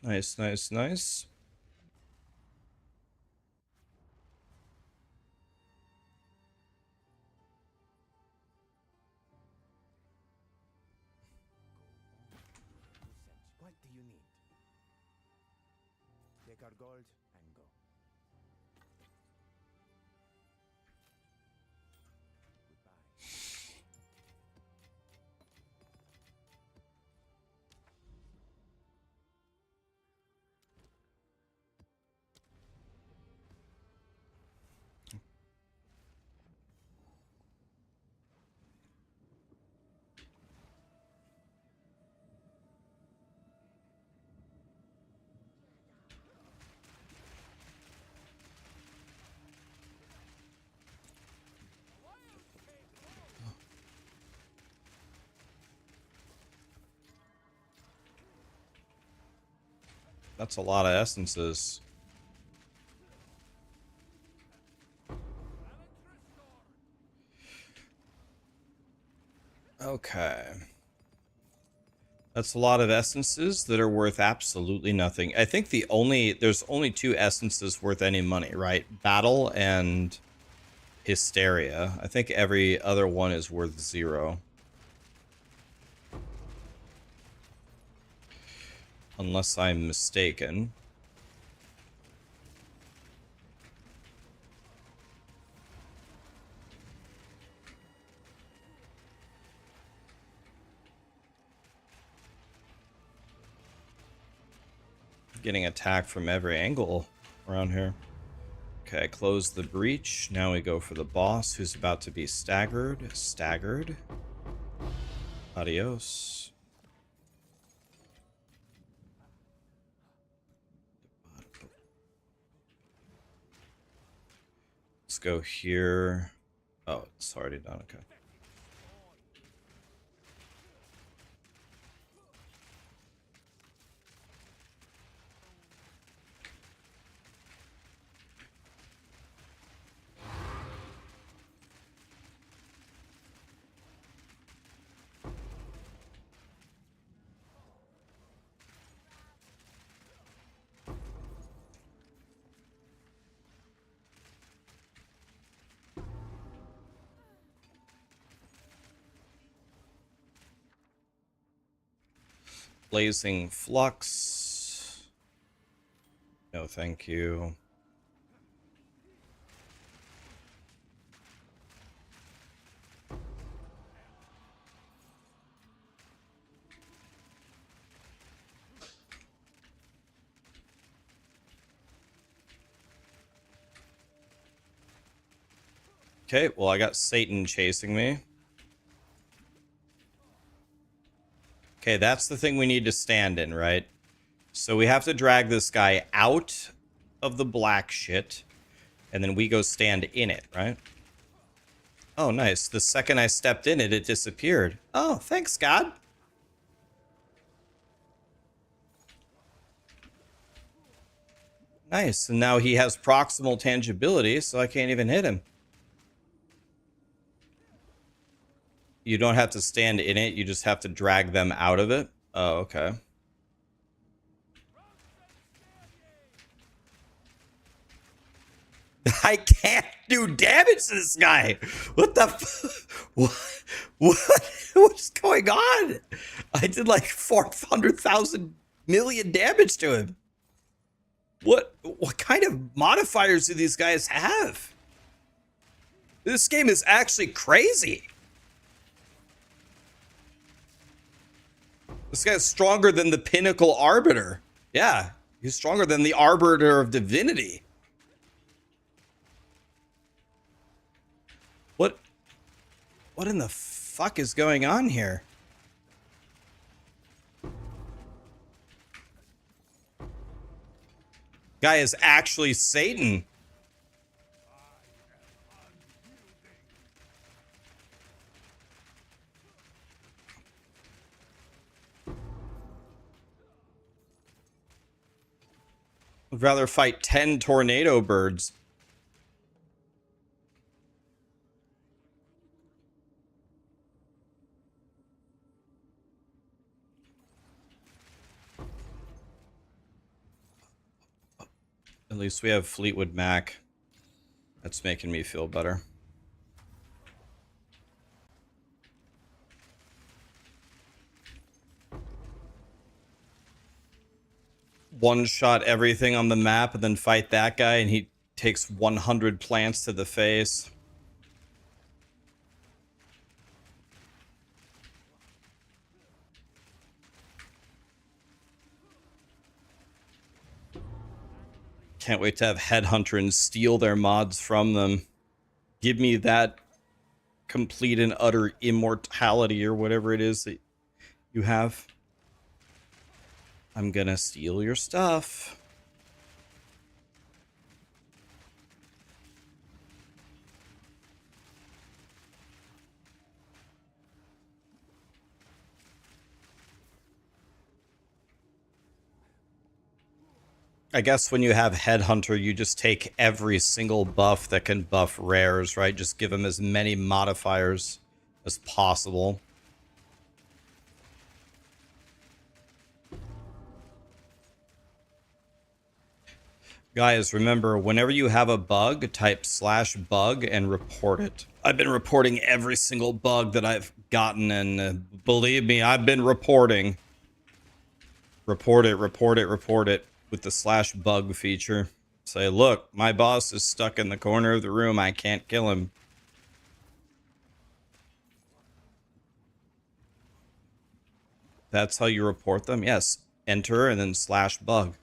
Nice, nice, nice. What do you need? Take our gold and go. That's a lot of essences. Okay. That's a lot of essences that are worth absolutely nothing. I think there's only 2 essences worth any money, right? Battle and Hysteria. I think every other one is worth 0. Unless I'm mistaken. Getting attacked from every angle around here. Okay, close the breach. Now we go for the boss who's about to be staggered. Staggered. Adios. Let's go here. Oh, it's already done. Okay. Blazing Flux. No, thank you. Okay, well, I got Satan chasing me. Okay, that's the thing we need to stand in, right? So we have to drag this guy out of the black shit, and then we go stand in it, right? Oh, nice. The second I stepped in it, it disappeared. Oh, thanks, God. Nice. And now he has proximal tangibility, so I can't even hit him. You don't have to stand in it. You just have to drag them out of it. Oh, okay. I can't do damage to this guy. What the what? What's going on? I did like 400,000 million damage to him. What kind of modifiers do these guys have? This game is actually crazy. This guy's stronger than the Pinnacle Arbiter. Yeah, he's stronger than the Arbiter of Divinity. What in the fuck is going on here? Guy is actually Satan. I'd rather fight 10 tornado birds. At least we have Fleetwood Mac. That's making me feel better. One-shot everything on the map and then fight that guy and he takes 100 plants to the face. Can't wait to have Headhunter and steal their mods from them. Give me that complete and utter immortality or whatever it is that you have. I'm gonna steal your stuff. I guess when you have Headhunter, you just take every single buff that can buff rares, right? Just give them as many modifiers as possible. Guys, remember, whenever you have a bug, type /bug and report it. I've been reporting every single bug that I've gotten, and believe me, I've been reporting. Report it, report it, report it. With the /bug feature. Say, look, my boss is stuck in the corner of the room. I can't kill him. That's how you report them? Yes. Enter and then /bug.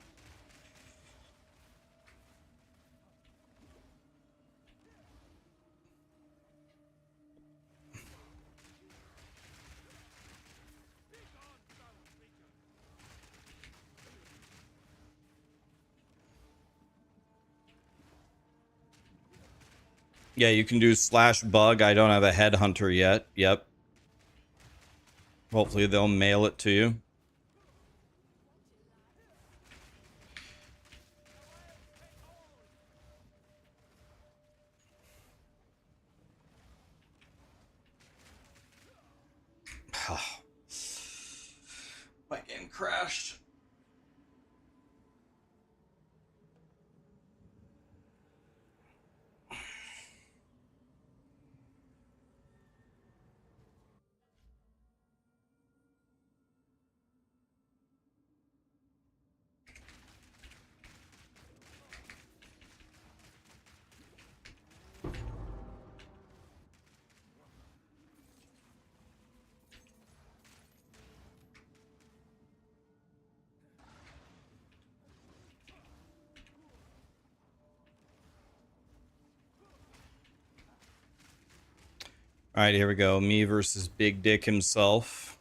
Yeah, you can do /bug. I don't have a headhunter yet. Yep. Hopefully they'll mail it to you. My game crashed. All right, here we go. Me versus Big Dick himself.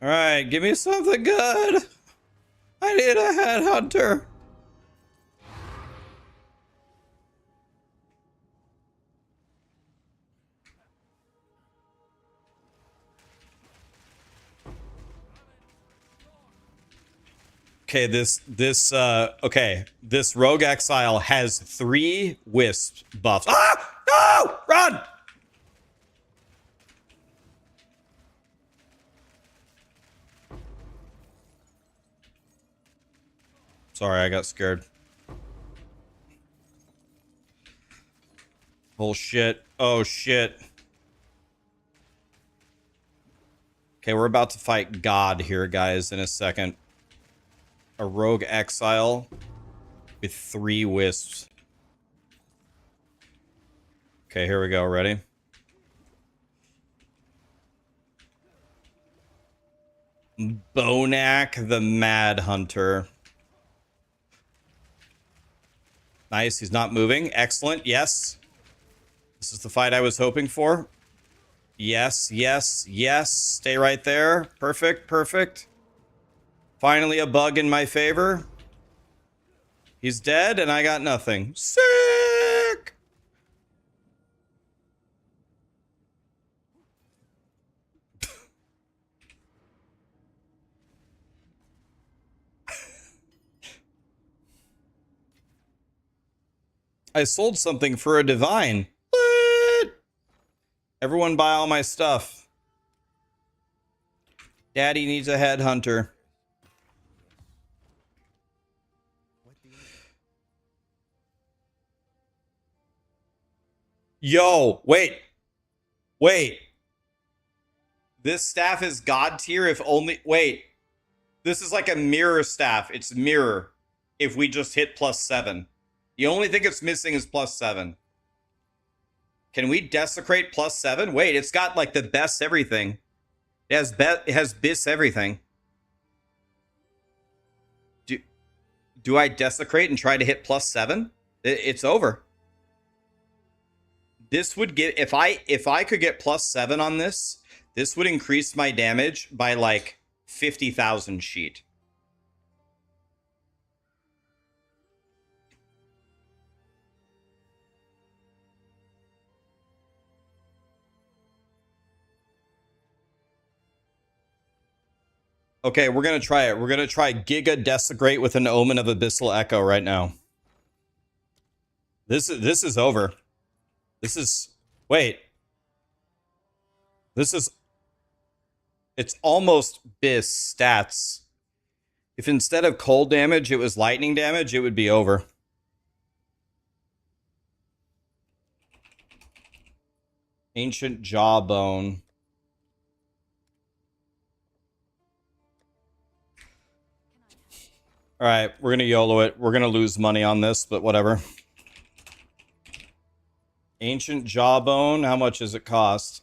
All right, give me something good. I need a headhunter. Okay, this Rogue Exile has 3 wisp buffs. Ah! No! Run! Sorry, I got scared. Oh shit. Oh shit. Okay, we're about to fight God here, guys, in a second. A Rogue Exile with 3 wisps. Okay, here we go. Ready? Bonak the Mad Hunter. Nice. He's not moving. Excellent. Yes. This is the fight I was hoping for. Yes, yes, yes. Stay right there. Perfect, perfect. Finally a bug in my favor. He's dead and I got nothing. Sick! I sold something for a divine. What? Everyone buy all my stuff. Daddy needs a headhunter. Yo, wait. Wait. This staff is god tier if only... Wait. This is like a mirror staff. It's mirror if we just hit +7. The only thing it's missing is +7. Can we desecrate +7? Wait, it's got like the best everything. It has bis everything. Do I desecrate and try to hit +7? It's over. This would get if I could get +7 on this, this would increase my damage by like 50,000 sheet. Okay, we're gonna try it. We're gonna try Giga Desecrate with an Omen of Abyssal Echo right now. This is over. This is wait. This is it's almost bis stats. If instead of cold damage it was lightning damage, it would be over. Ancient Jawbone. All right, we're going to YOLO it. We're going to lose money on this, but whatever. Ancient Jawbone, how much does it cost?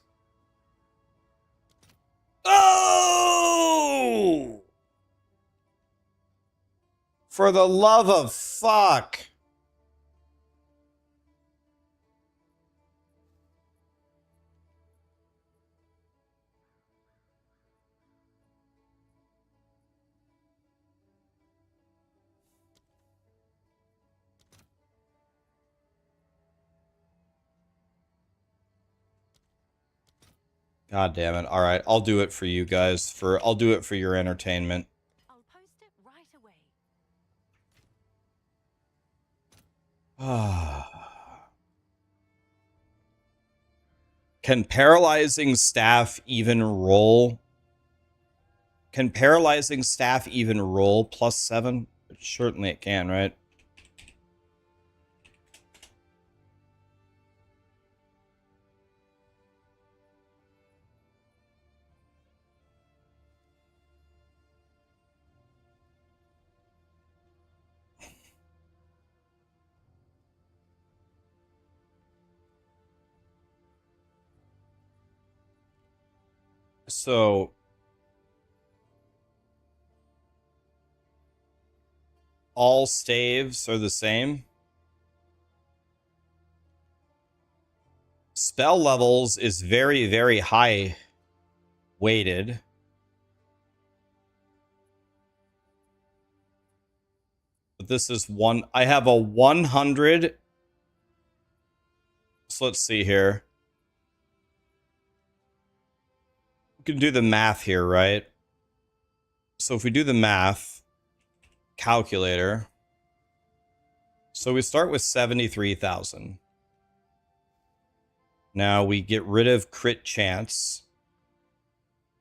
Oh! For the love of fuck. God damn it. All right, I'll do it for you guys. I'll do it for your entertainment. I'll post it right away. Can paralyzing staff even roll? Can paralyzing staff even roll +7? Certainly it can, right? So all staves are the same. Spell levels is very, very high weighted. But this is one. I have a 100. So let's see here. We can do the math here, right? So if we do the math, calculator. So we start with 73,000. Now we get rid of crit chance.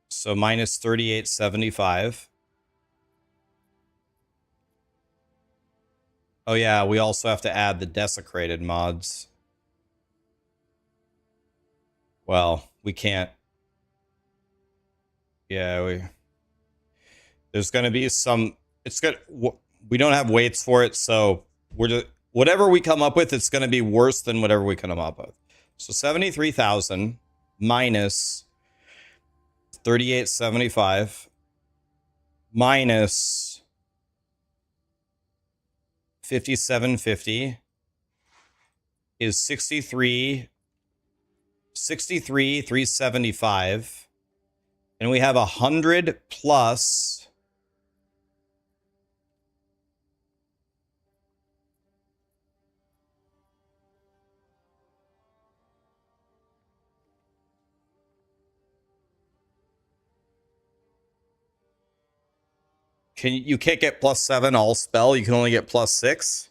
So minus 3875. Oh yeah, we also have to add the desecrated mods. Well, we can't. Yeah, there's going to be some. We don't have weights for it, so we're just whatever we come up with. It's going to be worse than whatever we come up with. So 73,000 minus 3875 minus 5750 is 63,375. And we have 100 plus. You can't get +7 all spell. You can only get +6.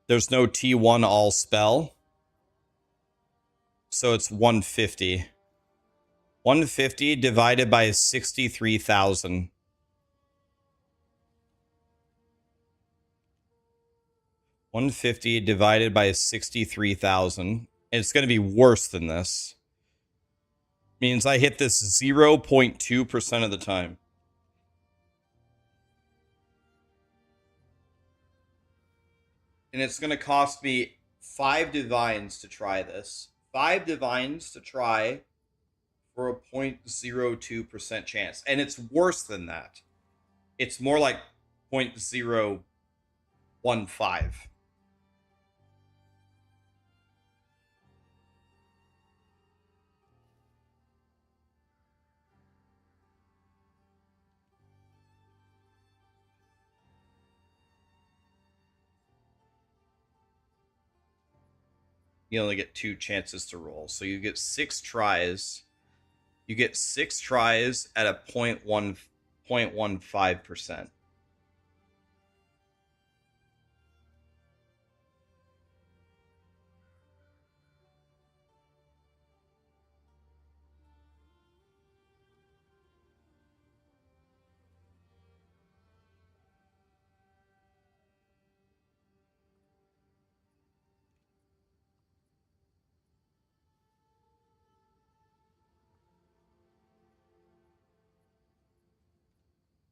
There's no T1 all spell. So it's 150. 150 divided by 63,000. 150 divided by 63,000. It's going to be worse than this. Means I hit this 0.2% of the time. And it's going to cost me 5 divines to try this. 5 divines to try for a 0.02% chance. And it's worse than that. It's more like 0.015. You only get 2 chances to roll. So you get 6 tries. You get 6 tries at a 0.15%.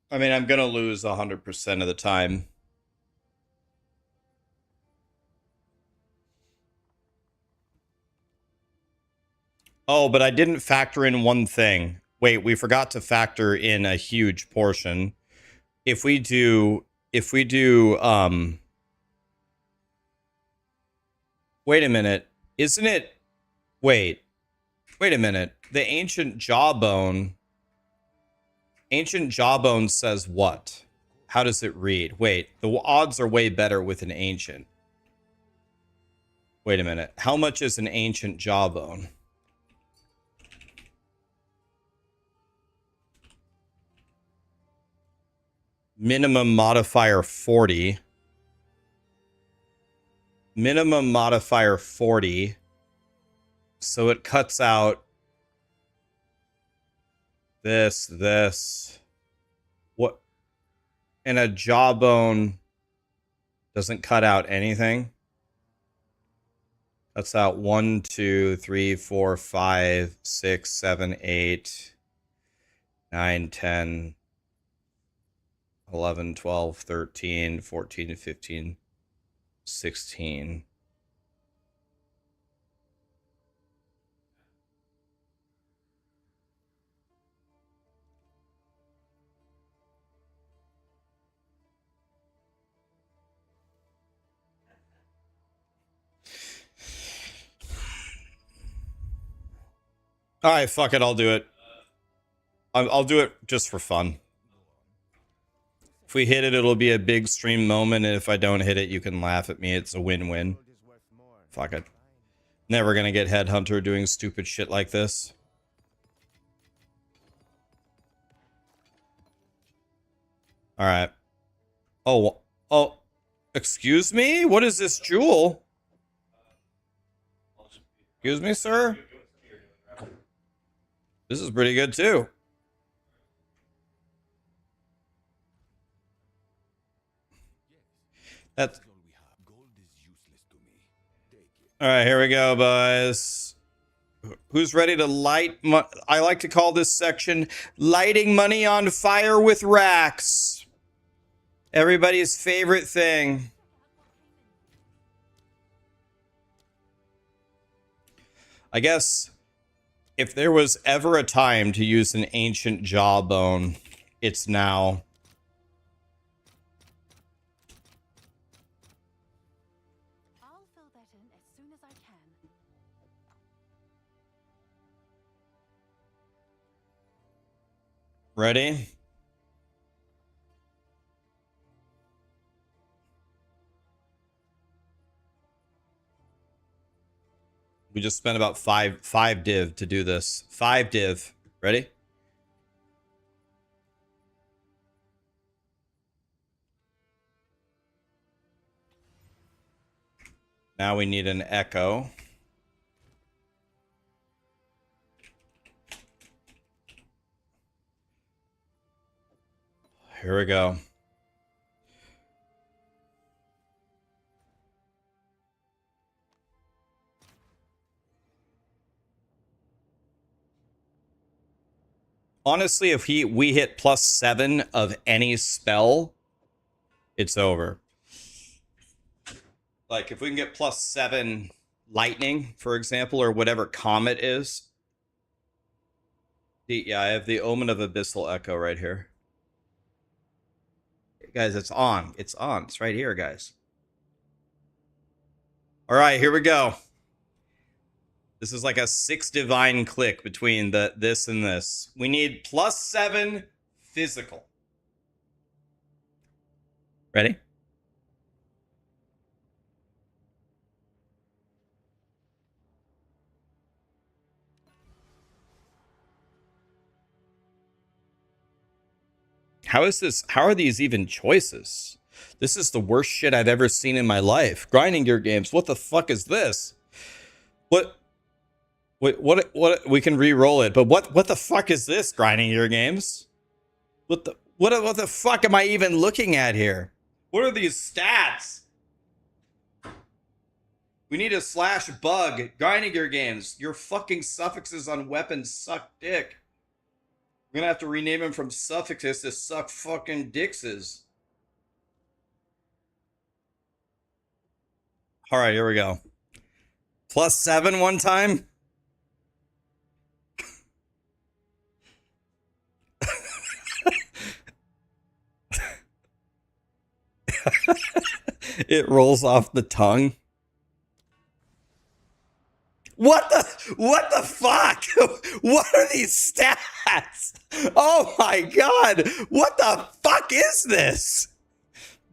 I mean, I'm going to lose 100% of the time. Oh, but I didn't factor in one thing. Wait, we forgot to factor in a huge portion. If we do, wait a minute. Isn't it, wait a minute. The Ancient Jawbone says what? How does it read? Wait, the odds are way better with an Ancient. Wait a minute. How much is an ancient jawbone? Minimum modifier 40. Minimum modifier 40. So it cuts out this. What? And a jawbone doesn't cut out anything. Cuts out 1, 2, 3, 4, 5, 6, 7, 8, 9, 10, 11, 12, 13, 14, 15, 16. All right, fuck it, I'll do it. I'll do it just for fun. If we hit it, it'll be a big stream moment, and if I don't hit it, you can laugh at me. It's a win-win. Fuck it. Never gonna get Headhunter doing stupid shit like this. Alright. Oh, excuse me? What is this jewel? Excuse me, sir? This is pretty good, too. That's... Alright, here we go, boys. Who's ready to light... I like to call this section Lighting Money on Fire with Rax. Everybody's favorite thing. I guess if there was ever a time to use an ancient jawbone, it's now. I'll fill that in as soon as I can. Ready? We just spent about five div to do this. 5 div. Ready? Now we need an echo. Here we go. Honestly, if we hit +7 of any spell, it's over. Like, if we can get +7 lightning, for example, or whatever comet is. Yeah, I have the Omen of Abyssal Echo right here. Guys, it's on. It's on. It's right here, guys. All right, here we go. This is like a 6 divine click between this and this. We need +7 physical. Ready? How is this? How are these even choices? This is the worst shit I've ever seen in my life. Grinding gear games. What the fuck is this? What? Wait, what? We can re-roll it, but what the fuck is this? Grinding gear games? What the fuck am I even looking at here? What are these stats? We need a /bug. Grinding gear games. Your fucking suffixes on weapons suck dick. We're gonna have to rename them from suffixes to suck fucking dixes. All right, here we go. +7 one time. It rolls off the tongue. What the fuck? What are these stats? Oh my god. What the fuck is this?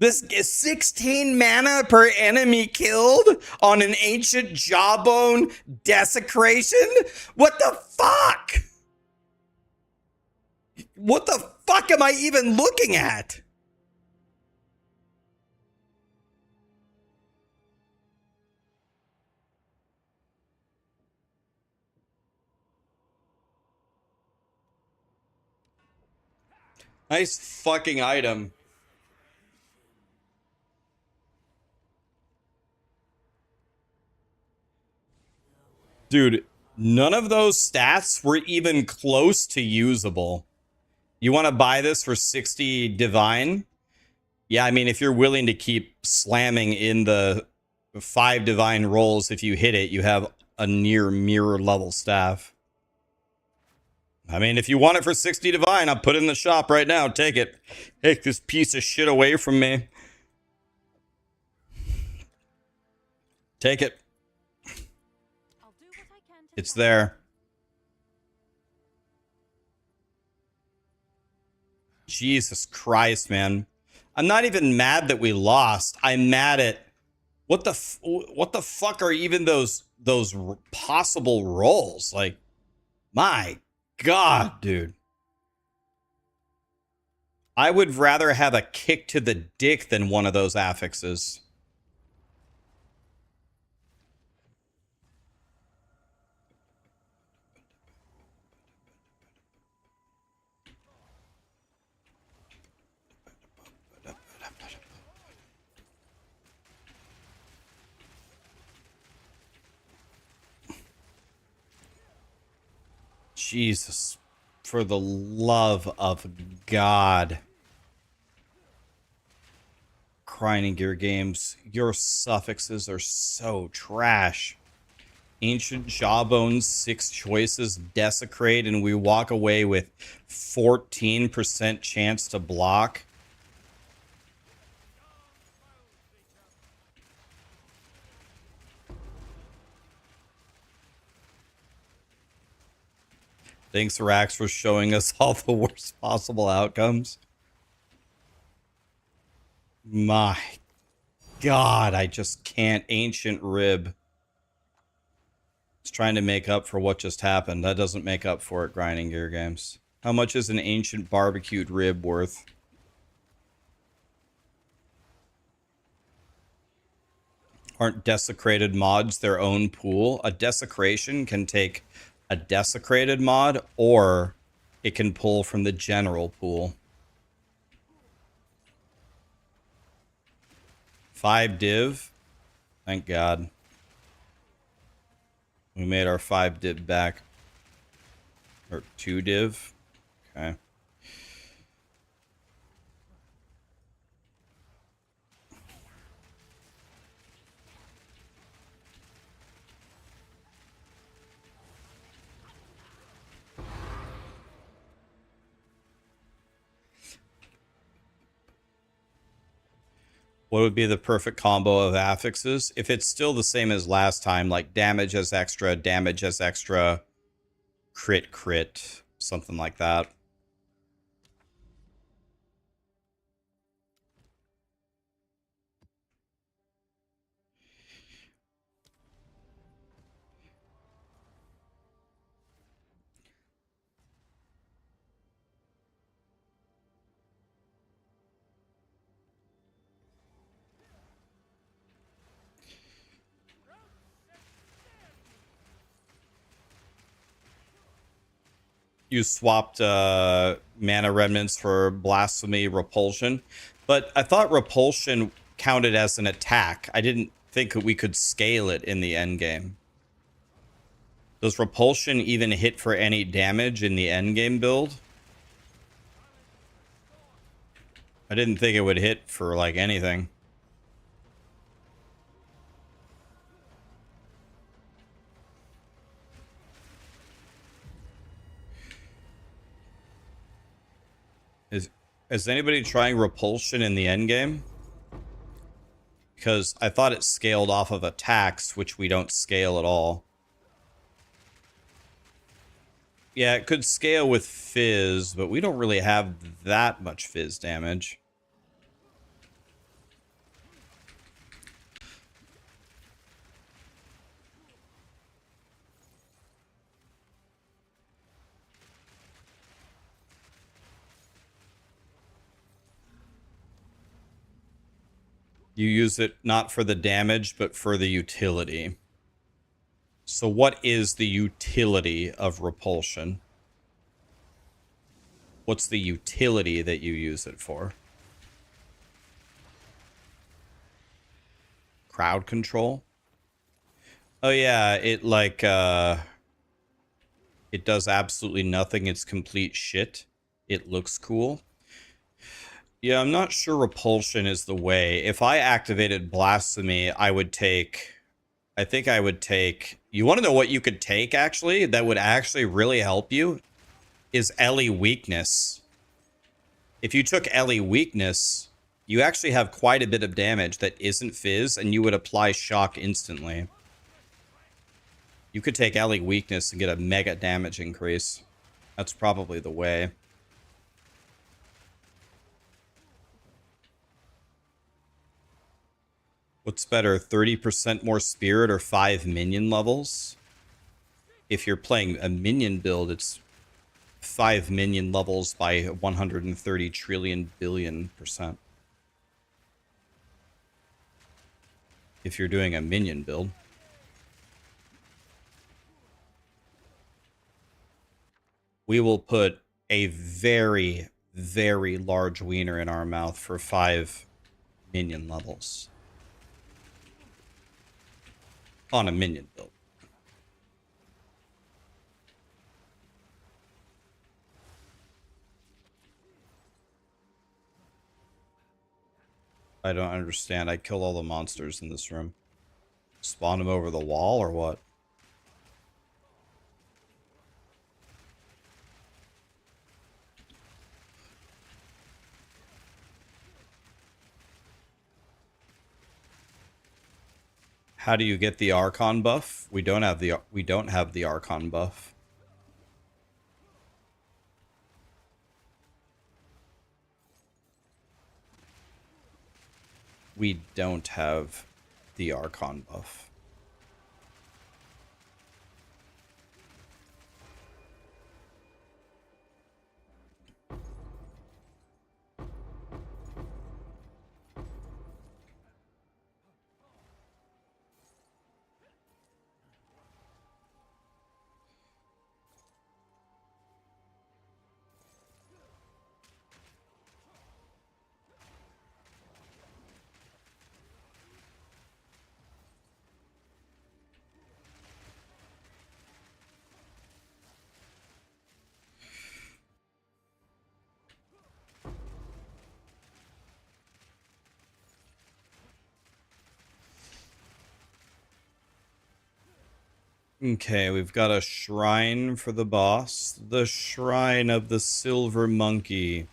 This is 16 mana per enemy killed on an ancient jawbone desecration? What the fuck? What the fuck am I even looking at? Nice fucking item. Dude, none of those stats were even close to usable. You want to buy this for 60 divine? Yeah, I mean, if you're willing to keep slamming in the 5 divine rolls, if you hit it, you have a near mirror level staff. I mean, if you want it for 60 divine, I'll put it in the shop right now. Take it. Take this piece of shit away from me. Take it. I'll do what I can to It's help. there. Jesus Christ, man. I'm not even mad that we lost. I'm mad at what the fuck are even those possible rolls? Like, my God, dude. I would rather have a kick to the dick than one of those affixes. Jesus, for the love of God. Crying Gear Games, your suffixes are so trash. Ancient Jawbones, 6 choices, Desecrate, and we walk away with 14% chance to block. Thanks, Rax, for showing us all the worst possible outcomes. My God, I just can't. Ancient Rib. It's trying to make up for what just happened. That doesn't make up for it, Grinding Gear Games. How much is an ancient barbecued rib worth? Aren't desecrated mods their own pool? A desecration can take a desecrated mod, or it can pull from the general pool. 5 div. Thank God. We made our 5 div back. Or 2 div. Okay. What would be the perfect combo of affixes? If it's still the same as last time, like damage as extra, crit, crit, something like that. You swapped mana remnants for blasphemy repulsion, but I thought repulsion counted as an attack. I didn't think that we could scale it in the end game. Does repulsion even hit for any damage in the end game build? I didn't think it would hit for like anything. Is anybody trying repulsion in the end game? Because I thought it scaled off of attacks, which we don't scale at all. Yeah, it could scale with fizz, but we don't really have that much fizz damage. You use it not for the damage, but for the utility. So what is the utility of repulsion? What's the utility that you use it for? Crowd control? Oh yeah, it like it does absolutely nothing. It's complete shit. It looks cool. Yeah, I'm not sure repulsion is the way. If I activated blasphemy, I would take... I think I would take... You want to know what you could take, actually? That would actually really help you? Is Ellie weakness. If you took Ellie weakness, you actually have quite a bit of damage that isn't fizz, and you would apply shock instantly. You could take Ellie weakness and get a mega damage increase. That's probably the way. What's better, 30% more spirit or 5 minion levels? If you're playing a minion build, it's 5 minion levels by 130 trillion billion %. If you're doing a minion build. We will put a very, very large wiener in our mouth for 5 minion levels. On a minion build. I don't understand. I kill all the monsters in this room. Spawn them over the wall or what? How do you get the Archon buff? We don't have the Archon buff. We don't have the Archon buff. Okay, we've got a shrine for the boss. The Shrine of the Silver Monkey.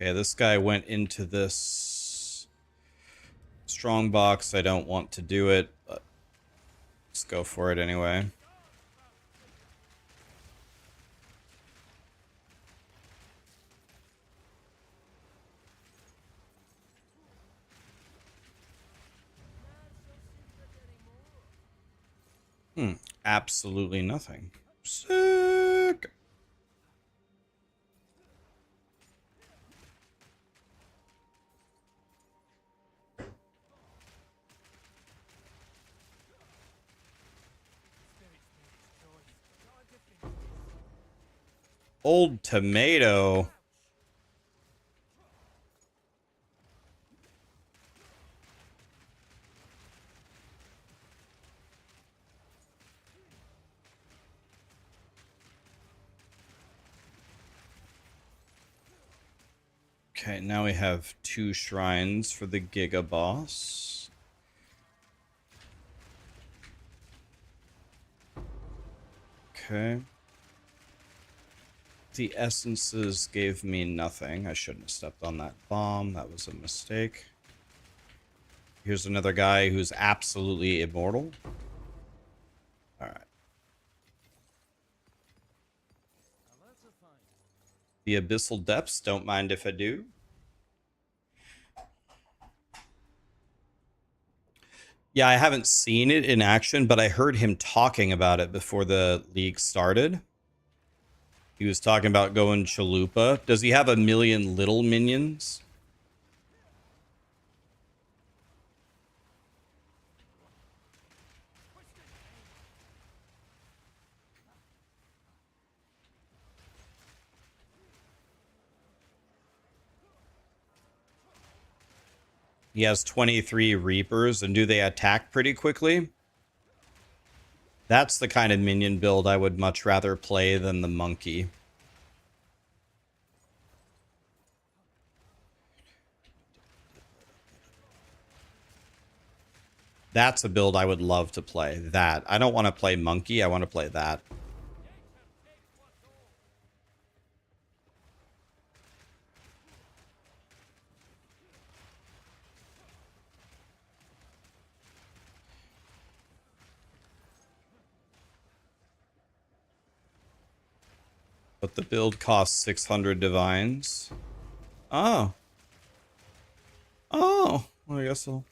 Okay, this guy went into this strong box. I don't want to do it, but let's go for it anyway. Absolutely nothing. Sick. Old tomato. Okay, now we have 2 shrines for the Giga Boss. Okay. The essences gave me nothing. I shouldn't have stepped on that bomb. That was a mistake. Here's another guy who's absolutely immortal. Alright. The Abyssal Depths, don't mind if I do. Yeah, I haven't seen it in action, but I heard him talking about it before the league started. He was talking about going Chalupa. Does he have a million little minions? He has 23 Reapers, and do they attack pretty quickly? That's the kind of minion build I would much rather play than the monkey. That's a build I would love to play. That. I don't want to play monkey. I want to play that. But the build costs 600 divines. Oh. Oh. Well, I guess I'll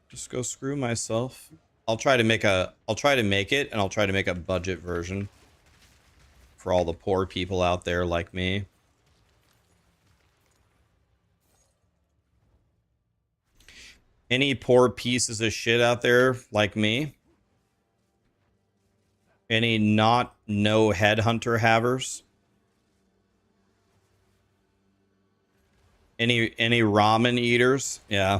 just go screw myself. I'll try to make it, and I'll try to make a budget version for all the poor people out there like me. Any poor pieces of shit out there like me? Any no headhunter havers? Any ramen eaters? Yeah.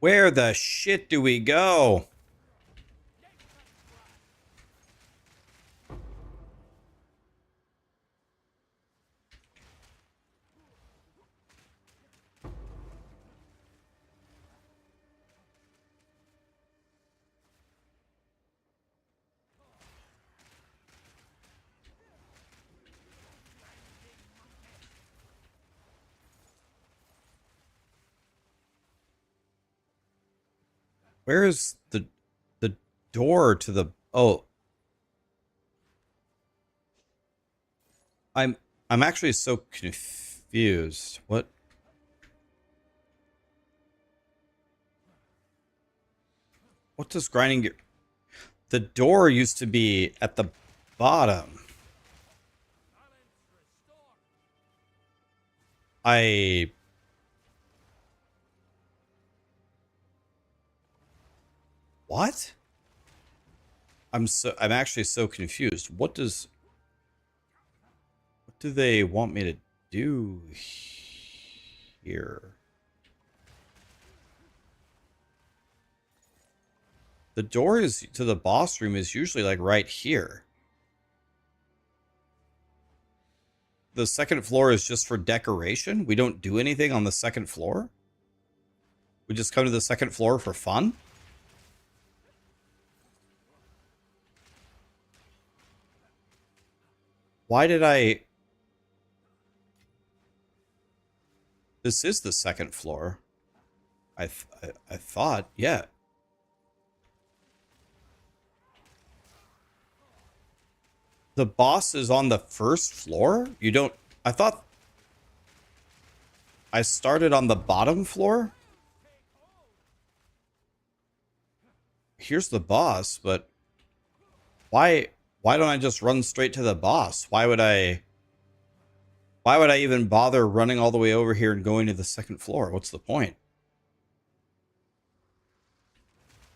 Where the shit do we go? Where is the door to the... Oh. I'm actually so confused. What? What does grinding gear... The door used to be at the bottom. What? I'm actually so confused. What do they want me to do here? The door is to the boss room is usually like right here. The second floor is just for decoration? We don't do anything on the second floor? We just come to the second floor for fun? Why did I... This is the second floor. I thought, yeah. The boss is on the first floor? You don't... I thought... I started on the bottom floor? Here's the boss, but... Why don't I just run straight to the boss? Why would I even bother running all the way over here and going to the second floor? What's the point?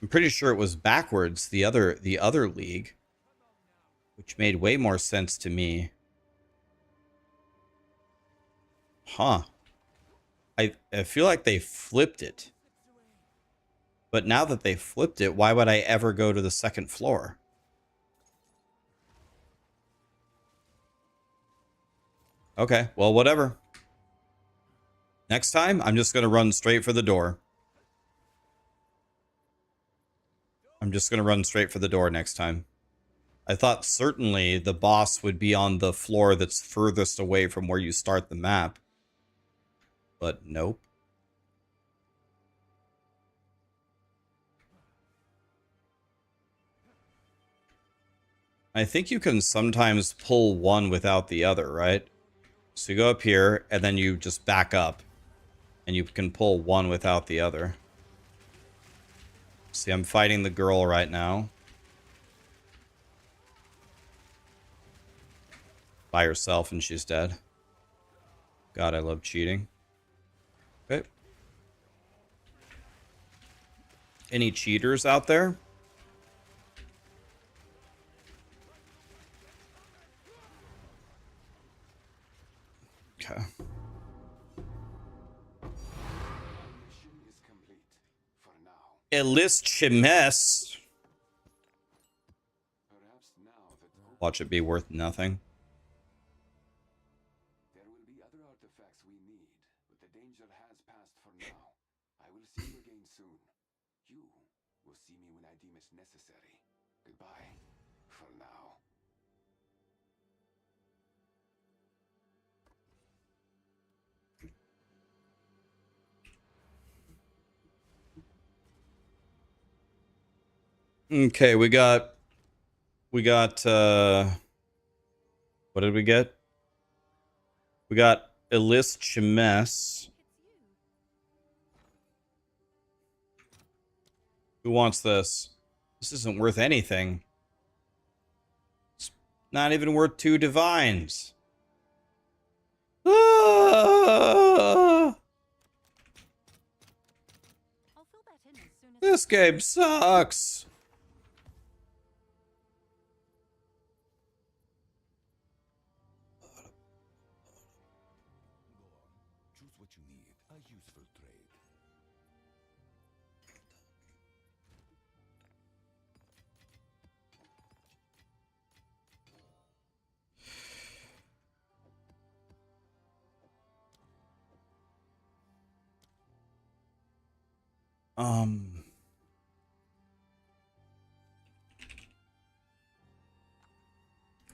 I'm pretty sure it was backwards, the other league. Which made way more sense to me. Huh. I feel like they flipped it. But now that they flipped it, why would I ever go to the second floor? Okay, well, whatever. Next time, I'm just going to run straight for the door. I'm just going to run straight for the door next time. I thought certainly the boss would be on the floor that's furthest away from where you start the map. But nope. I think you can sometimes pull one without the other, right? So you go up here, and then you just back up. And you can pull one without the other. See, I'm fighting the girl right now. By herself, and she's dead. God, I love cheating. Okay. Any cheaters out there? Okay. Mission is complete. For now. Elis Chimes. Perhaps now that Watch it be worth nothing. there will be other artifacts we need, but the danger has passed for now. I will see you again soon. You will see me when I deem it necessary. Goodbye. For now. Okay, we got what did we get? We got Elis Chimes. Who wants this? This isn't worth anything. It's not even worth 2 divines. Ah! I'll fill that in as soon as This game sucks. Choose what you need. A useful trade.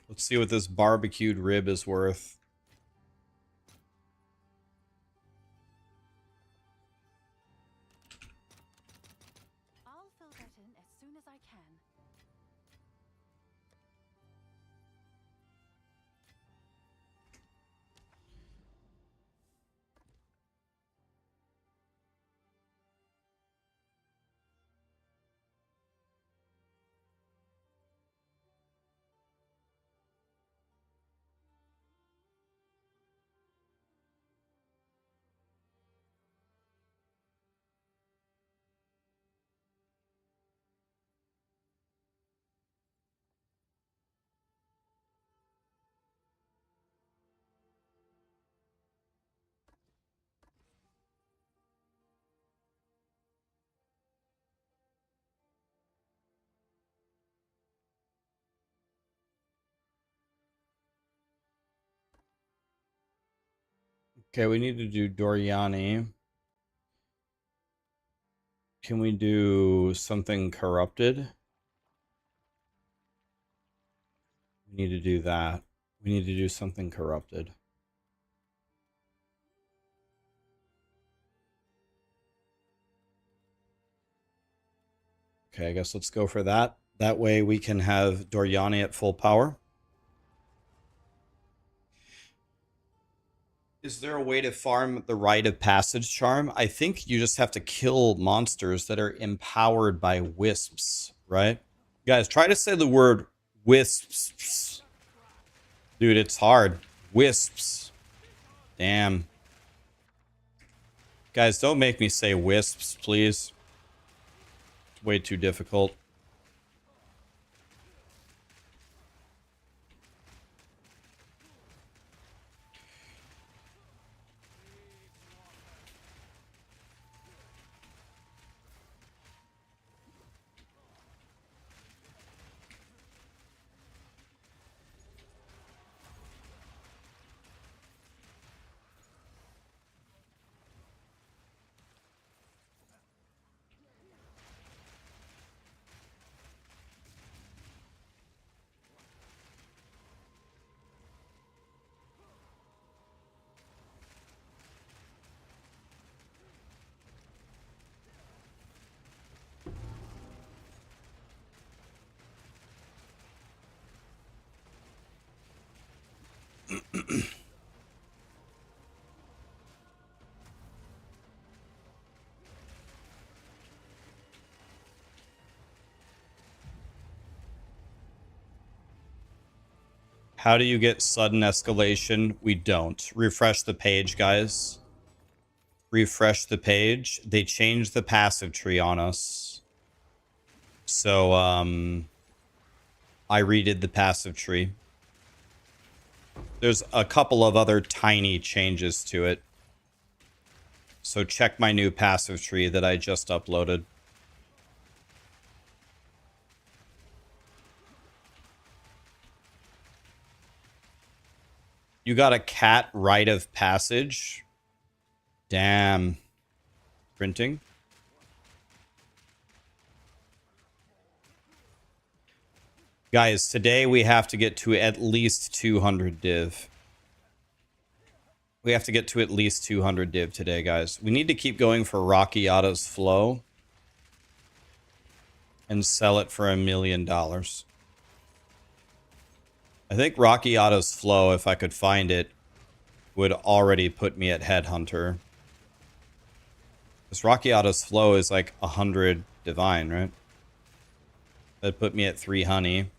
Let's see what this barbecued rib is worth. I'll fill that in as soon as I can. Okay, we need to do Doriani. Can we do something corrupted? We need to do that. We need to do something corrupted. Okay, I guess let's go for that. That way we can have Doriani at full power. Is there a way to farm the Rite of Passage charm? I think you just have to kill monsters that are empowered by wisps, right? Guys, try to say the word wisps. Dude, it's hard. Wisps. Damn. Guys, don't make me say wisps, please. It's way too difficult. How do you get sudden escalation? We don't. Refresh the page, guys. Refresh the page. They changed the passive tree on us. So, I redid the passive tree. There's a couple of other tiny changes to it. So check my new passive tree that I just uploaded. You got a cat rite of passage? Damn. Printing? Guys, today we have to get to at least 200 div. We have to get to at least 200 div today, guys. We need to keep going for Raxxanterax's flow. And sell it for $1 million. I think Raxxanterax's flow, if I could find it, would already put me at Headhunter. Because Raxxanterax's flow is like 100 divine, right? That'd put me at 3 honey.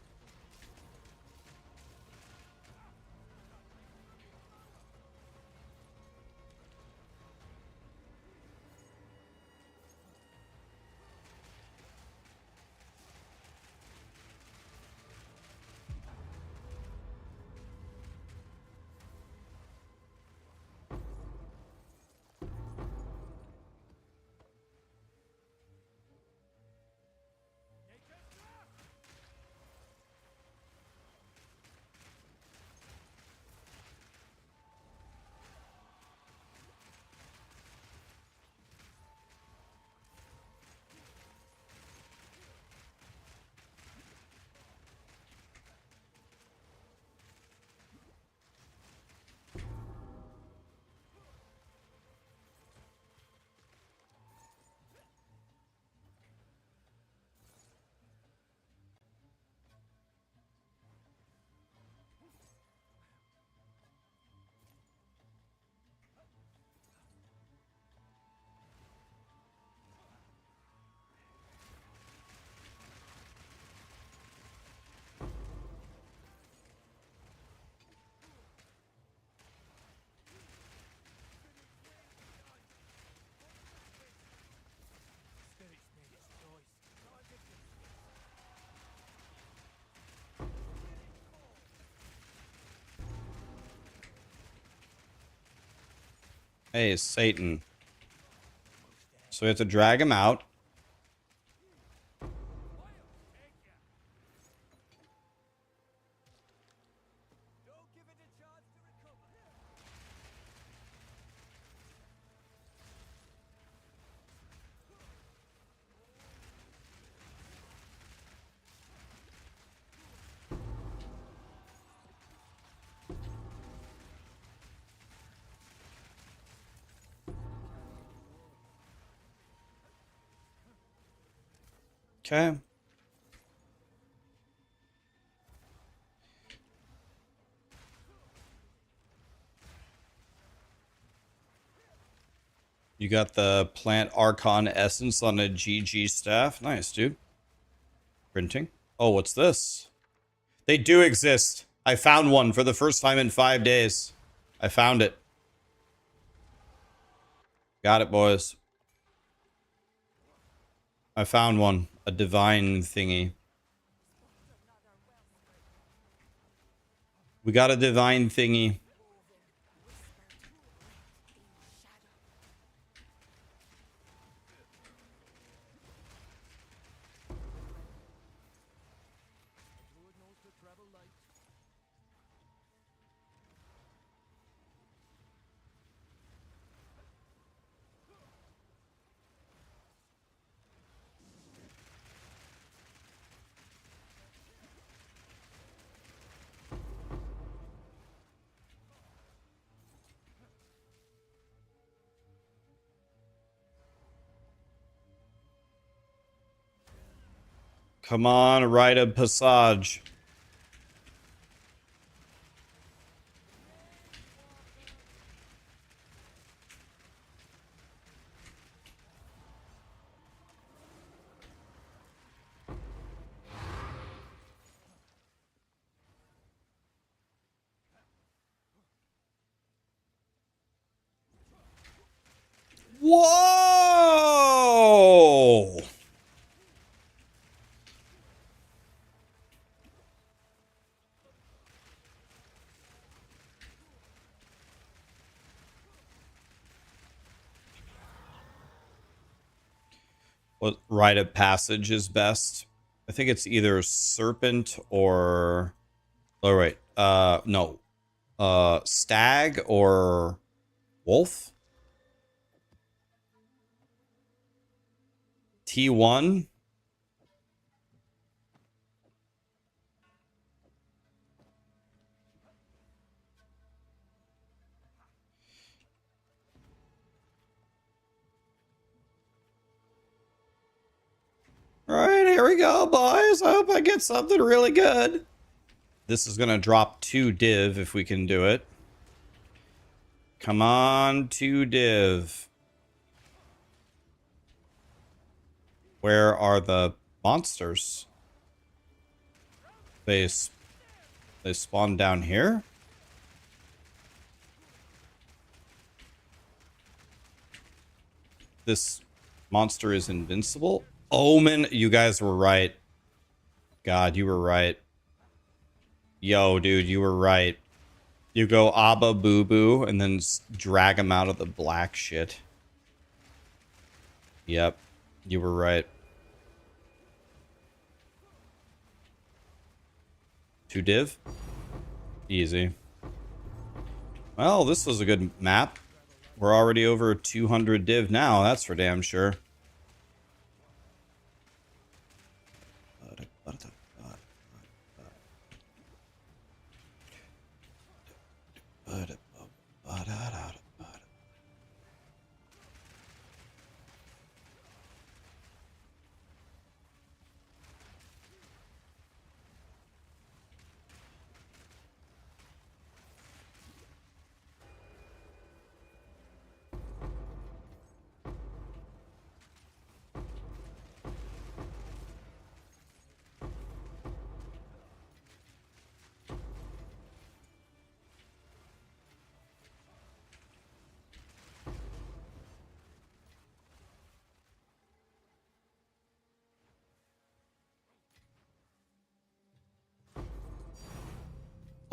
Hey, Satan. So we have to drag him out. Okay. You got the Plant Archon Essence on a GG staff. Nice, dude. Printing. Oh, what's this? They do exist. I found one for the first time in 5 days. I found it. Got it, boys. I found one. A divine thingy. We got a divine thingy. Come on, rite of passage. Whoa! What rite of passage is best? I think it's either serpent or... Oh, wait. No. Stag or wolf? T1? Alright, here we go, boys. I hope I get something really good. This is gonna drop 2 div if we can do it. Come on, 2 div. Where are the monsters? They spawn down here? This monster is invincible? Omen, you guys were right. God, you were right. Yo, dude, you were right. You go Abba Boo Boo and then drag him out of the black shit. Yep, you were right. 2 div? Easy. Well, this was a good map. We're already over 200 div now, that's for damn sure.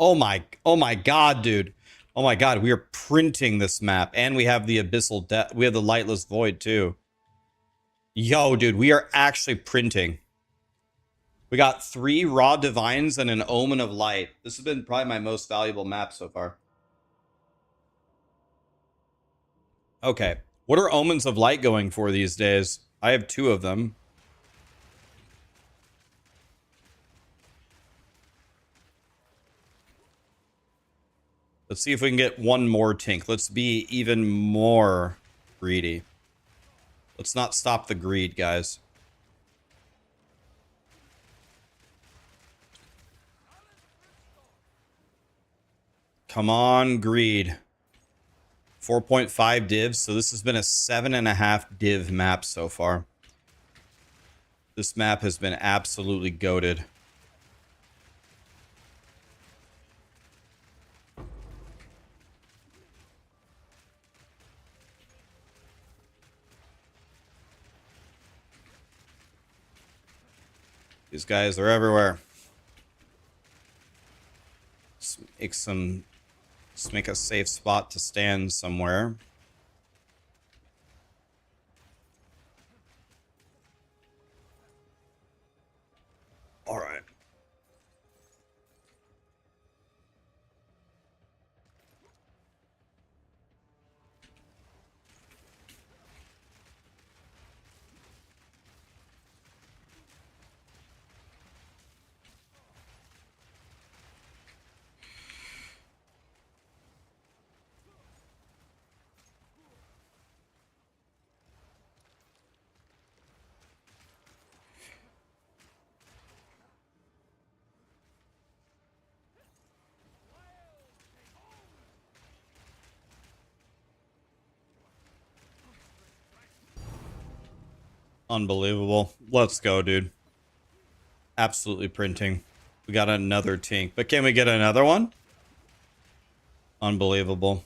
Oh my god, dude. Oh my god, we are printing this map. And we have the Abyssal Depth. We have the Lightless Void, too. Yo, dude, we are actually printing. We got 3 Raw Divines and an Omen of Light. This has been probably my most valuable map so far. Okay. What are Omens of Light going for these days? I have 2 of them. Let's see if we can get 1 more Tink. Let's be even more greedy. Let's not stop the greed, guys. Come on, greed. 4.5 divs, so this has been a 7.5 div map so far. This map has been absolutely goated. These guys are everywhere. Let's make a safe spot to stand somewhere. All right. Unbelievable. Let's go, dude. Absolutely printing. We got another Tink. But can we get another one? Unbelievable.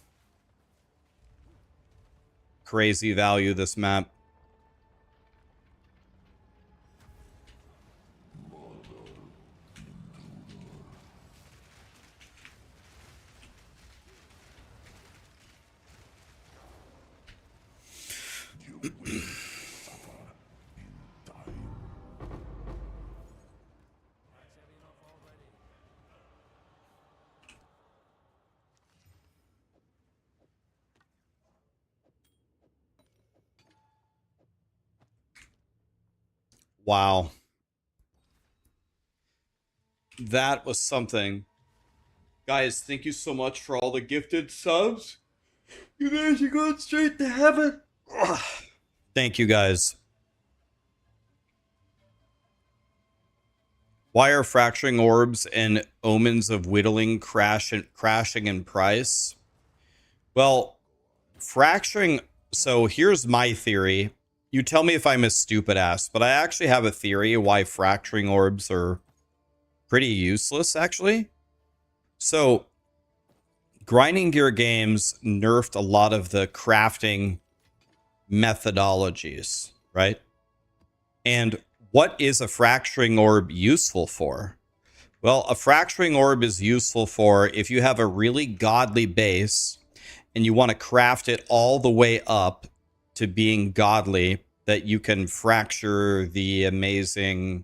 crazy value, this map. Wow. That was something. Guys, thank you so much for all the gifted subs. You guys are going straight to heaven. Ugh. Thank you, guys. Why are fracturing orbs and omens of whittling crashing in price? Well, fracturing. So here's my theory. You tell me if I'm a stupid ass, but I actually have a theory why fracturing orbs are pretty useless, actually. So, grinding gear games nerfed a lot of the crafting methodologies, right? And what is a fracturing orb useful for? Well, a fracturing orb is useful for if you have a really godly base and you want to craft it all the way up to being godly, that you can fracture the amazing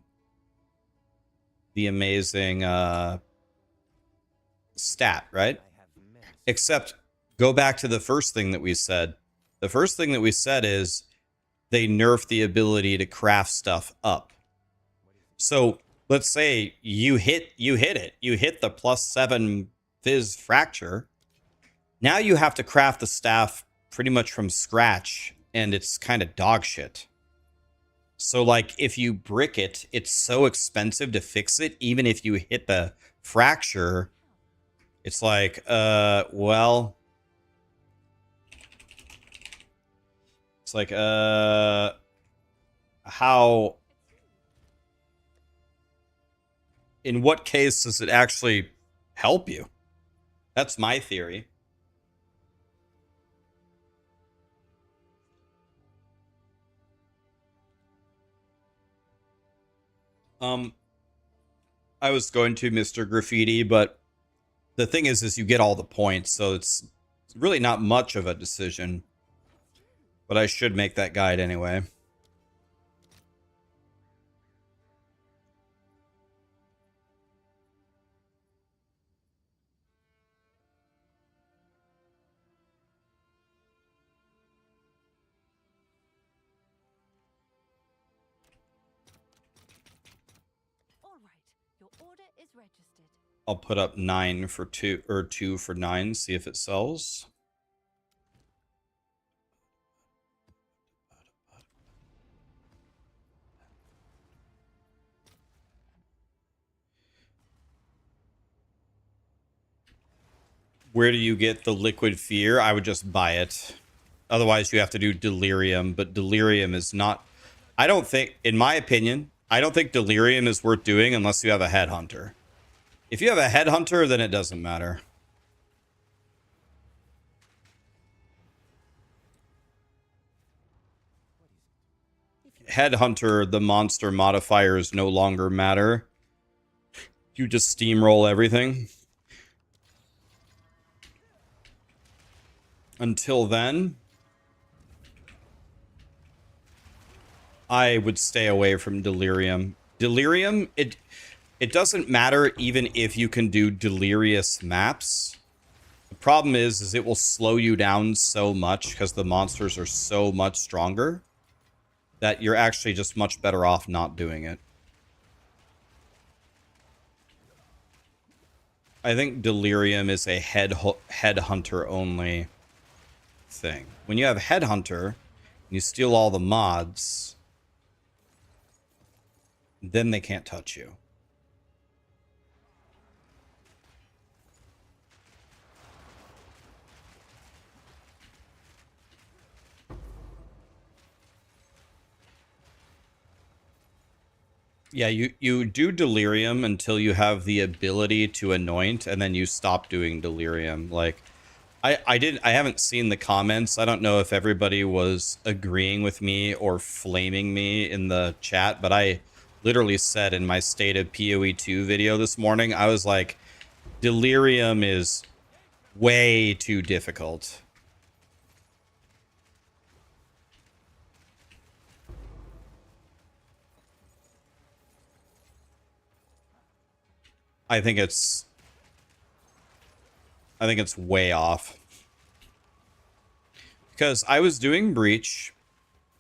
stat, right? Except go back to the first thing that we said. The first thing that we said is they nerf the ability to craft stuff up. So let's say you hit it. You hit the +7 Fizz fracture. Now you have to craft the staff pretty much from scratch, and it's kind of dog shit. So like if you brick it, it's so expensive to fix it, even if you hit the fracture. It's like, well, it's like, how, in what case does it actually help you? That's my theory. I was going to Mr. Graffiti, but the thing is you get all the points, so it's really not much of a decision. But I should make that guide anyway. All right, your order is registered. I'll put up 9 for 2, or 2 for 9, see if it sells. Where do you get the liquid fear? I would just buy it. Otherwise, you have to do delirium, but delirium is not... I don't think, in my opinion, I don't think delirium is worth doing unless you have a headhunter. If you have a headhunter, then it doesn't matter. Headhunter, the monster modifiers no longer matter. You just steamroll everything. Until then, I would stay away from delirium. Delirium, it doesn't matter even if you can do delirious maps. The problem is it will slow you down so much because the monsters are so much stronger that you're actually just much better off not doing it. I think delirium is a headhunter only thing. When you have headhunter, you steal all the mods, then they can't touch you. Yeah, you do delirium until you have the ability to anoint, and then you stop doing delirium. Like, I haven't seen the comments. I don't know if everybody was agreeing with me or flaming me in the chat, but I literally said in my State of PoE2 video this morning, I was like, Delirium is way too difficult. I think it's way off. Because I was doing Breach,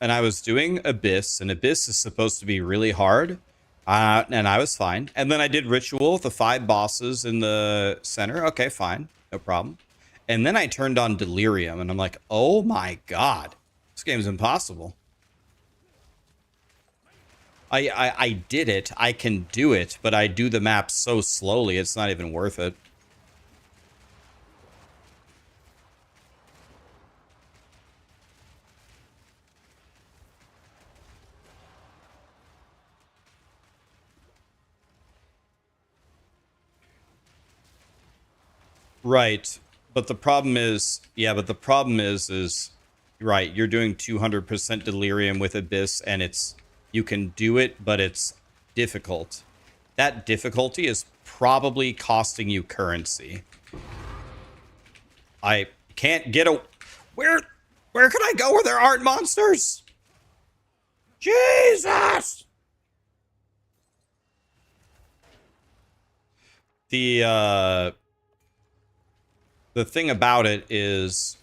and I was doing Abyss, and Abyss is supposed to be really hard, and I was fine. And then I did Ritual with the 5 bosses in the center. Okay, fine, no problem. And then I turned on Delirium, and I'm like, oh my god, this game's impossible. I did it, I can do it, but I do the map so slowly, it's not even worth it. Right. But the problem is, right, you're doing 200% Delirium with Abyss, and you can do it, but it's difficult. That difficulty is probably costing you currency. I can't get a... Where can I go where there aren't monsters? Jesus! The thing about it is,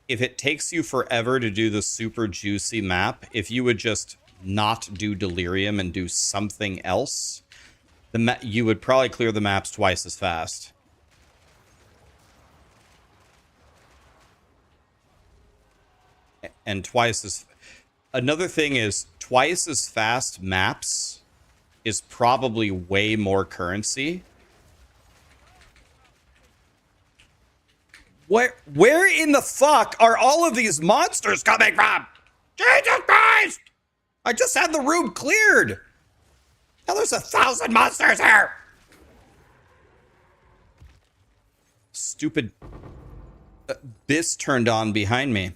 if it takes you forever to do the super juicy map, if you would just not do Delirium and do something else, you would probably clear the maps twice as fast. And twice as... Another thing is, twice as fast maps is probably way more currency. Where in the fuck are all of these monsters coming from? Jesus Christ! I just had the room cleared. Now there's 1,000 monsters here. Stupid Abyss turned on behind me.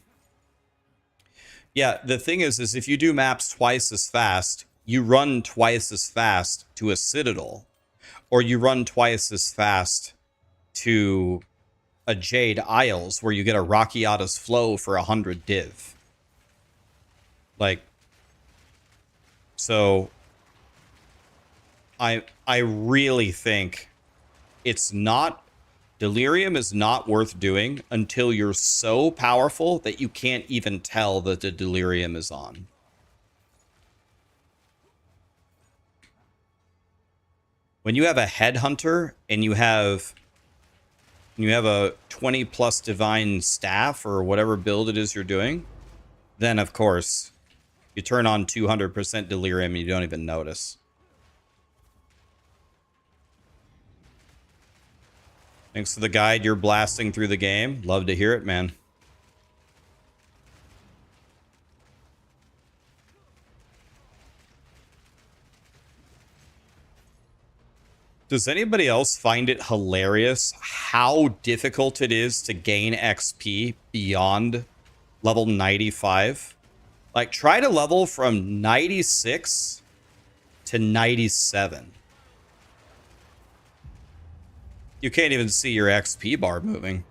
Yeah, the thing is if you do maps twice as fast, you run twice as fast to a Citadel, or you run twice as fast to a Jade Isles, where you get a Rakiata's Flow for 100 div. Like, so I really think it's not... Delirium is not worth doing until you're so powerful that you can't even tell that the Delirium is on. When you have a Headhunter and you have a 20 plus divine staff or whatever build it is you're doing, then of course you turn on 200% Delirium and you don't even notice. Thanks for the guide. You're blasting through the game. Love to hear it, man. Does anybody else find it hilarious how difficult it is to gain XP beyond level 95? Like, try to level from 96 to 97. You can't even see your XP bar moving.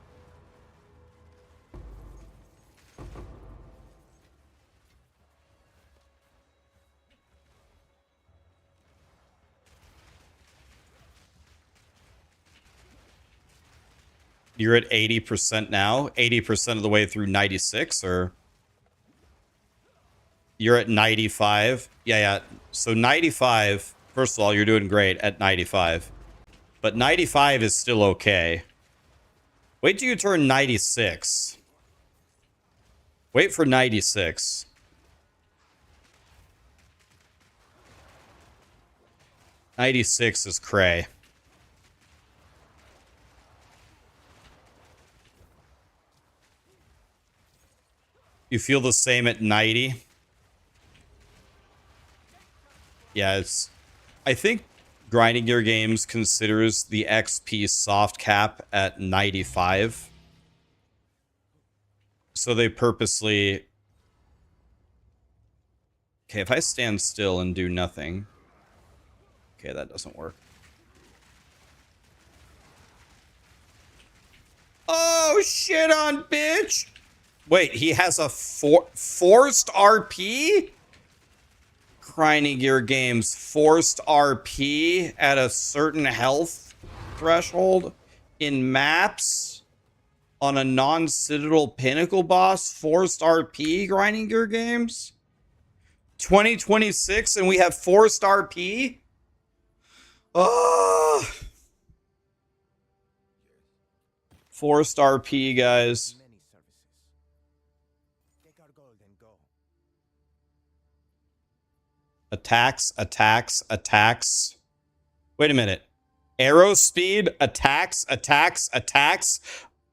You're at 80% now? 80% of the way through 96, or... You're at 95? Yeah. So 95, first of all, you're doing great at 95. But 95 is still okay. Wait till you turn 96. Wait for 96. '96 is cray. You feel the same at 90? Yeah, it's... I think Grinding Gear Games considers the XP soft cap at 95. So they purposely... Okay, if I stand still and do nothing... Okay, that doesn't work. Oh, shit on, bitch! Wait, he has a forced RP? Grinding Gear Games forced RP at a certain health threshold in maps on a non-Citadel Pinnacle boss. Forced RP, Grinding Gear Games? 2026 and we have forced RP? Oh! Forced RP, guys. Many services. Take our gold and go. Attacks, attacks, attacks. Wait a minute. Arrow speed, attacks, attacks, attacks.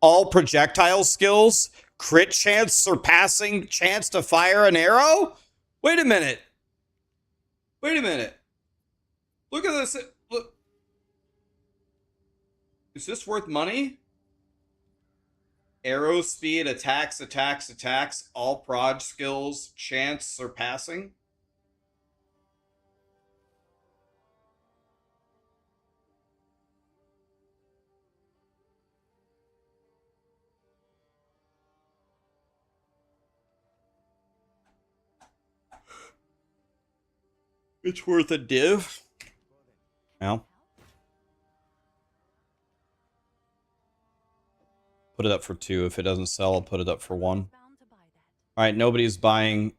All projectile skills. Crit chance surpassing chance to fire an arrow? Wait a minute. Wait a minute. Look at this. Look. Is this worth money? Arrow speed, attacks, attacks, attacks. All proj skills, chance surpassing. It's worth a div. Well. Put it up for 2. If it doesn't sell, I'll put it up for 1. Bound to buy that. Alright, nobody's buying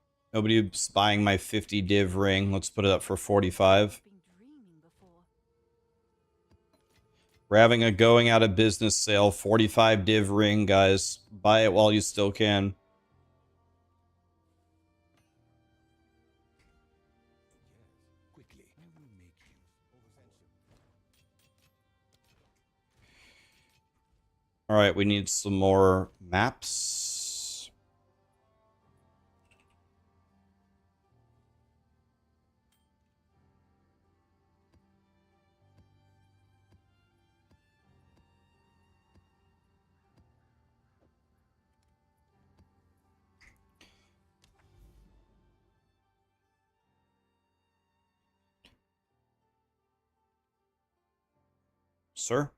my 50 div ring. Let's put it up for 45. Been dreaming before. We're having a going out of business sale. 45 div ring, guys. Buy it while you still can. Quickly, I will make you. Alright, we need some more maps. Sir?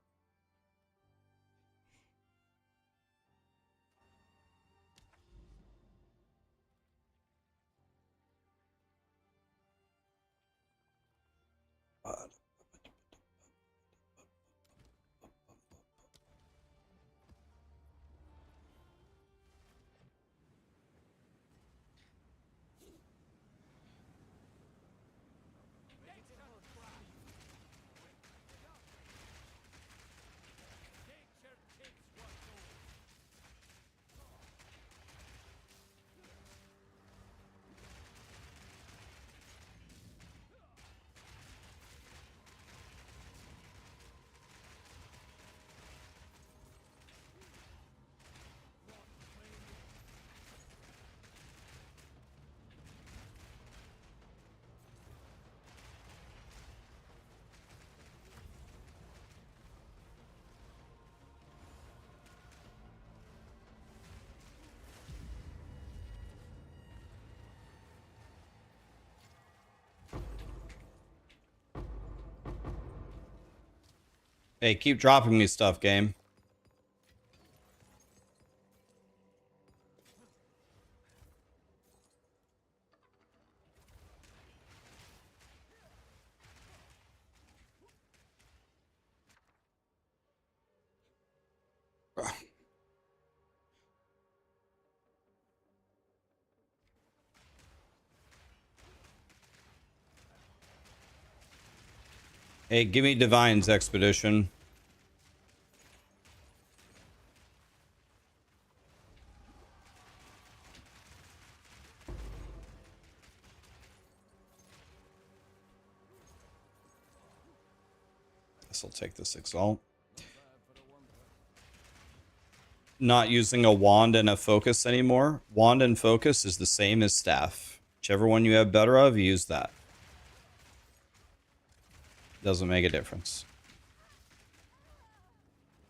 Hey, keep dropping me stuff, game. Hey, give me Divine's Expedition. Guess I'll take this Exalt. Not using a wand and a focus anymore. Wand and focus is the same as staff. Whichever one you have better of, use that. Doesn't make a difference.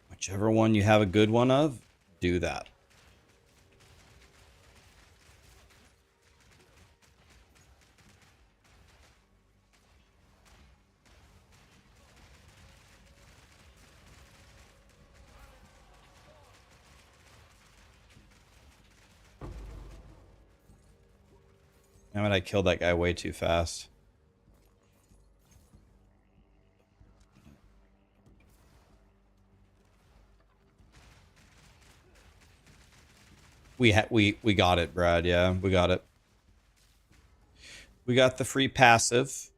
Whichever one you have a good one of, do that. Damn it, I killed that guy way too fast. We got it, Brad. Yeah, we got it. We got the free passive.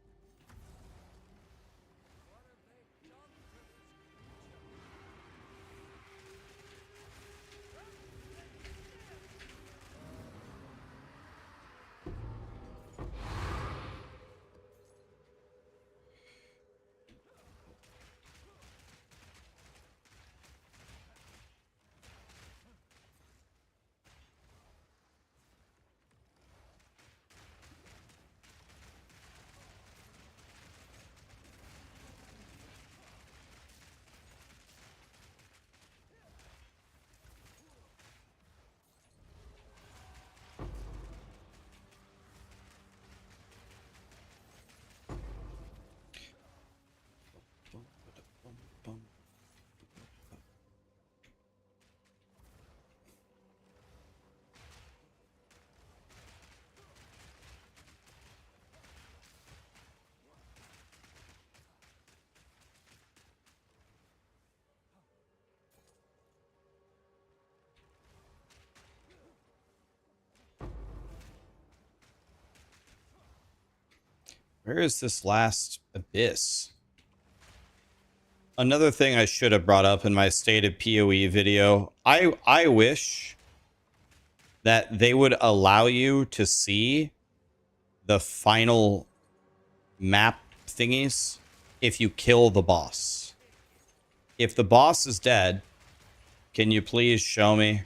Where is this last abyss? Another thing I should have brought up in my State of PoE video. I wish that they would allow you to see the final map thingies if you kill the boss. If the boss is dead, can you please show me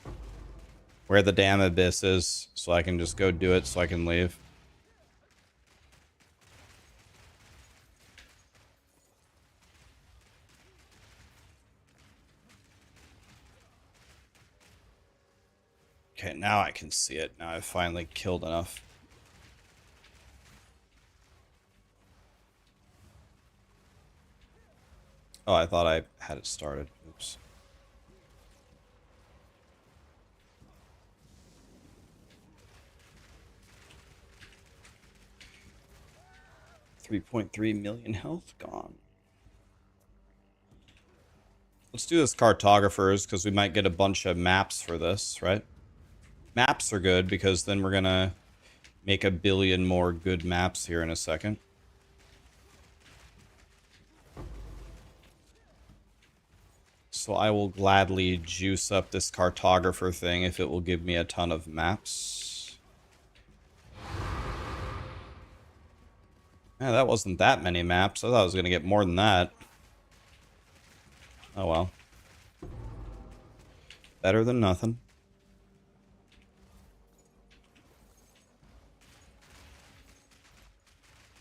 where the damn abyss is so I can just go do it so I can leave? Okay, now I can see it. Now I've finally killed enough. Oh, I thought I had it started. Oops. $3.3 million health gone. Let's do this cartographers because we might get a bunch of maps for this, right? Maps are good because then we're gonna make a billion more good maps here in a second. So I will gladly juice up this cartographer thing if it will give me a ton of maps. Yeah, that wasn't that many maps. I thought I was gonna get more than that. Oh well. Better than nothing.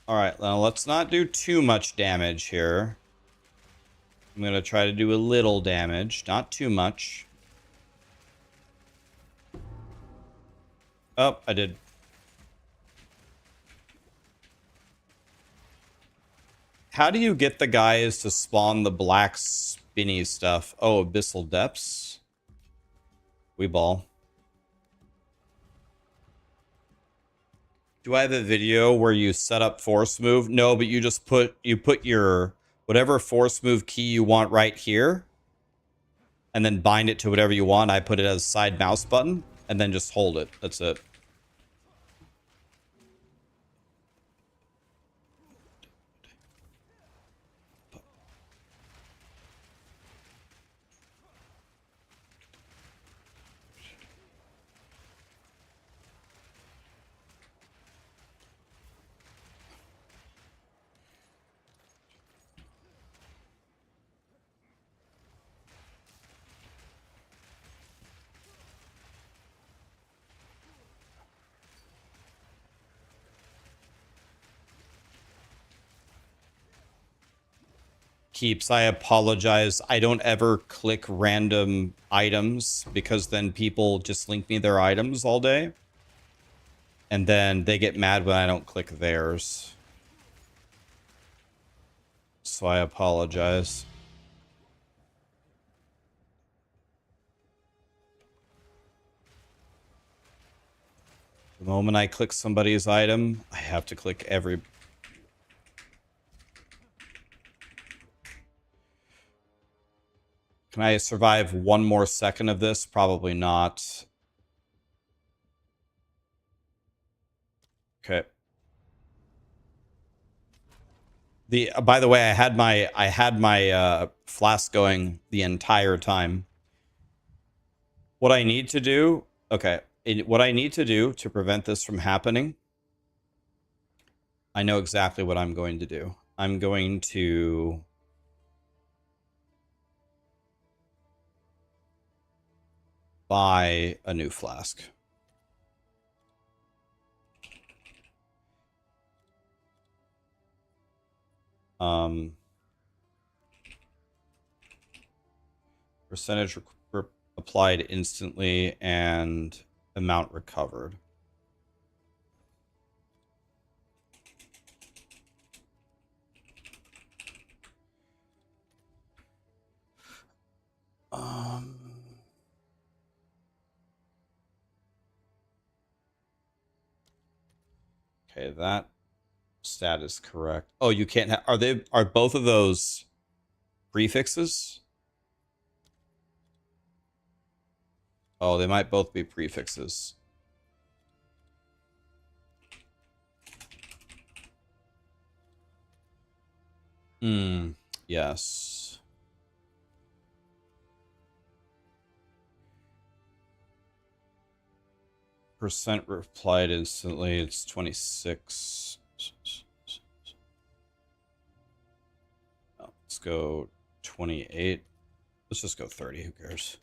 Alright, now let's not do too much damage here. I'm going to try to do a little damage, not too much. Oh, I did. How do you get the guys to spawn the black spinny stuff? Oh, Abyssal Depths. We ball. Do I have a video where you set up force move? No, but you just put your whatever force move key you want right here and then bind it to whatever you want. I put it as side mouse button and then just hold it. That's it. Keeps, I apologize. I don't ever click random items because then people just link me their items all day. And then they get mad when I don't click theirs. So I apologize. The moment I click somebody's item, I have to click every... Can I survive one more second of this? Probably not. Okay. By the way, I had my flask going the entire time. What I need to do, okay, what I need to do to prevent this from happening, I know exactly what I'm going to do. I'm going to buy a new flask. Percentage applied instantly and amount recovered. Okay, that stat is correct. Oh, you can't have... Are both of those prefixes? Oh, they might both be prefixes. Yes. Percent replied instantly, it's 26. Oh, let's go 28. Let's just go 30, who cares?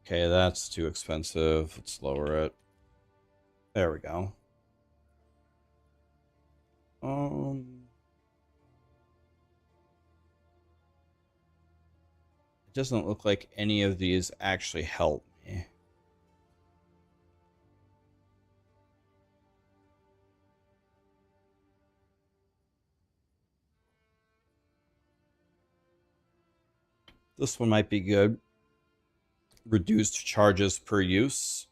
Okay, that's too expensive. Let's lower it. There we go. It doesn't look like any of these actually help me. This one might be good. Reduced charges per use.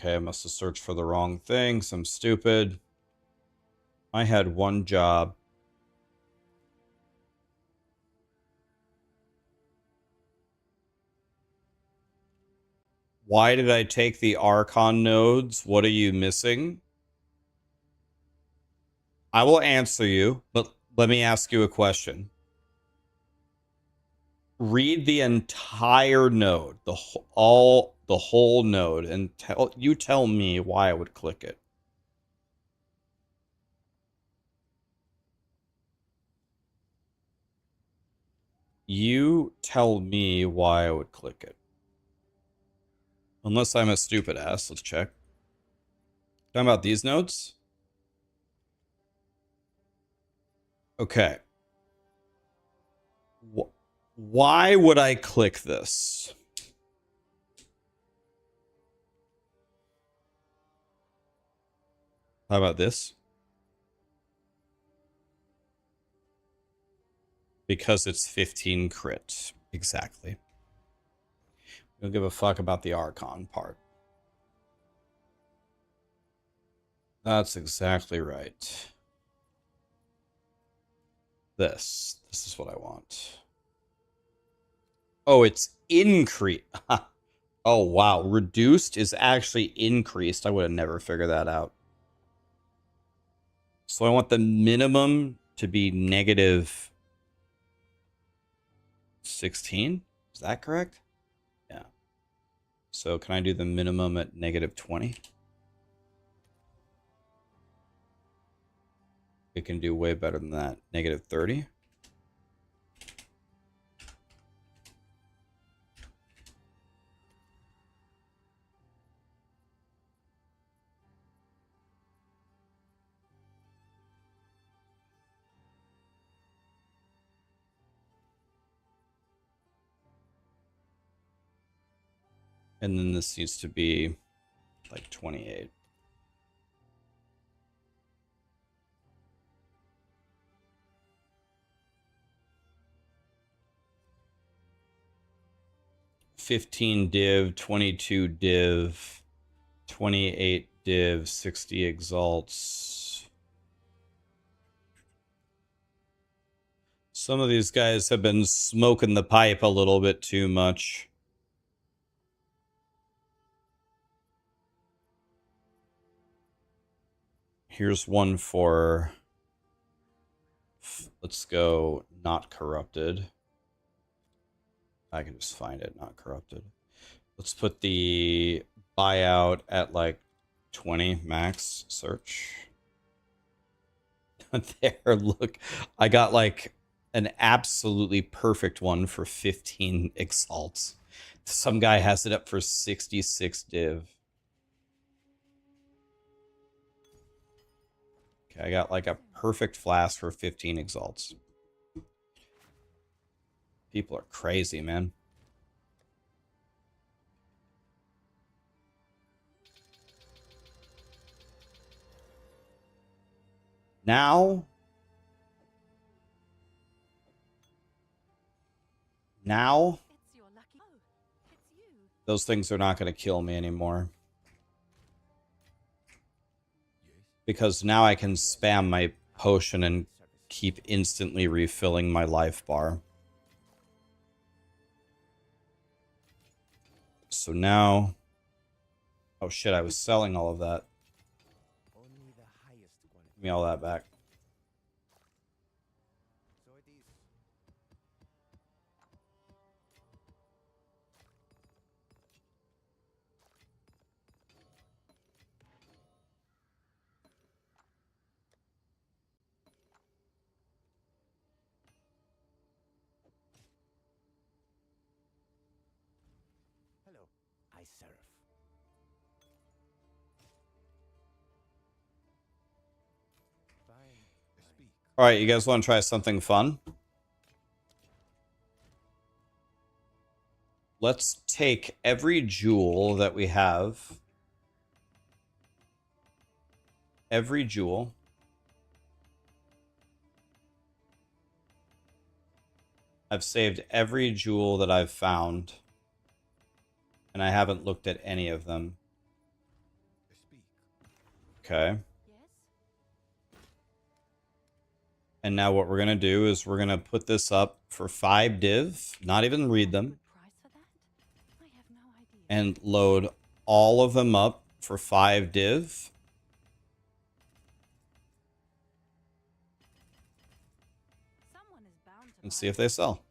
Okay, I must have searched for the wrong things. I'm stupid. I had one job. Why did I take the Archon nodes? What are you missing? I will answer you, but let me ask you a question. Read the entire node, the whole node, and tell me why I would click it. You tell me why I would click it. Unless I'm a stupid ass. Let's check. Talking about these nodes? Okay. Why would I click this? How about this? Because it's 15 crit. Exactly. Don't give a fuck about the Archon part. That's exactly right. This is what I want. Oh, it's increased. Oh, wow. Reduced is actually increased. I would have never figured that out. So I want the minimum to be negative 16. Is that correct? Yeah. So can I do the minimum at negative 20? We can do way better than that. Negative 30. And then this needs to be like 28. $15 div, 22 div, 28 div, 60 exalts. Some of these guys have been smoking the pipe a little bit too much. Here's one for, let's go not corrupted. I can just find it, not corrupted. Let's put the buyout at like 20 max search. There, look. I got like an absolutely perfect one for 15 exalts. Some guy has it up for 66 div. Okay, I got like a perfect flask for 15 exalts. People are crazy, man. Now, It's your lucky. Oh, it's you. those things are not going to kill me anymore. Because now I can spam my potion and keep instantly refilling my life bar. So now... Oh shit, I was selling all of that. Only the highest quality. Give me all that back. So it is. Hello, I serve. Fine. Speak. Alright, you guys want to try something fun? Let's take every jewel that we have. Every jewel. I've saved every jewel that I've found. And I haven't looked at any of them. Speak. Okay. Yes. And now what we're going to do is we're going to put this up for 5 div. Not even read them. Good price for that? I have no idea. And load all of them up for 5 div. Someone is bound to And buy see if they sell.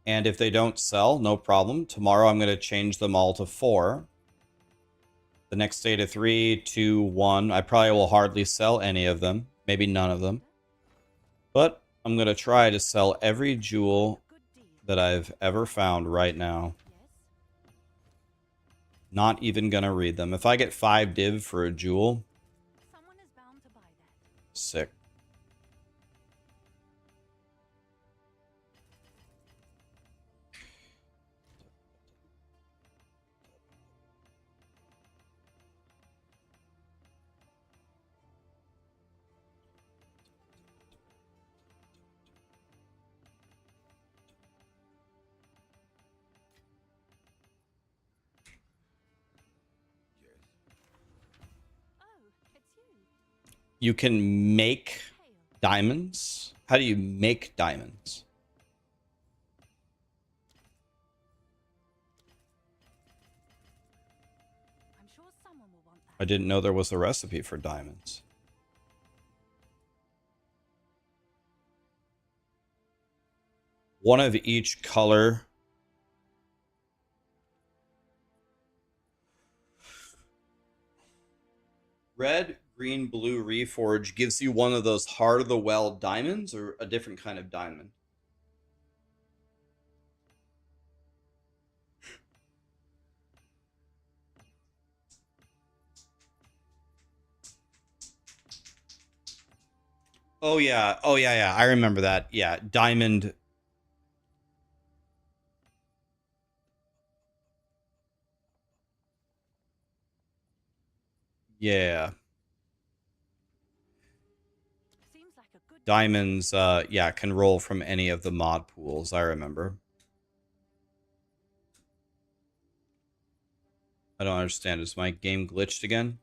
And if they don't sell, no problem. Tomorrow I'm going to change them all to 4. The next day to 3, 2, 1. I probably will hardly sell any of them. Maybe none of them. But I'm going to try to sell every jewel good deal. that I've ever found right now. Yes. Not even going to read them. If I get 5 div for a jewel, Someone is bound to buy that. sick. Oh, it's you. You can make Hail. diamonds. How do you make diamonds? I'm sure someone will want I that. didn't know there was a recipe for diamonds. One of each color. Red, green, blue reforge gives you one of those heart of the well diamonds or a different kind of diamond? Oh yeah. Oh yeah, yeah. I remember that. Yeah, diamond. Yeah. Seems like a good Diamonds yeah, can roll from any of the mod pools, I remember. I don't understand. Is my game glitched again?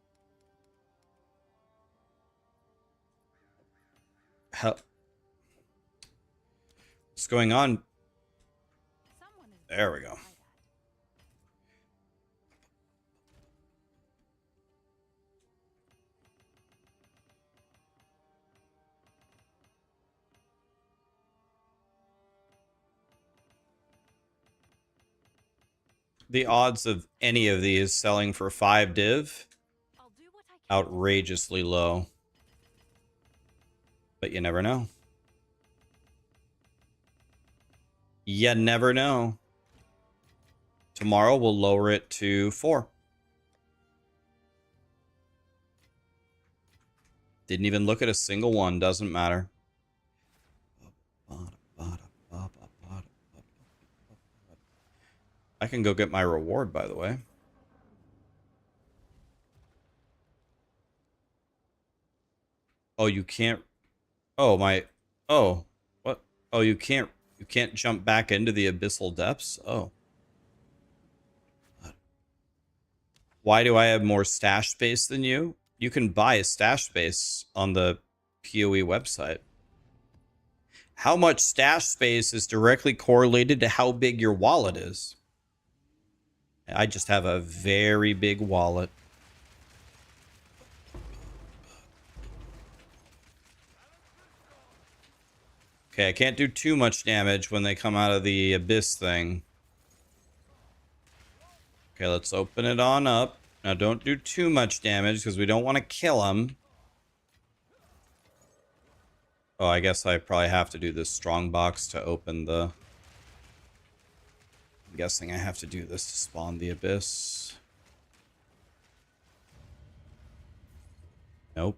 How, what's going on? someone is There we go. by that. The odds of any of these selling for 5 div, I'll do what I can. outrageously low. But you never know. You never know. Tomorrow we'll lower it to 4. Didn't even look at a single one. Doesn't matter. I can go get my reward, by the way. Oh, you can't. Oh, my. Oh, what? Oh, you can't. You can't jump back into the abyssal depths? Oh. Why do I have more stash space than you? You can buy a stash space on the PoE website. How much stash space is directly correlated to how big your wallet is. I just have a very big wallet. Okay, I can't do too much damage when they come out of the abyss thing. Okay, let's open it on up. Now, don't do too much damage because we don't want to kill them. Oh, I guess I probably have to do this strong box to open the... I'm guessing I have to do this to spawn the abyss. Nope.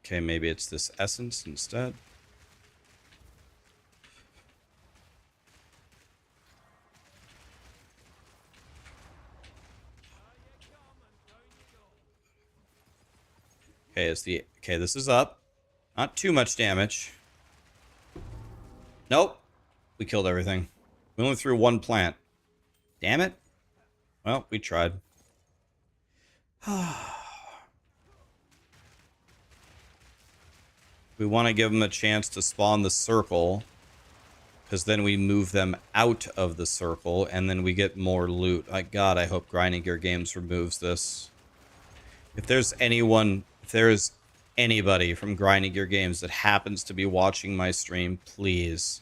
Okay, maybe it's this essence instead. Okay, okay, this is up. Not too much damage. Nope. We killed everything. We only threw one plant. Damn it. Well, we tried. We want to give them a chance to spawn the circle, because then we move them out of the circle, and then we get more loot. God, I hope Grinding Gear Games removes this. If there's anybody from Grinding Gear Games that happens to be watching my stream, please,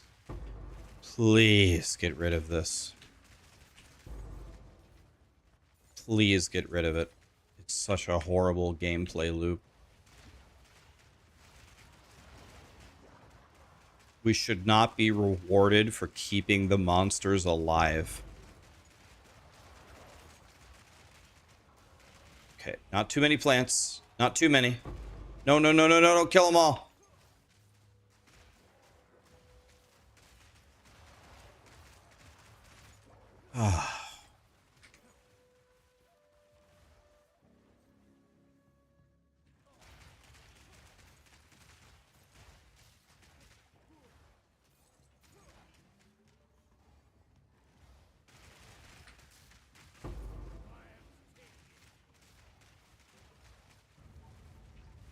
please get rid of this. Please get rid of it. It's such a horrible gameplay loop. We should not be rewarded for keeping the monsters alive. Okay, not too many plants. Not too many. No, no, no, no, no, don't kill them all.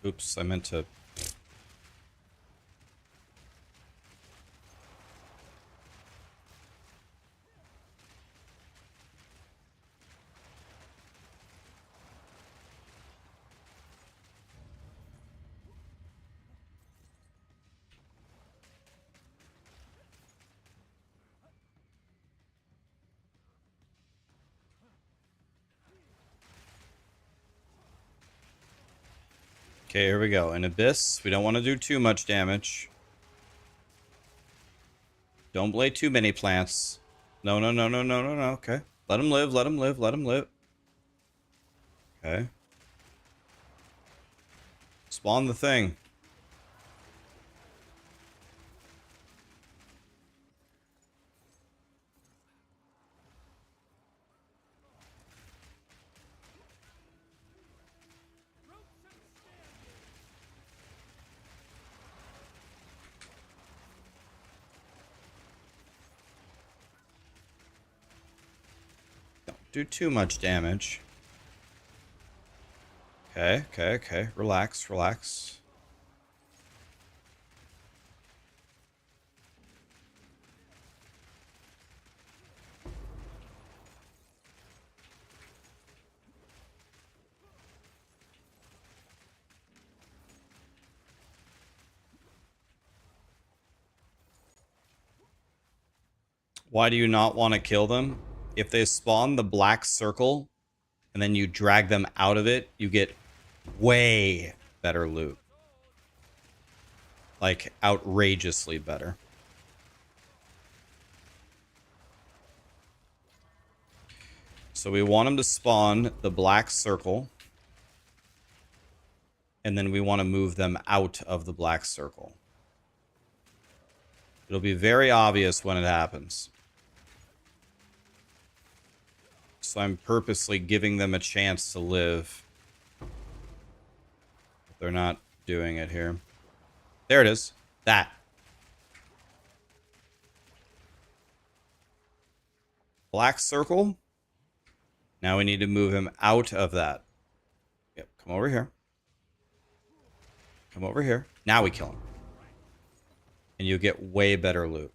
Oops, I meant to... Okay, here we go. An abyss. We don't want to do too much damage. Don't play too many plants. No, no, no, no, no, no, no. Okay. Let him live, let him live, let him live. Okay. Spawn the thing. Don't do too much damage. Okay, okay, okay. Relax, relax. Why do you not want to kill them? If they spawn the black circle and then you drag them out of it, you get way better loot. Like, outrageously better. So we want them to spawn the black circle. And then we want to move them out of the black circle. It'll be very obvious when it happens. So I'm purposely giving them a chance to live. They're not doing it here. There it is. That. Black circle. Now we need to move him out of that. Yep, come over here. Come over here. Now we kill him. And you get way better loot.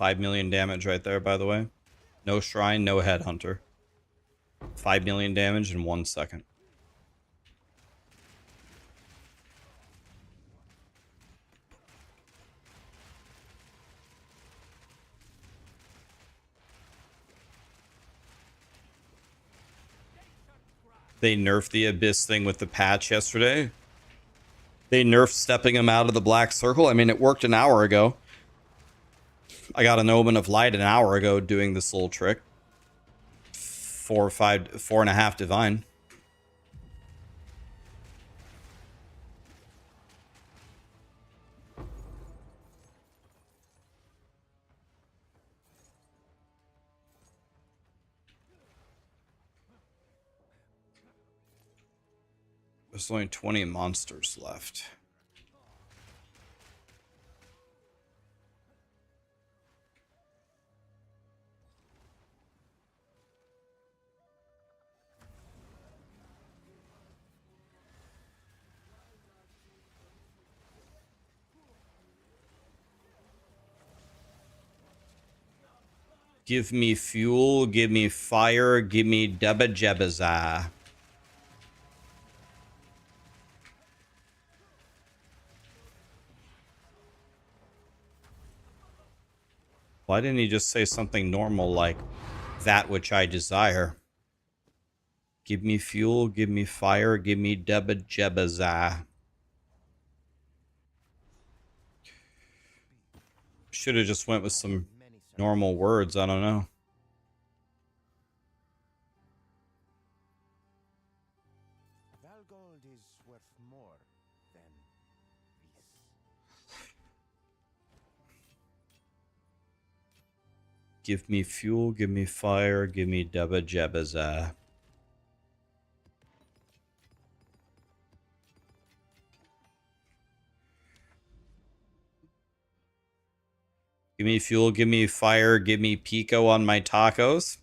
$5 million damage right there, by the way. No shrine, no headhunter. 5 million damage in 1 second. They nerfed the Abyss thing with the patch yesterday. They nerfed stepping him out of the black circle. I mean, it worked an hour ago. I got an Omen of Light an hour ago doing this little trick. 4 or 5, 4.5 divine. There's only 20 monsters left. Give me fuel, give me fire, give me debba jebbaza. Why didn't he just say something normal like that which I desire? Give me fuel, give me fire, give me debba jebbaza. Should have just went with some normal words, I don't know. Valgold is worth more than this. Give me fuel, give me fire, give me debba jebbaza. Give me fuel, give me fire, give me pico on my tacos.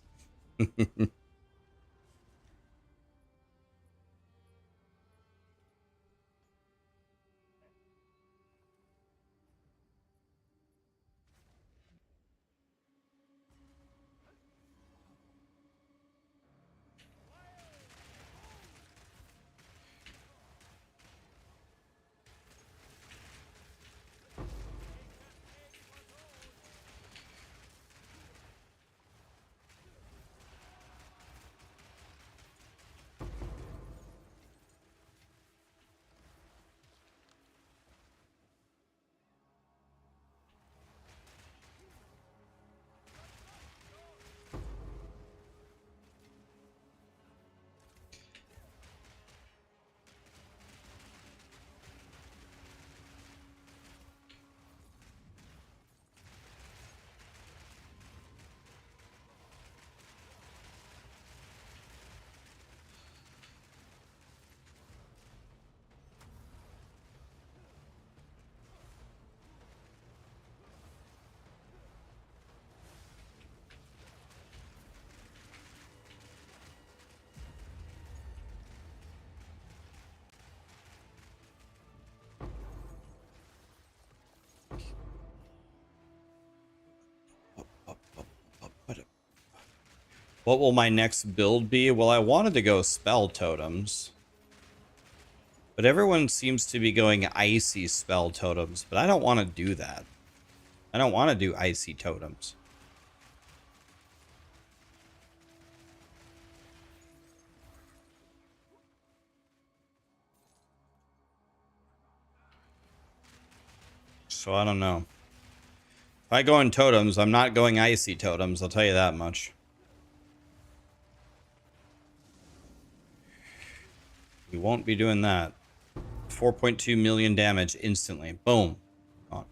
What will my next build be? Well, I wanted to go spell totems. But everyone seems to be going icy spell totems, but I don't want to do that. I don't want to do icy totems. So I don't know. If I go in totems, I'm not going icy totems, I'll tell you that much. We won't be doing that. 4.2 million damage instantly. Boom. On.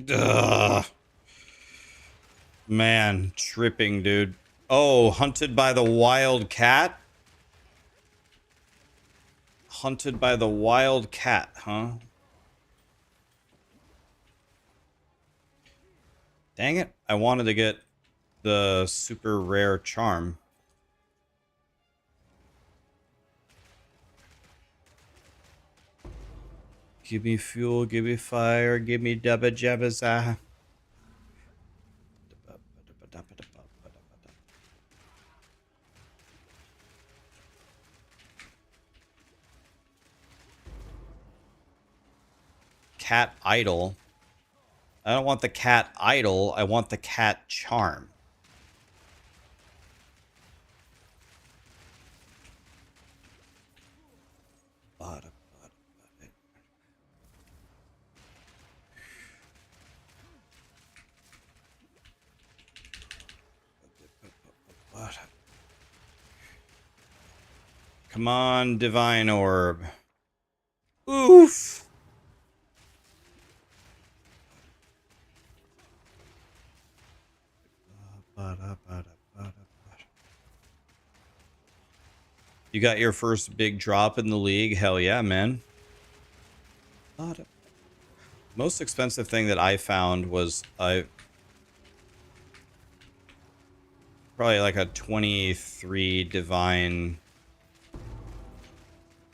Ugh. Man, tripping, dude. Oh, hunted by the wild cat? Hunted by the wild cat, huh? Dang it. I wanted to get the super rare charm. Give me fuel, give me fire, give me dabba jabba. Cat idol. I don't want the cat idol, I want the cat charm. Come on, divine orb. Oof. You got your first big drop in the league? Hell yeah, man. Most expensive thing that I found was probably like a 23 divine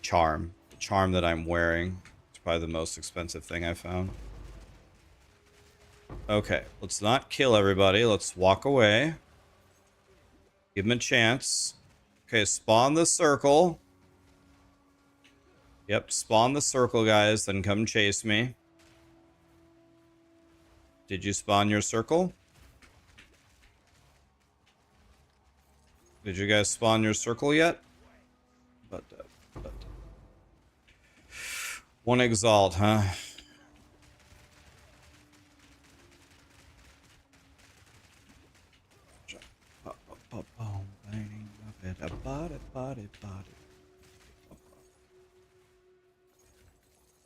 charm. The charm that I'm wearing. It's probably the most expensive thing I found. Okay, let's not kill everybody. Let's walk away. Give them a chance. Okay, spawn the circle. Yep, spawn the circle, guys. Then come chase me. Did you spawn your circle? Did you guys spawn your circle yet? But one exalt, huh?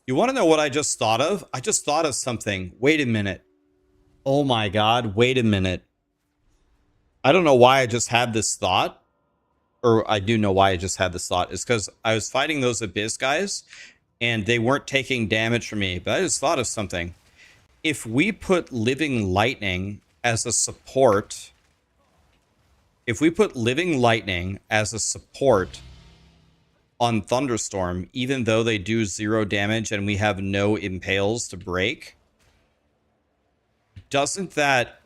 You want to know what I just thought of? I just thought of something. Wait a minute. Oh my god, wait a minute. I don't know why I just had this thought. Or I do know why I just had this thought. It's because I was fighting those Abyss guys, and they weren't taking damage from me. But I just thought of something. If we put Living Lightning as a support... If we put Living Lightning as a support on Thunderstorm, even though they do 0 damage and we have no impales to break, doesn't that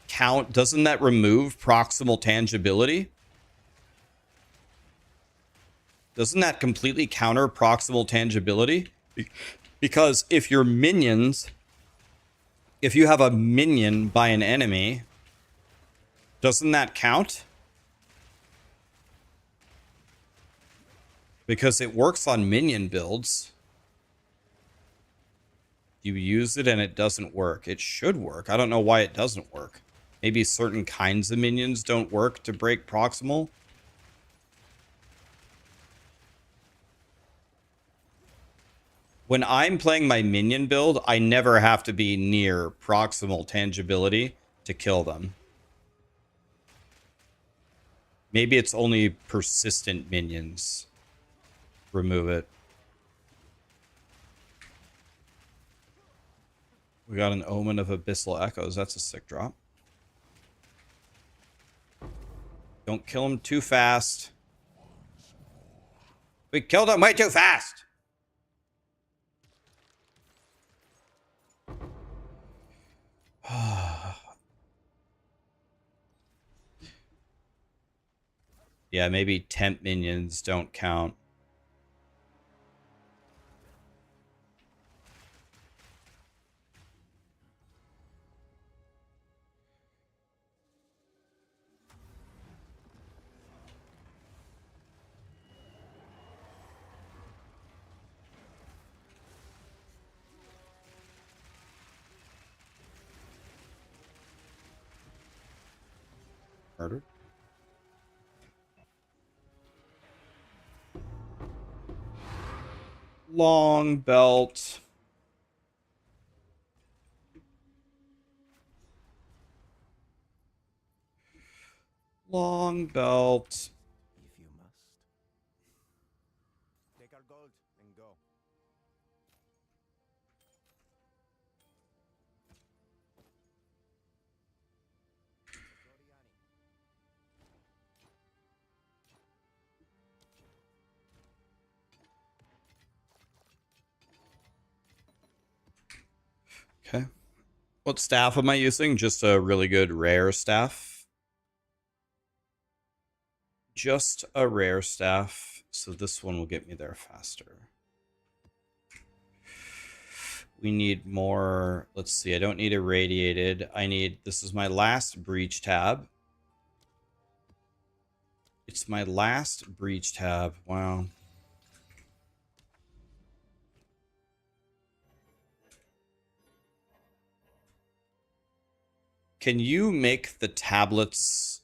count? Doesn't that remove proximal tangibility? Doesn't that completely counter proximal tangibility? Because if your minions, if you have a minion by an enemy, doesn't that count? Because it works on minion builds. You use it and it doesn't work. It should work. I don't know why it doesn't work. Maybe certain kinds of minions don't work to break proximal. When I'm playing my minion build, I never have to be near proximal tangibility to kill them. Maybe it's only persistent minions. Remove it. We got an Omen of Abyssal Echoes. That's a sick drop. Don't kill him too fast. We killed him way too fast. Yeah, maybe temp minions don't count. Murdered. Long belt. Long belt. If you must. Take our gold and go. Okay. What staff am I using? Just a really good rare staff. Just a rare staff. So this one will get me there faster. We need more. Let's see. I don't need irradiated. I need. This is my last breach tab. It's my last breach tab. Wow. Can you make the tablets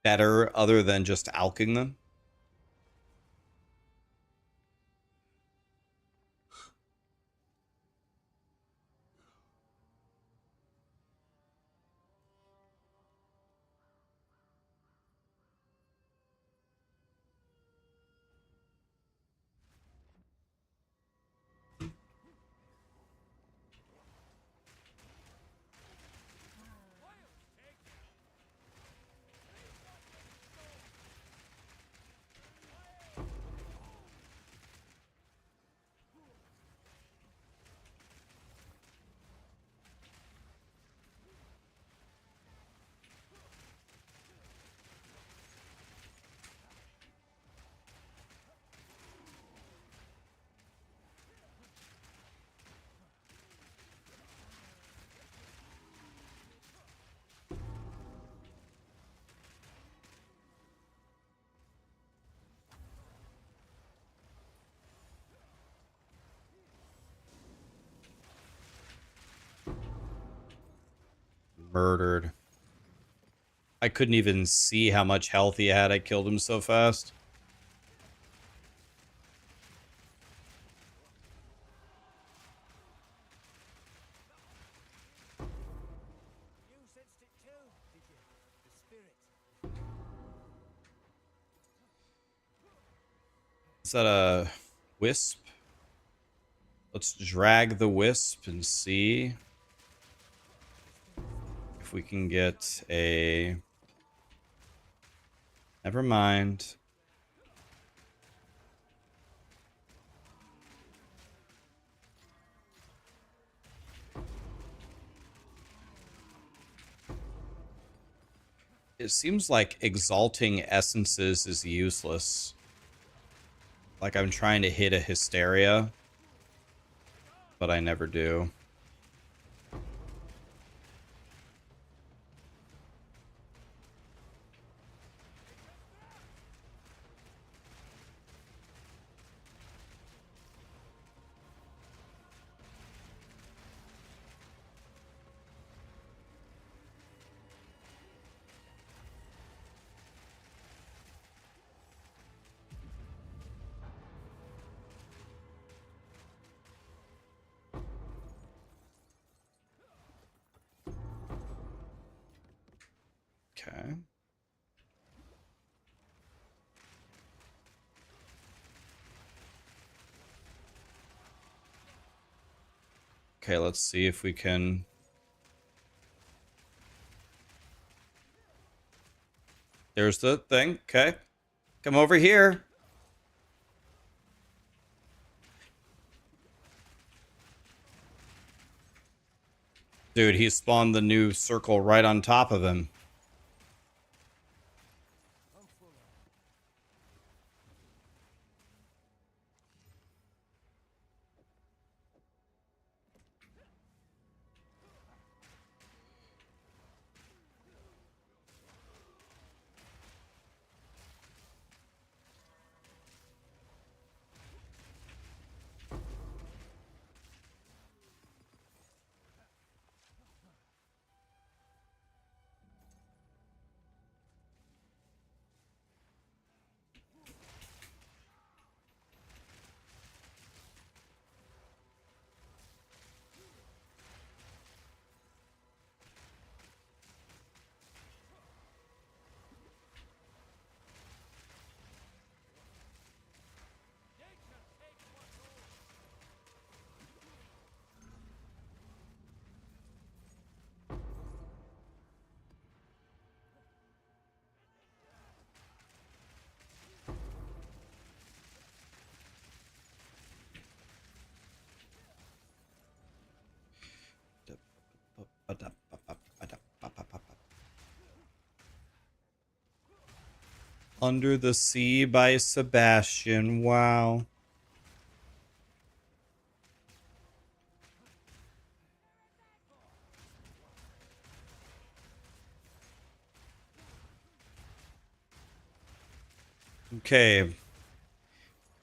better other than just alking them? Murdered. I couldn't even see how much health he had. I killed him so fast. You sensed it too, did you? The spirit. Is that a wisp? Let's drag the wisp and see if we can get a... Never mind. It seems like exalting essences is useless. Like I'm trying to hit a hysteria, but I never do. Okay. Okay, let's see if we can... There's the thing. Okay. Come over here. Dude, he spawned the new circle right on top of him. Under the Sea by Sebastian. Wow. Okay.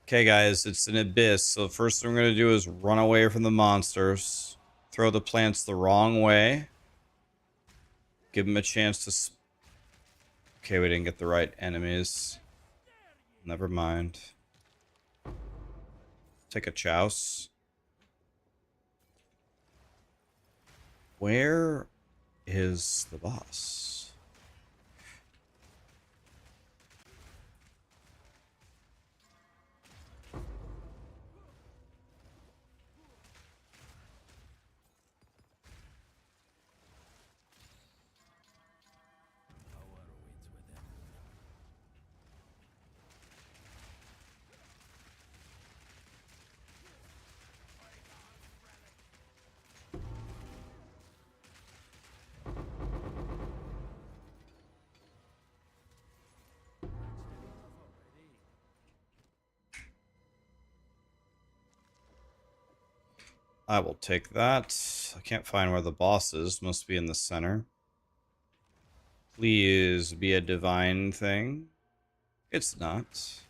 Okay, guys, it's an abyss. So the first thing we're going to do is run away from the monsters. Throw the plants the wrong way. Give them a chance to... Okay, we didn't get the right enemies. Never mind. Take a chouse. Where is the boss? I will take that. I can't find where the boss is. Must be in the center. Please be a divine thing. It's not.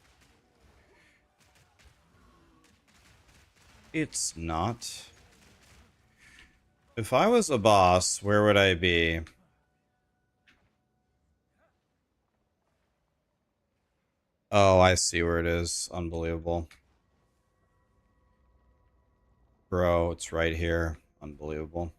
It's not. If I was a boss, where would I be? Oh, I see where it is. Unbelievable. Bro, it's right here. Unbelievable.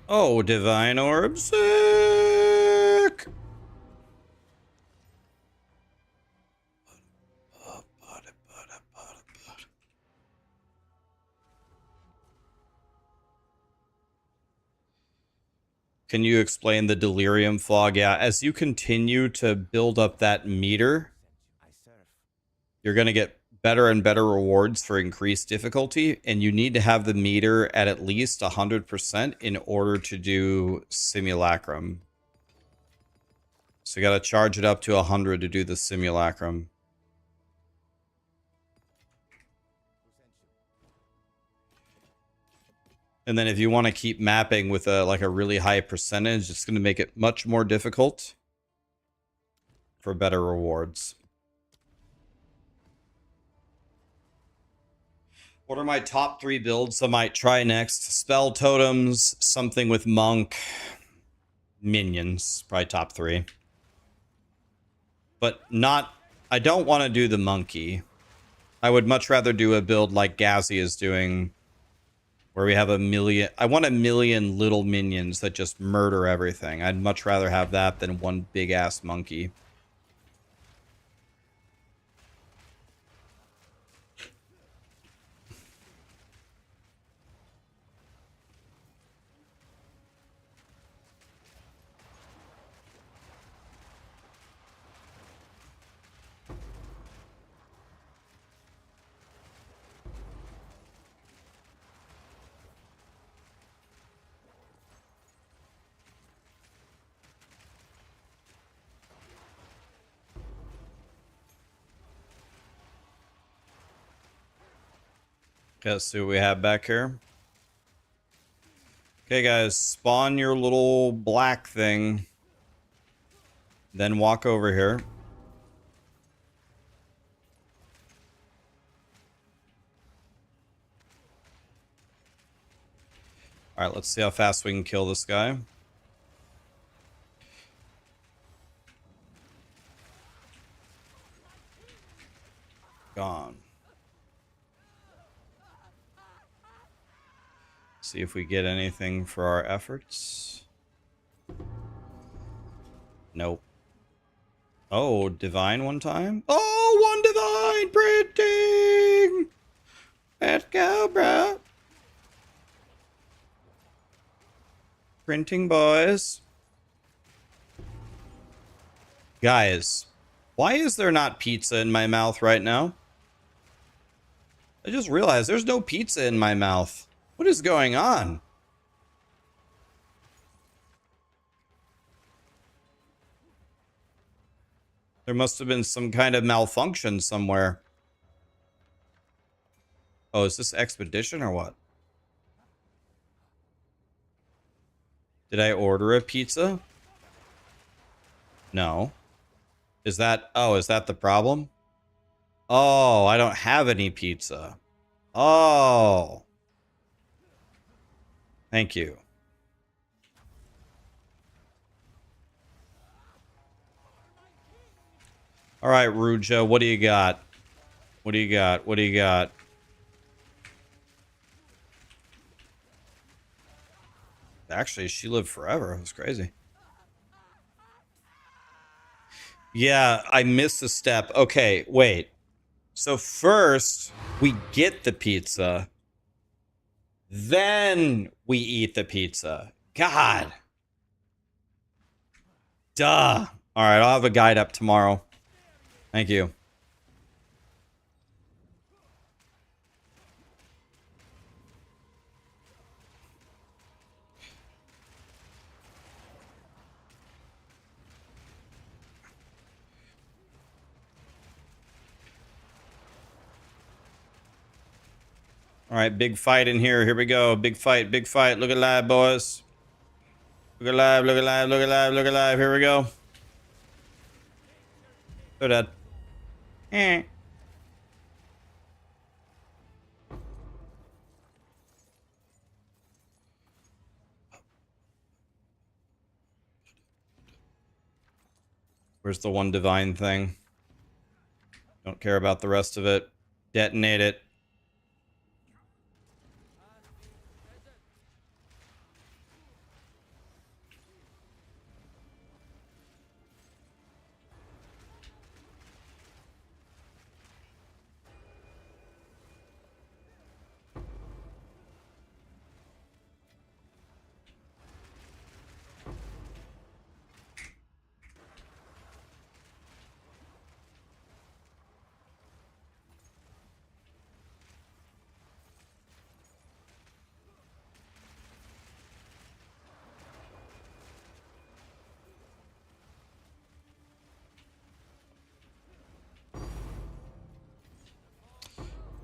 Oh, divine orb, sick. Can you explain the delirium fog? Yeah, as you continue to build up that meter, I serve. you're going to get better and better rewards for increased difficulty, and you need to have the meter at least 100% in order to do simulacrum. So you got to charge it up to 100 to do the simulacrum. And then if you want to keep mapping with a like a really high percentage, it's going to make it much more difficult for better rewards. What are my top 3 builds I might try next? Spell totems, something with monk, minions, probably top 3. But not, I don't want to do the monkey. I would much rather do a build like Ghazi is doing, where we have a million. I want a million little minions that just murder everything. I'd much rather have that than one big ass monkey. Okay, let's see what we have back here. Okay, guys, spawn your little black thing. Then walk over here. Alright, let's see how fast we can kill this guy. Gone. See if we get anything for our efforts. Nope. Oh, divine one time? Oh, one divine printing! Let's go, bro. Printing, boys. Guys, why is there not pizza in my mouth right now? I just realized there's no pizza in my mouth. What is going on? There must have been some kind of malfunction somewhere. Oh, is this expedition or what? Did I order a pizza? No. Is that... Oh, is that the problem? Oh, I don't have any pizza. Oh. Thank you. All right, Ruja, what do you got? What do you got? What do you got? Actually, she lived forever. It was crazy. Yeah, I missed a step. Okay, wait. So first, we get the pizza. Then we eat the pizza. God. Duh. All right, I'll have a guide up tomorrow. Thank you. All right, big fight in here. Here we go. Big fight, big fight. Look alive, boys. Look alive, look alive, look alive, look alive. Here we go. They're dead. Eh. Where's the one divine thing? Don't care about the rest of it. Detonate it.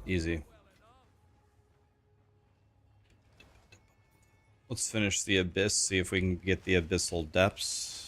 Easy. Let's finish the abyss, see if we can get the abyssal depths.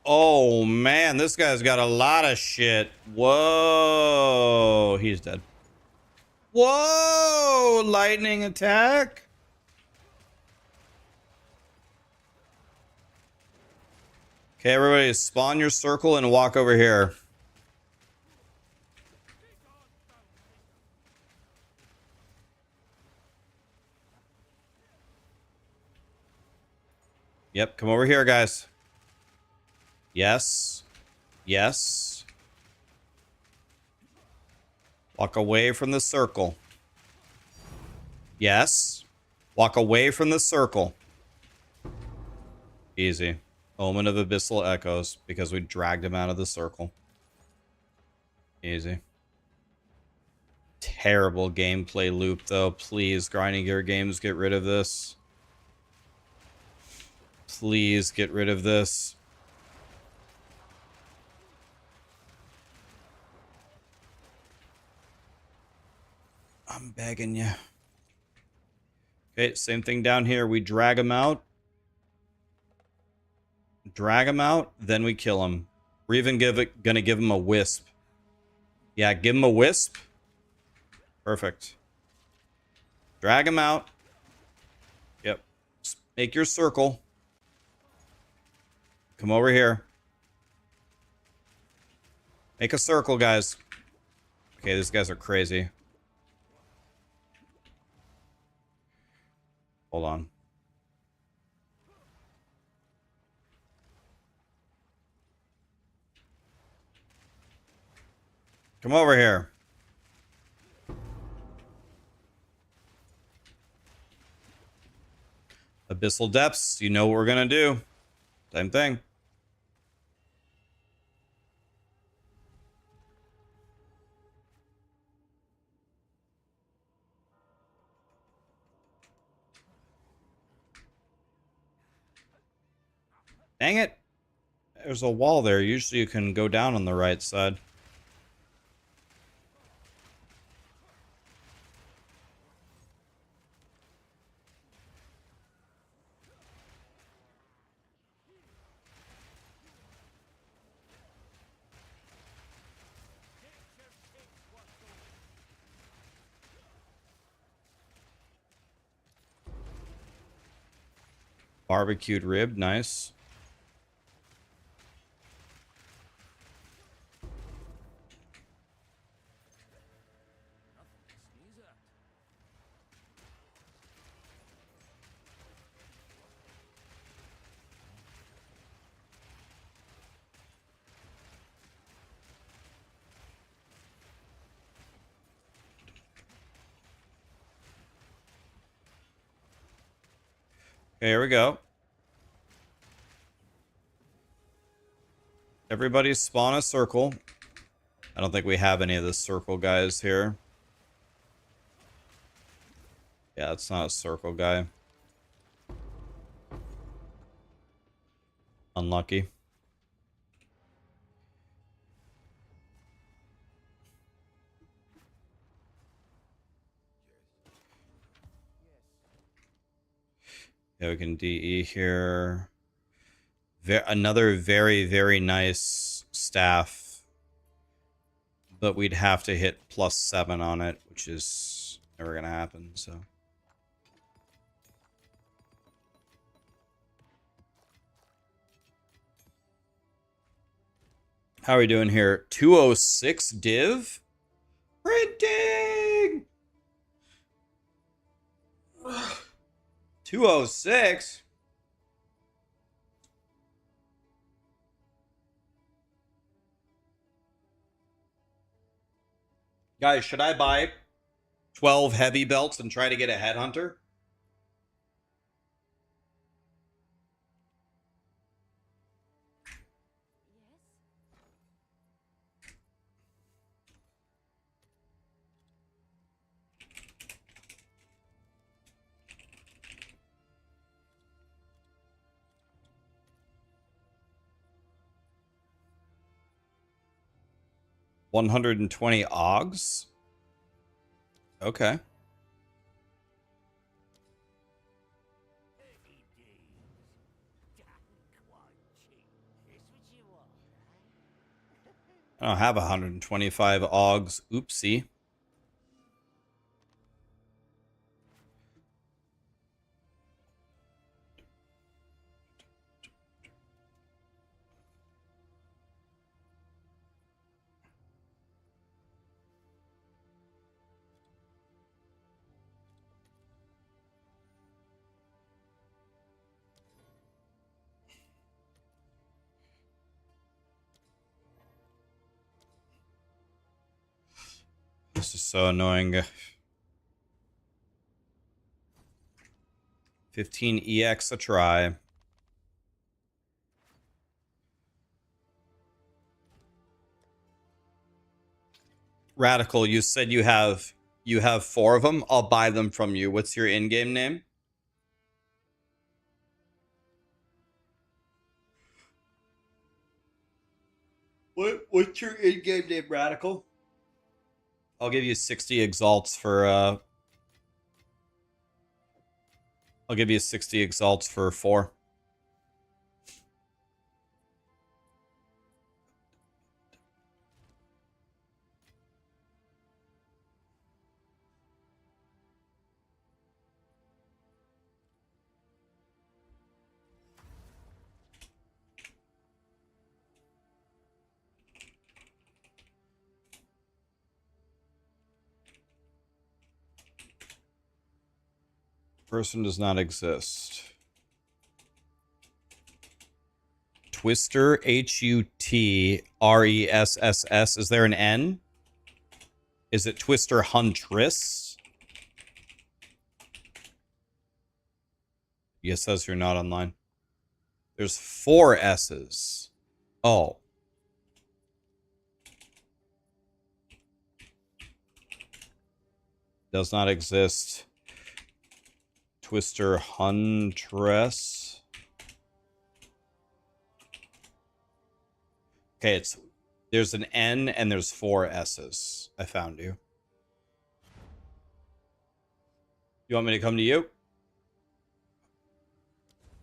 Oh man, this guy's got a lot of shit. Whoa, he's dead. Whoa, lightning attack. Okay, everybody spawn your circle and walk over here. Yep, come over here, guys. Yes. Yes. Walk away from the circle. Yes. Walk away from the circle. Easy. Omen of Abyssal Echoes, because we dragged him out of the circle. Easy. Terrible gameplay loop, though. Please, Grinding Gear Games, get rid of this. Please get rid of this. I'm begging you. Okay, same thing down here. We drag him out. Drag him out, then we kill him. We're even gonna give him a wisp. Yeah, give him a wisp. Perfect. Drag him out. Yep. Just make your circle. Come over here. Make a circle, guys. Okay, these guys are crazy. Hold on. Come over here. Abyssal Depths, you know what we're gonna do. Same thing. Dang it. There's a wall there. Usually you can go down on the right side. Barbecued rib, nice. Okay, here we go. Everybody spawn a circle. I don't think we have any of the circle guys here. Yeah, it's not a circle guy. Unlucky. Yeah, we can DE here. Another very, very nice staff. But we'd have to hit +7 on it, which is never going to happen, so. How are we doing here? 206 div? Printing! 206? Guys, should I buy 12 heavy belts and try to get a headhunter? $120 OGs? Okay. I don't have 125 OGs. Oopsie. This is so annoying. 15 EX a try. Radical, you said you have 4 of them. I'll buy them from you. What's your in-game name? What's your in-game name, Radical? I'll give you 60 exalts for I'll give you 60 exalts for 4. Person does not exist. Twister, HUTRESSS. Is there an N? Is it Twister Huntress? Yes, says you're not online. There's 4 S's. Oh. Does not exist. Twister Huntress. Okay, there's an N and there's 4 S's. I found you. You want me to come to you?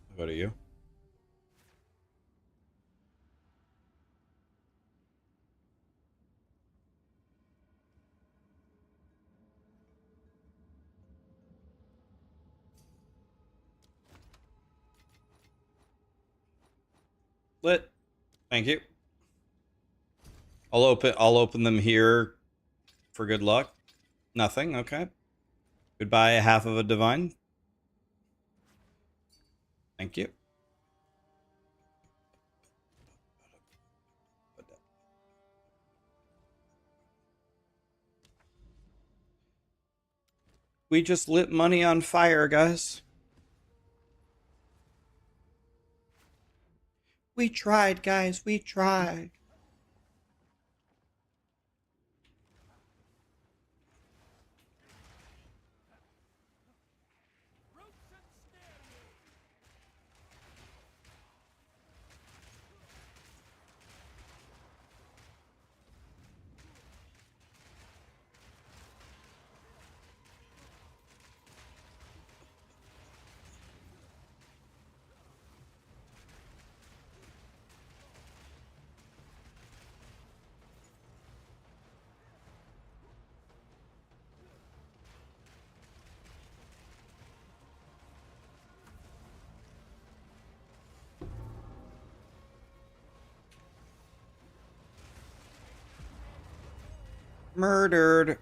I'll go to you. Lit. Thank you. I'll open them here for good luck. Nothing, okay. Goodbye, half of a divine. Thank you. We just lit money on fire, guys. We tried, guys. We tried. Murdered.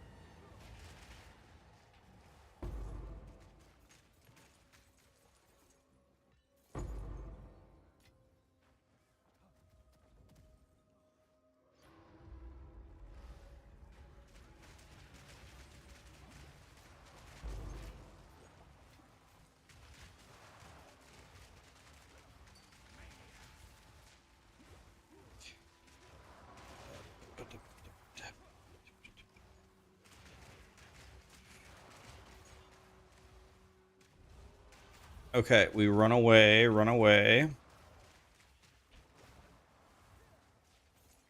Okay, we run away, run away.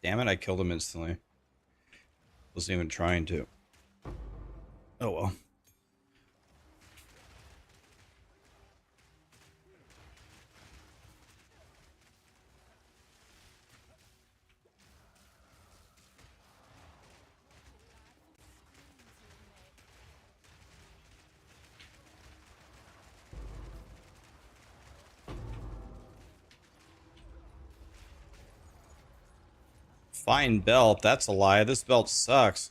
Damn it, I killed him instantly. Wasn't even trying to. Oh well. Fine belt, that's a lie. This belt sucks.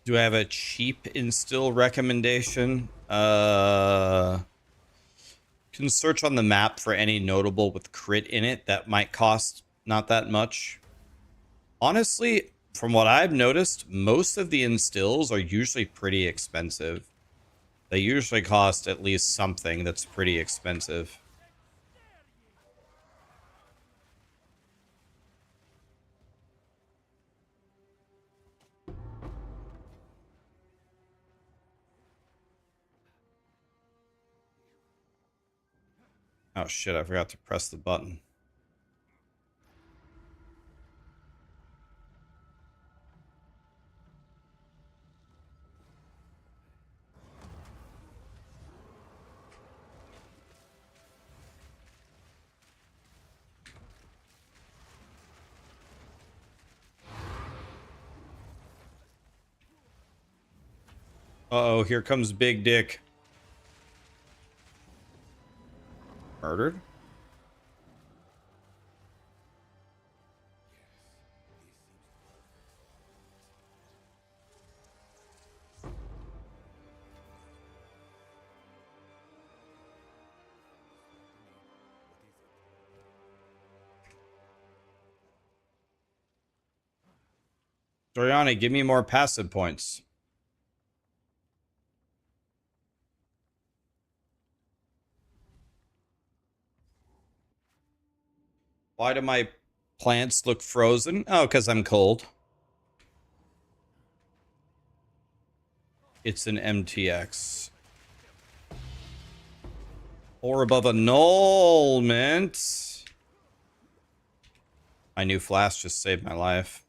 Do I have a cheap instill recommendation? Can search on the map for any notable with crit in it that might cost not that much. Honestly, from what I've noticed, most of the instills are usually pretty expensive. They usually cost at least something that's pretty expensive. Oh shit, I forgot to press the button. Uh-oh, here comes Big Dick. Murdered? Doriani, give me more passive points. Why do my plants look frozen? Oh, because I'm cold. It's an MTX. Orb of annulment. My new flask just saved my life.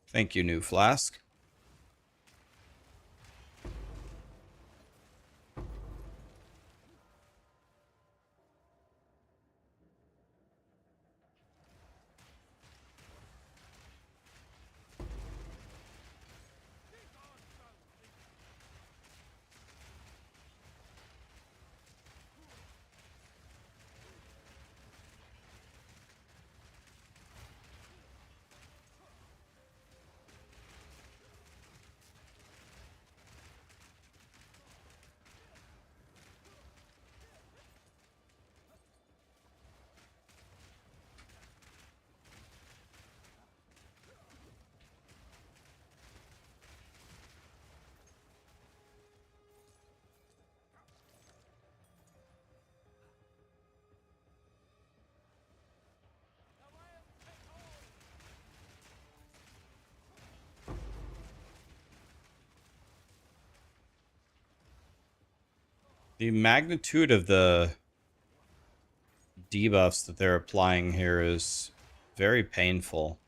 Thank you, new flask. The magnitude of the debuffs that they're applying here is very painful.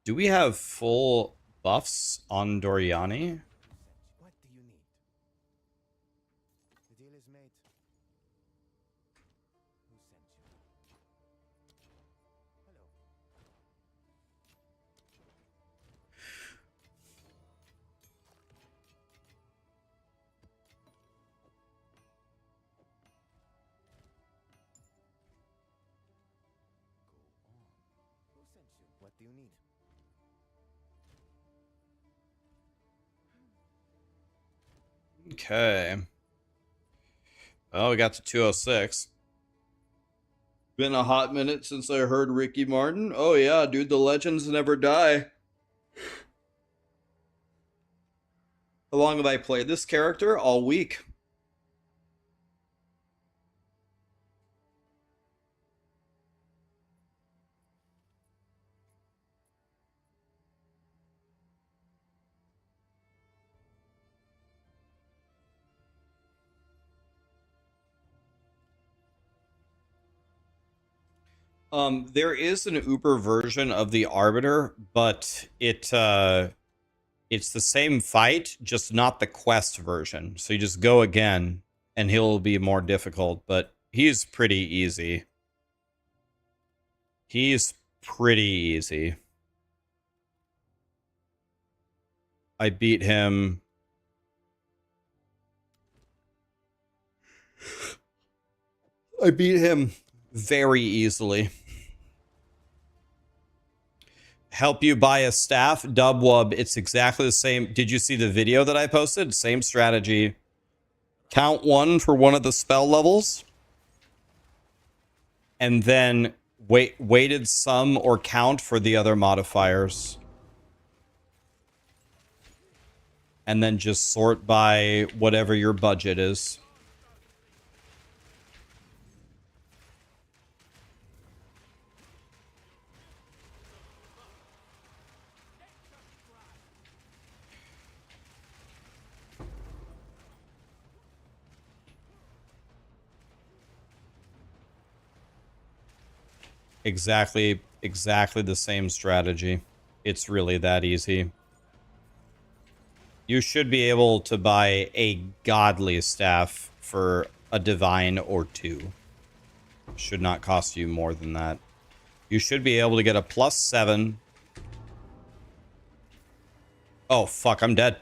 Do we have full buffs on Doriani? What do you need? The deal is made. Who sent you? Hello. Go on. Who sent you? What do you need? Okay. Oh, we got to 206. Been a hot minute since I heard Ricky Martin. Oh yeah, dude, the legends never die. How long have I played this character? All week. There is an Uber version of the Arbiter, but it's the same fight, just not the quest version. So you just go again, and he'll be more difficult, but he's pretty easy. He's pretty easy. I beat him. I beat him very easily. Help you buy a staff, Dubwub. It's exactly the same. Did you see the video that I posted? Same strategy. Count 1 for one of the spell levels, and then weighted sum or count for the other modifiers, and then just sort by whatever your budget is. Exactly the same strategy. It's really that easy. You should be able to buy a godly staff for a divine or 2. Should not cost you more than that. You should be able to get a +7. Oh, fuck, I'm dead.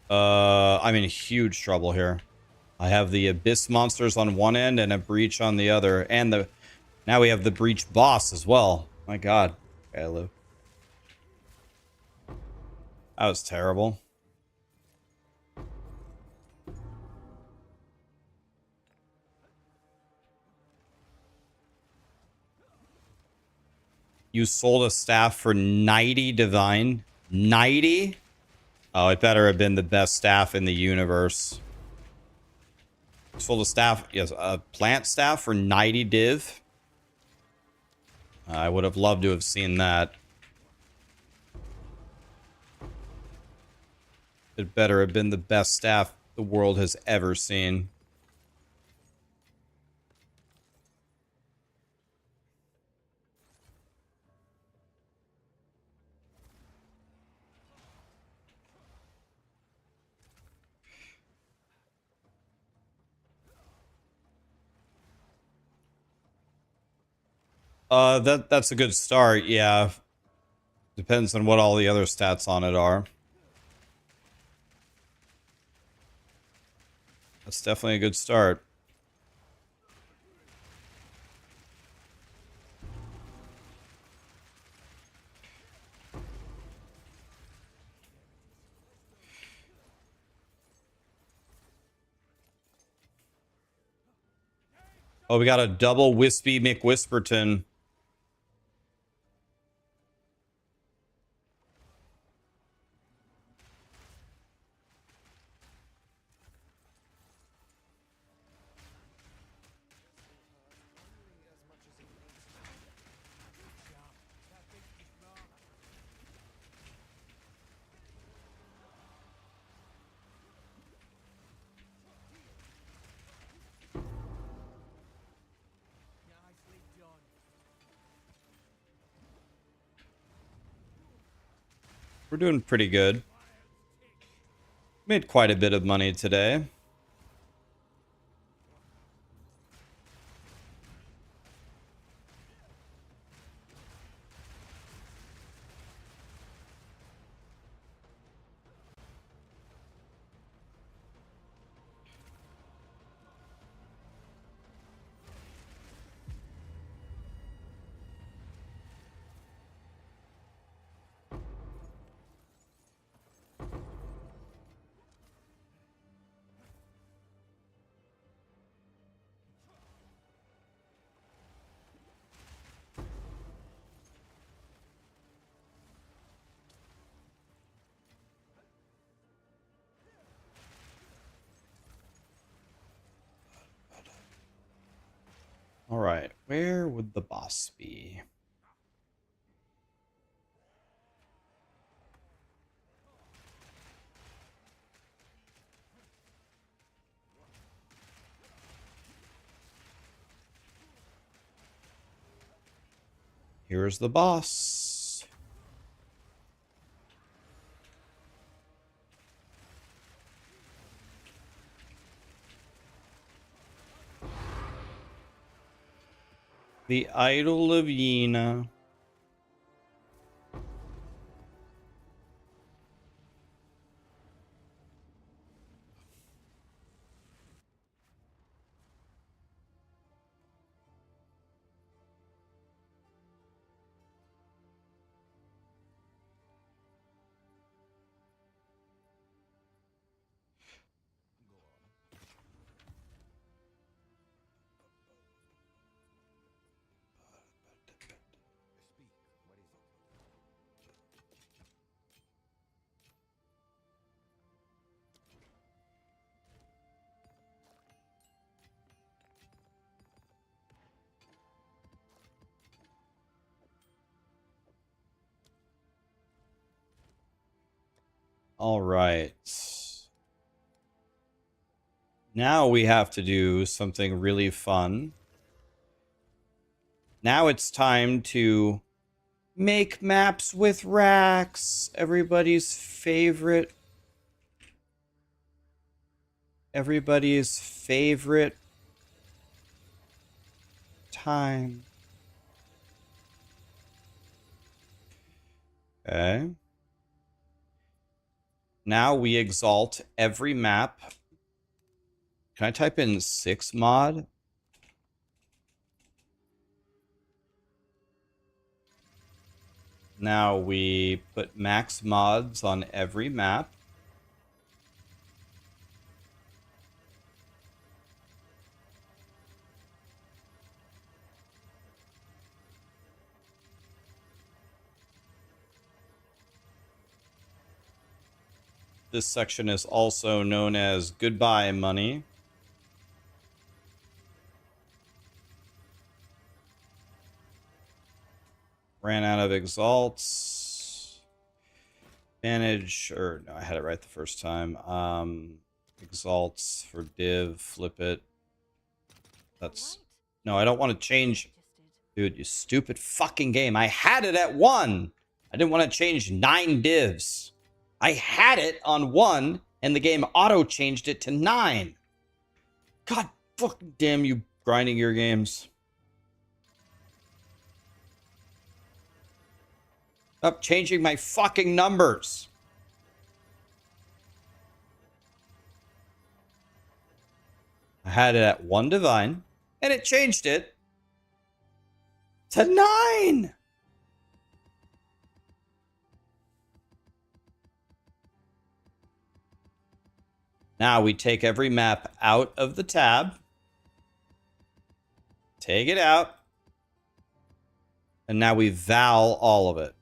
I'm in huge trouble here. I have the Abyss monsters on one end and a Breach on the other. And now we have the Breach boss as well. My god. Okay, I live. That was terrible. You sold a staff for 90 divine? 90? Oh, it better have been the best staff in the universe. Sold a staff, yes, a plant staff for 90 div. I would have loved to have seen that. It better have been the best staff the world has ever seen. That's a good start, yeah. Depends on what all the other stats on it are. That's definitely a good start. Oh, we got a double Wispy McWhisperton. We're doing pretty good. Made quite a bit of money today. All right, where would the boss be? Here's the boss. The Idol of Yena. All right. Now we have to do something really fun. Now it's time to make maps with Rax. Everybody's favorite time. Okay. Now we exalt every map. Can I type in 6 mod? Now we put max mods on every map. This section is also known as goodbye money. Ran out of exalts. Manage, or no, I had it right the first time. Exalts for div, flip it. That's, no, I don't want to change. Dude, you stupid fucking game. I had it at 1. I didn't want to change 9 divs. I had it on 1, and the game auto-changed it to 9. God fucking damn you grinding your games. Stop changing my fucking numbers. I had it at 1 divine, and it changed it to 9. Now we take every map out of the tab. Take it out. And now we val all of it.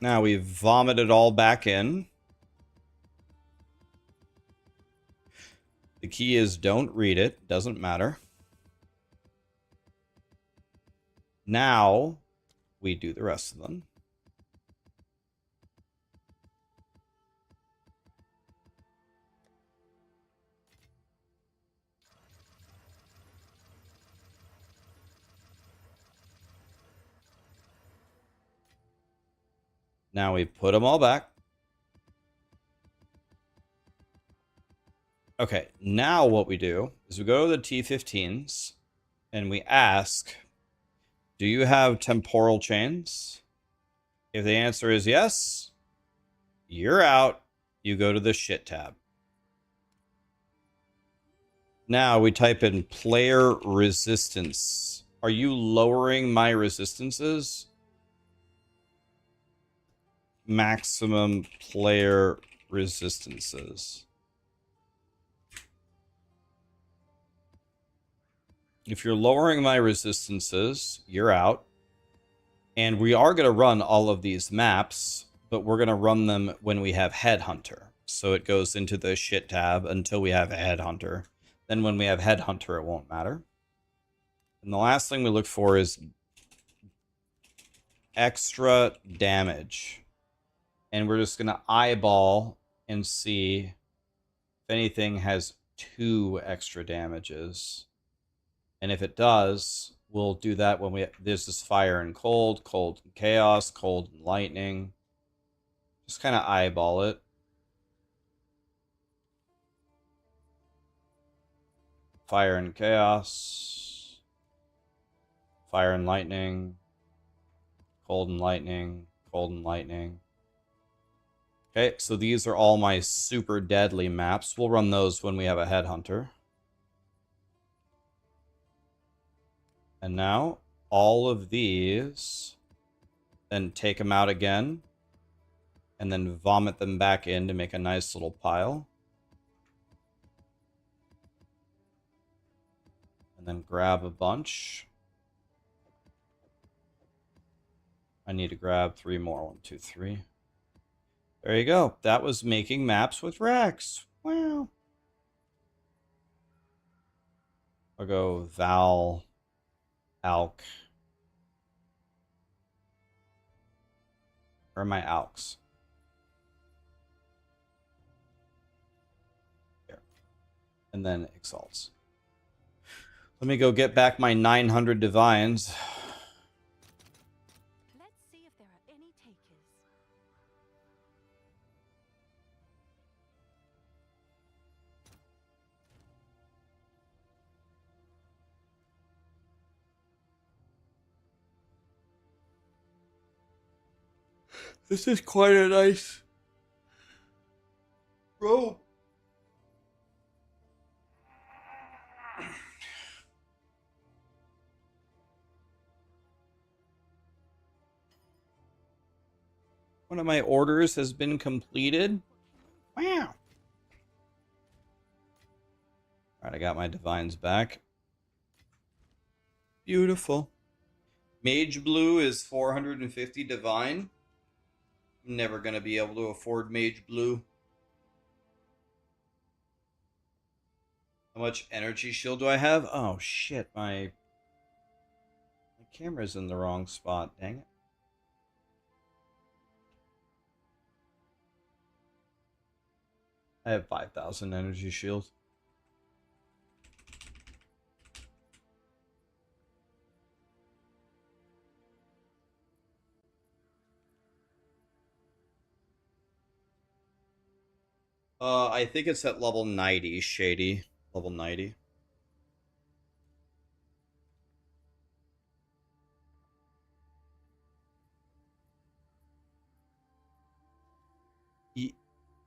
Now we vomit it all back in. The key is don't read it. Doesn't matter. Now we do the rest of them. Now we put them all back. Okay, now what we do is we go to the T15s and we ask, do you have temporal chains? If the answer is yes, you're out. You go to the shit tab. Now we type in player resistance. Are you lowering my resistances? Maximum player resistances. If you're lowering my resistances, you're out. And we are going to run all of these maps, but we're going to run them when we have Headhunter. So it goes into the shit tab until we have Headhunter. Then when we have Headhunter, it won't matter. And the last thing we look for is extra damage. And we're just going to eyeball and see if anything has 2 extra damages. And if it does, we'll do that when we... This is fire and cold, cold and chaos, cold and lightning. Just kind of eyeball it. Fire and chaos. Fire and lightning. Cold and lightning. Cold and lightning. Okay, so these are all my super deadly maps. We'll run those when we have a Headhunter. And now, all of these, then take them out again, and then vomit them back in to make a nice little pile. And then grab a bunch. I need to grab 3 more. 1, 2, 3. There you go. That was making maps with Rax. Wow. I'll go Val... Alk. Where are my Alks? Here. And then Exalts. Let me go get back my 900 Divines. Let's see if there are any takers. This is quite a nice robe. One of my orders has been completed. Wow. Alright, I got my divines back. Beautiful. Mage Blue is 450 divine. I'm never going to be able to afford Mage Blue. How much energy shield do I have? Oh shit, my camera's in the wrong spot. Dang it. I have 5,000 energy shield. I think it's at level 90, Shady. Level 90.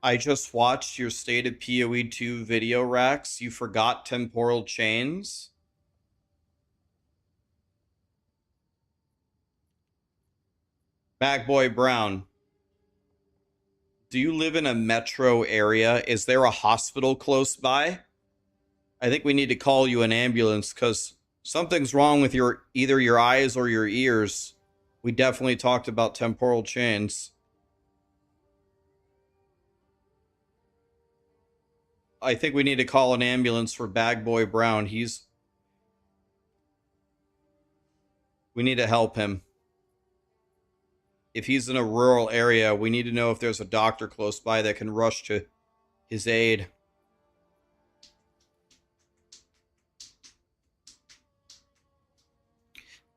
I just watched your State of PoE 2 video, Rax. You forgot temporal chains. Bagboy Brown. Do you live in a metro area? Is there a hospital close by? I think we need to call you an ambulance because something's wrong with either your eyes or your ears. We definitely talked about temporal chains. I think we need to call an ambulance for Bagboy Brown. We need to help him. If he's in a rural area, we need to know if there's a doctor close by that can rush to his aid.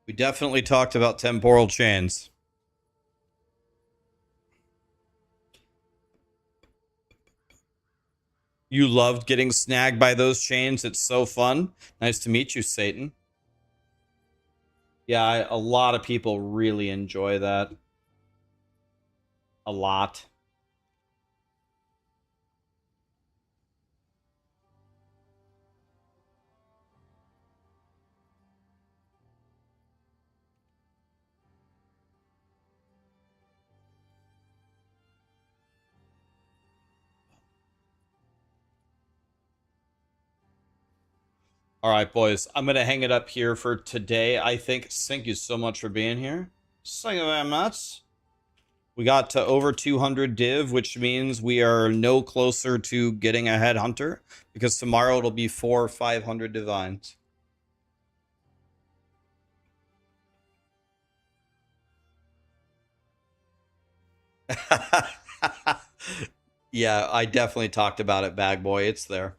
We definitely talked about temporal chains. You loved getting snagged by those chains. It's so fun. Nice to meet you, Satan. Yeah, a lot of people really enjoy that. A lot. All right, boys. I'm going to hang it up here for today, I think. Thank you so much for being here. Thank you very much. We got to over 200 div, which means we are no closer to getting a headhunter, because tomorrow it'll be 400 or 500 divines. Yeah, I definitely talked about it, Bag Boy. It's there.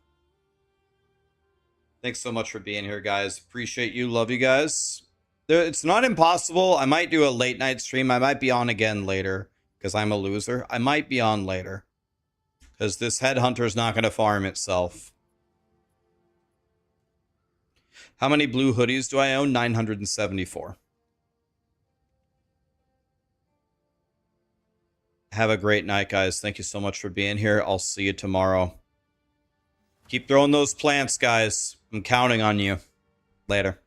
Thanks so much for being here, guys. Appreciate you. Love you guys. It's not impossible. I might do a late night stream. I might be on again later because I'm a loser. I might be on later because this headhunter is not going to farm itself. How many blue hoodies do I own? 974. Have a great night, guys. Thank you so much for being here. I'll see you tomorrow. Keep throwing those plants, guys. I'm counting on you. Later.